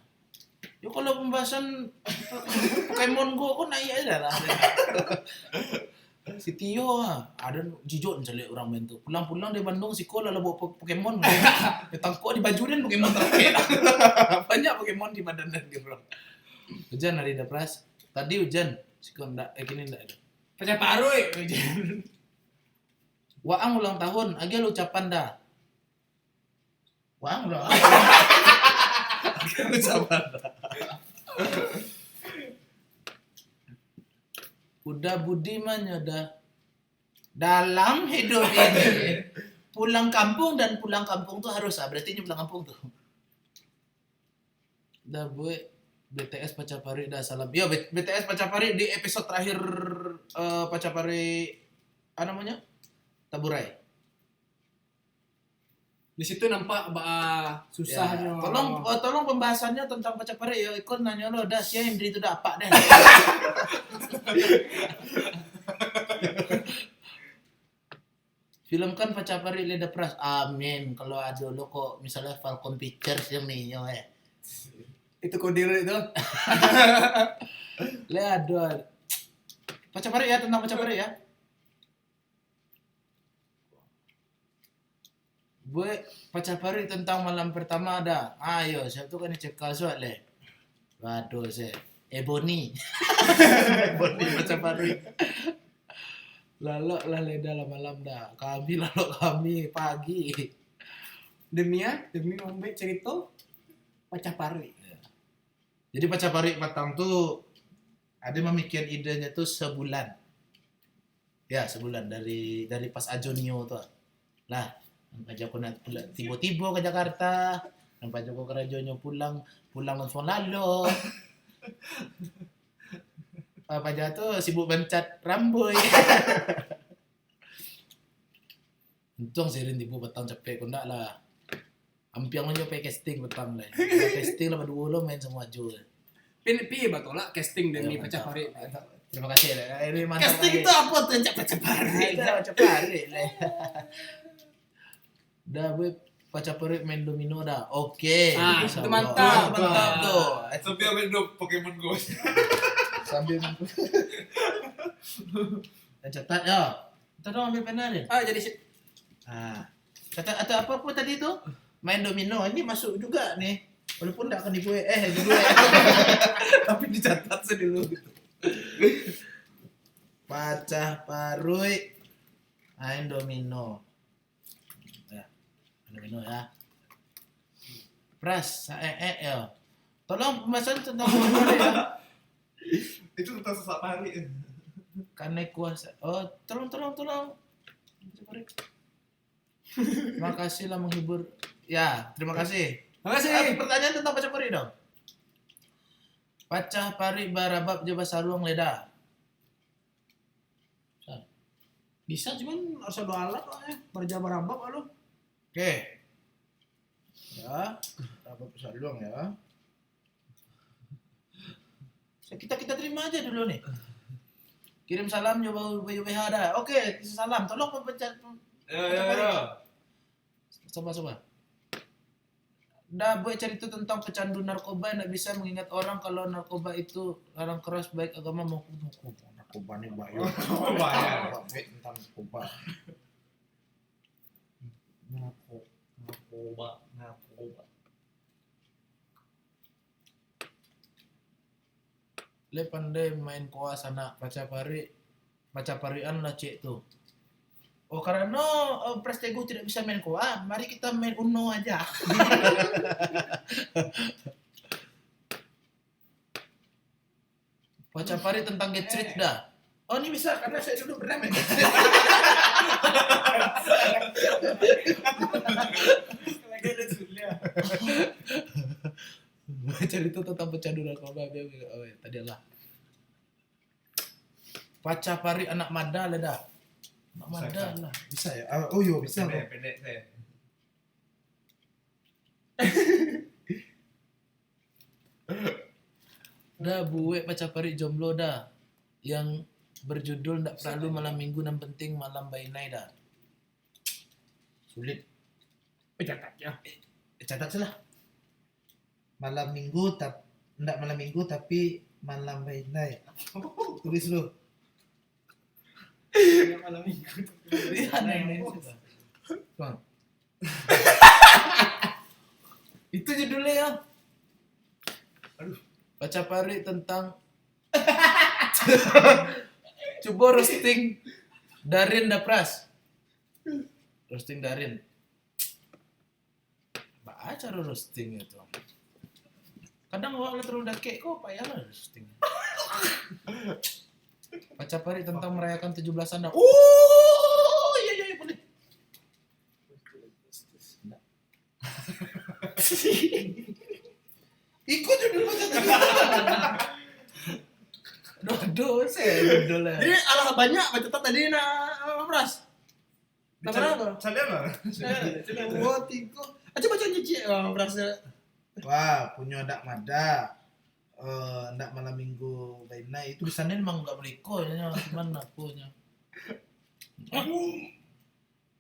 Yo kalau pembahasan Pokemon Go kok naik aja lah. Si Tio ada jijok celik orang main tuh. Pulang-pulang dari Bandung si Ko lalu bawa Pokemon. Tangkok di baju dan Pokemon terakhir. Banyak Pokemon di badan dan dia bro. Hujan hari dah pras. Tadi hujan. Si Ko ndak kini ndak ada. Pecah paroi. Waang ulang tahun, agak lu ucapan dah. Waang ulang ucapan dah. Udah budiman dah. Dalam hidup ini pulang kampung dan pulang kampung tuh harus berarti ini pulang kampung tuh. Dah boy BTS Pacapari dah salam. Yo BTS Pacapari di episode terakhir Pacapari apa namanya? Taburai. Di situ nampak susahnya. Ya, tolong pembahasannya tentang Pacapari ya. Ikut nanya lo dah siapa yang itu dah apa deh. Filmkan Pacapari Leda Pras. Amin. Kalau ada lo kok misalnya Falcon Pictures yang nih yo Itu kodir itu. Le aduh. Pacapari ya tentang Pacapari ya. Gue Pacapari tentang malam pertama ada. Ayo, saya tuh kan cekal soal le. Waduh, saya Ebony. Ebony Pacapari. Lalu lah leda lah malam dah. Kami pagi. Demi ngombe cerita Pacapari. Jadi Pacapari Patang tuh ada memikirkan idenya tuh sebulan. Ya, sebulan dari pas Ajonio tuh. Lah, Nampak aku nak tiba-tiba ke Jakarta. Nampak aku ke Rajonyo pulang langsung lalu. Apa jatuh sibuk bencat rambut. Untung saya tiba petang capek kau nak lah. Ampiang aja pakai casting petang lah. Casting lah dua lo main semua jual. Pi betul lah casting demi Pacapari. Terima kasih lah. Ini mantap. Casting itu apa tuh Pacapari? Pacapari lah. Dah gue Pacapari main domino dah. Oke. Itu mantap. Mantap tuh. Sampai main Pokemon Go. Sambil dan catat ya. Kita dong ambil pena deh. Jadi Catat atau apa pun tadi tu main domino ini masuk juga nih. Walaupun tak akan dibuat tapi dicatat sedulu. Pacapari main domino. Ya. Domino ya. Pras ya. Tolong pembahasan tentang Pacapari ya. Itu tentang sesak hari. Karena kuasa. Oh, tolong. Pacapari. Terima kasih lah menghibur. Ya, terima kasih. Makasih. Pertanyaan tentang Pacapari dong. Pacapari barabab jeba saruang leda. Bisa cuman harus ada alat lah ya. Berjabar-rambak lu. Oke. Ya, barabab saruang ya. Kita terima aja dulu nih. Kirim salam coba UBH dah. Oke, salam. Tolong pencet. Ya. Coba. Dah buat cerita tentang pecandu narkoba yang tak bisa mengingat orang kalau narkoba itu larang keras baik agama maupun hukum. Narkoba ni bahaya. Bahaya. Baik tentang narkoba. Narkoba. Le pandai main koa sana Pacaparian lah cik tu. Oh karena Prestego tidak bisa main koa, mari kita main Uno aja. Pacapari tentang Get Rich dah. Oh ini bisa karena saya dulu pernah main Get Rich. Cerita tentang pecandu narkoba. Oh ya, tadi lah. Pacapari anak mada lah dah. Anak mada lah. Bisa ya? Oh iya bisa. Pendek saya. Dah buat Pacapari jomblo dah. Yang berjudul ndak perlu malam minggu yang penting malam bainai dah. Sulit. Pecatat ya. Catat salah. Malam minggu enggak malam minggu tapi malam night. Tulis lu. Malam minggu. Lihat yang coba. Bang. Itu judulnya ya. Aduh, baca pari tentang coba roasting Darin Dapras. Roasting Darin. Baca roasting itu. Kadang awak terlalu dakek kok payah lah roasting. Baca pari tentang merayakan 17-an. Iya boleh. Ikut judul baca Dodo saya judul lah. Jadi alah banyak baca tadi Pras. Nama apa? Kalian lah. Dua, tiga. Aja baca nyicik Pras. Wah, punya dak mada. Ndak malam minggu baina itu tulisannya memang enggak beriko nya cuman akunya.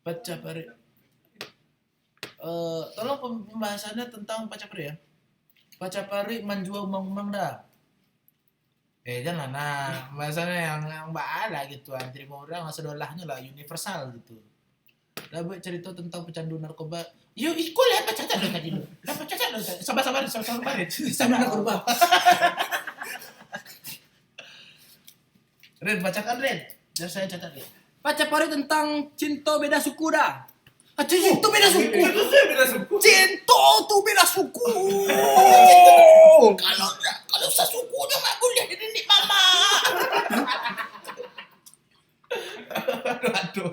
Baca pari. Tolong pembahasannya tentang baca pari ya. Baca pari manjua umang-umang dah. Jangan nah, pembahasannya yang ada gitu, terima orang sedolahnya lah universal gitu. Dah buat cerita tentang pecandu narkoba. Yuk ikut lihat baca dulu tadi dulu. Dah baca dulu. Sabar. Sama narkoba. Ren, bacakan Ren. Biar saya catat ya. Baca pari tentang cinta beda suku dah. Cinta beda suku. Beda suku. Cinta tuh beda suku. Kalau sasuku udah mak boleh di nenek mama. Aduh.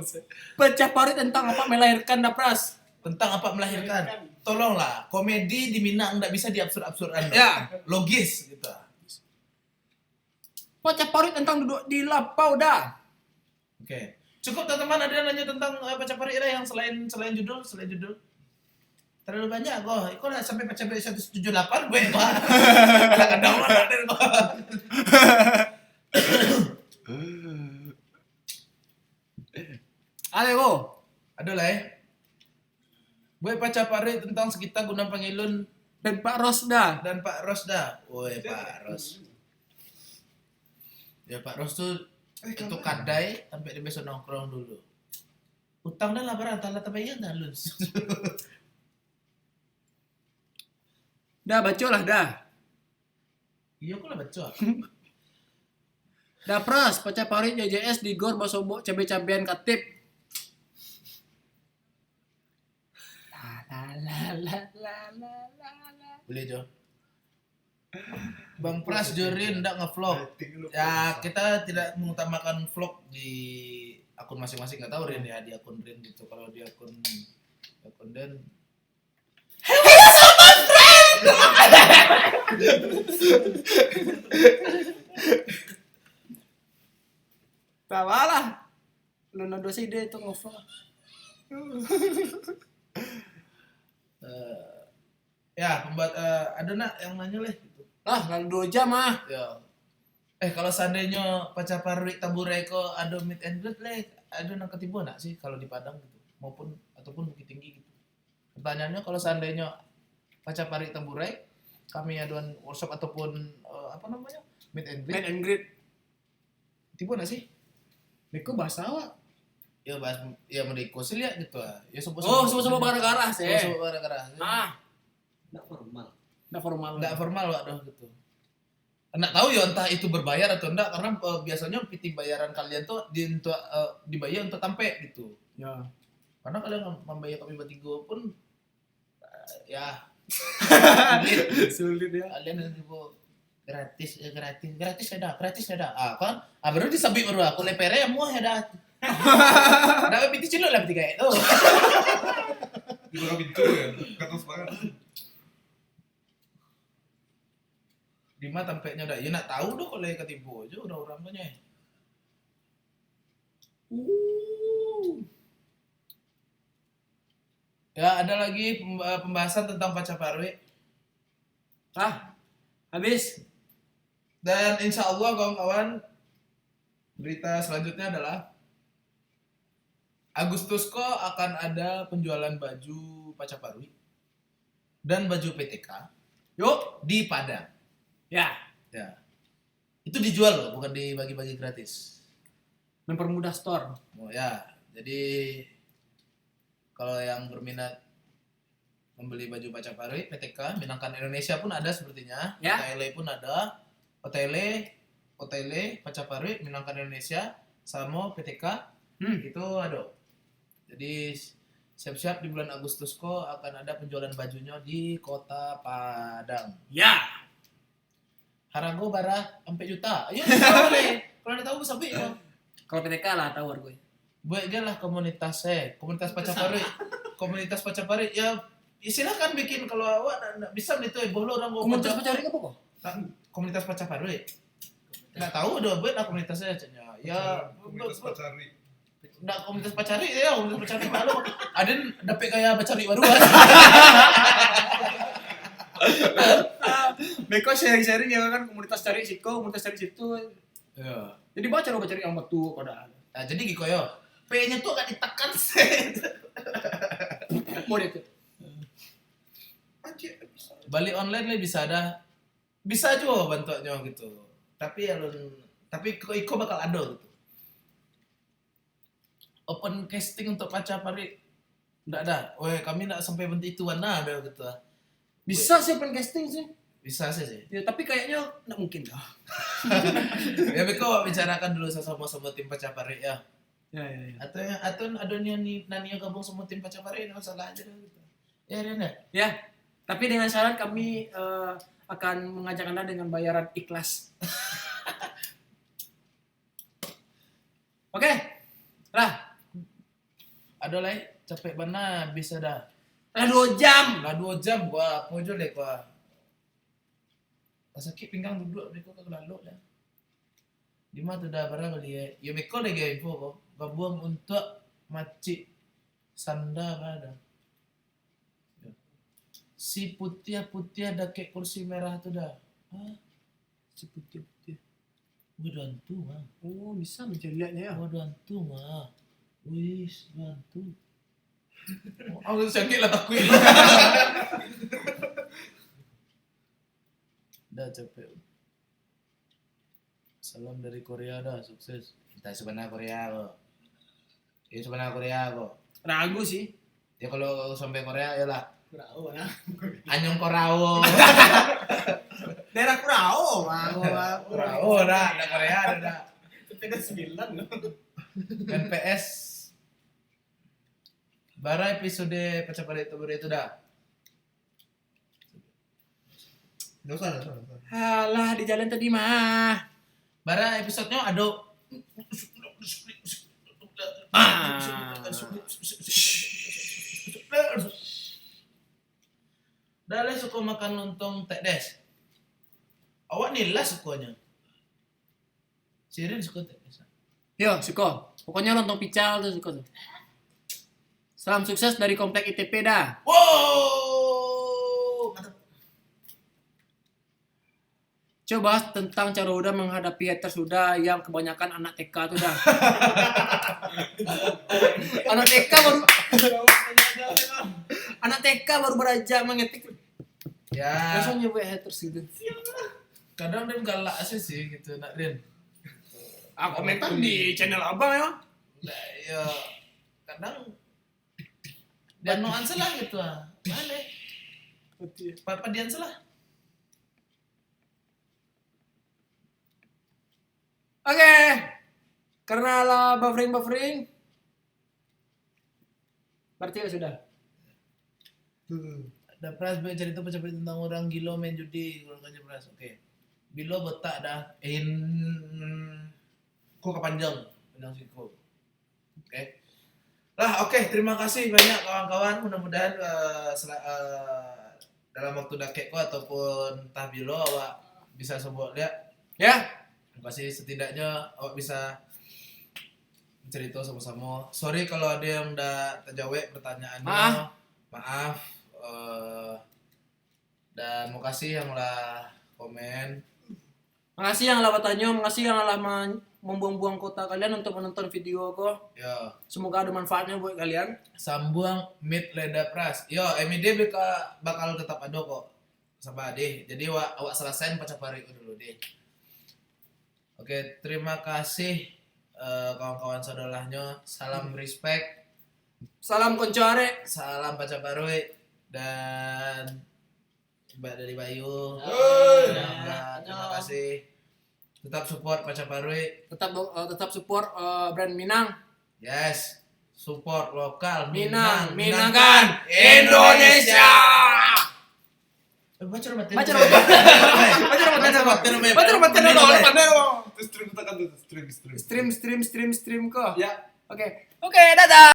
Baca pari tentang apa melahirkan dah Pras. Tentang apa melahirkan. Tolonglah, komedi di Minang enggak bisa diabsurd-absurdan. Ya. Logis gitu. Baca pari tentang duduk di lapau dah. Oke. Cukup teman-teman, ada yang nanya tentang baca pari yang selain judul. Terlalu banyak kok. Kok lah sampai baca pari 178 gue kok. Ada orang ada kok. Ayo. Ada lah ya. Gue baca pari tentang sekitar Gunung Pangilun Dan Pak Rosda. dan Pak Rosda. Woi Pak Ros. Ya Pak Ros tuh itu kadai sampai dia besok nongkrong dulu. Utang dah lah barang tala tabayan dah lus. Dah baca lah dah. Iya kok lah baca. Dah Pras, baca pari JJS di Gor Basobok cabe-cabean katip. Boleh Jo. Bang Pras Jorin ndak ngevlog. Ya kita tidak mengutamakan vlog di akun masing-masing, nggak tahu Rin ya di akun Rin gitu. Kalau di akun Dan Bawalah. Lu nado si dia itu ngevlog. ya pembuat ada nak yang nanya leh gitu. Lah, lalu 2 jam ah. Ya. Kalau seandainya pacar Parwi Tamburai ko ada meet and greet leh, ada nang ketibu nak sih kalau di Padang gitu, maupun ataupun Bukit Tinggi gitu. Pertanyaannya kalau seandainya pacar Parwi Tamburai kami aduan workshop ataupun apa namanya meet and greet, Meet and greet. tibu nak sih? Beko bahasa awak. Ya bahas ya mereka sih lihat gitu ah. Ya Semua gara-gara sih. Semua gara-gara. Ah, Nggak formal. enggak formal. Enggak formal waduh gitu. Enggak tahu ya entah itu berbayar atau enggak karena biasanya PT bayaran kalian tuh dibayar untuk tampe gitu. Ya. Karena kalian membayar kami bertiga pun ya Sulit ya. kalian nanti gratis ada kan baru disabit baru aku lepere yang muah ada dapat PT cilok lah PT kayak itu Di bawah pintu ya. Kata semangat. di mana tampaknya udah ya nak tahu doh kalau ketipu aja udah orang banyak. Ya ada lagi pembahasan tentang Pacar Parwi. Habis. Dan insya Allah kawan-kawan berita selanjutnya adalah Agustusko akan ada penjualan baju Pacar Parwi dan baju PTK Yuk, di Padang. Ya, Ya. Itu dijual loh, bukan dibagi-bagi gratis. mempermudah store. Oh ya, jadi kalau yang berminat membeli baju Pacapari, PTK, Minangkan Indonesia pun ada sepertinya. Ya. OTL pun ada. OTL, Pacapari, Minangkan Indonesia, sama PTK itu ada. Jadi siap-siap di bulan Agustus kok akan ada penjualan bajunya di Kota Padang. Ya. Harago bara sampai juta. Ayo boleh. Kalau anda tahu bisa beli ya. Kalau PTK lah tahu gue. Buat dia lah komunitas Pacapari. Komunitas Pacapari ya silakan bikin kalau awak nak bisa itu bolo orang gua Komunitas Pacapari apa kok? komunitas Pacapari. Nggak tahu udah buat lah komunitasnya canya. Ya Komunitas pacari. nggak komunitas Pacari ya komunitas Pacari malu. Ada dapet kayak Pacari baru. Beko sharing-sharing ya kan komunitas cari siko, komunitas cari situ. Ya. Jadi baca cari yang betul pada. Nah, jadi gitu yo. P-nya tuh agak ditekan set. Mau itu. Balik online lah bisa ada. Bisa juga bantuannya gitu. Tapi ya Iko bakal ada gitu. Open casting untuk Pacapari enggak ada. Weh, kami enggak sampai bentuk itu warna ada gitu. Bisa sih open casting sih. Bisa sih. Ya, tapi kayaknya nggak mungkin dah. Ya Beko bicarakan dulu sama tim Pacapari ya. Ya. Atau ada Nania gabung sama tim Pacapari enggak salah aja dah, gitu. Ya Rena. Ya. Tapi dengan syarat kami akan mengajak Anda dengan bayaran ikhlas. Oke. Lah, Ada lah capek bana bisa dah. lah 2 jam. Lah 2 jam gua pojol deh gua. Sakit pinggang duduk Beko ke lalu dah. Di mana tuh dah barang kali ya. Ya Beko deh gaya info kok. Babuang untuk macik sanda ada. Si putih ada kayak kursi merah tuh dah. Hah? Si putih. Waduh hantu mah. Oh, bisa mencari lihatnya ya. Waduh hantu mah. Wih, hantu. Oh, sakit lah aku ini. Dah capek. Salam dari Korea dah, sukses. Kita sebenarnya Korea kok. Ya sebenarnya Korea kok. Ragu sih. Ya kalau sampai Korea ya lah. Ragu nah. Anyong Korao. Daerah Kurao, Korao dah, ada Korea ada. Itu 9 loh. NPS. Bara episode Pacapari itu dah. Nggak usah. Halah di jalan tadi mah. Bara episodenya ada. Dah suka makan lontong Tek Des. Awak nila sukanya. Sirin suka Tek Des. Yo, suko. Pokoknya lontong pical tuh suko tuh. Salam sukses dari Komplek ITP dah. Wow, mantap. Coba tentang cara udah menghadapi haters sudah yang kebanyakan anak TK tuh dah. anak TK baru anak TK baru belajar mengetik. Ya, Biasanya buat haters gitu. kadang dia galak sih gitu nak Rin. Ah, komentar di channel abang ya. Nah, ya kadang dan no answer lah gitu ah. Mana? Apa dia answer lah? Oke. Karena lah buffering. Berarti ya sudah. Ada Pras cerita Pacapari tentang orang gila main judi kalau kerja Pras. Oke. Bilo botak dah kok kepanjang bilang siku. Oke. Lah oke, terima kasih banyak kawan-kawan. Mudah-mudahan dalam waktu dakek ko ataupun entah bilo awak bisa sebut lihat. Ya. Terima kasih setidaknya awak bisa cerita sama-sama. Sorry kalau ada yang udah terjawab pertanyaannya. Maaf. Dan makasih yang lah komen. Makasih yang lah bertanya, makasih yang lah membuang-buang kota kalian untuk menonton video aku. Ya, Semoga ada manfaatnya buat kalian. Sambuang Mid Leda Pras. Yo, MID bakal tetap ada kok. Sabar deh. Jadi awak selesain Pacapari dulu deh. Oke, terima kasih kawan-kawan saudaranya. Salam respect, Salam koncore. salam Pacapari dan Mbak dari Bayu. Mbak, terima kasih. Tetap support Pacapari. Tetap support brand Minang. Yes. Support lokal Minang, Minangkan Indonesia. Baca Baca baca Terus stream tekan tuh stream. Stream kok. Ya. Oke, dadah.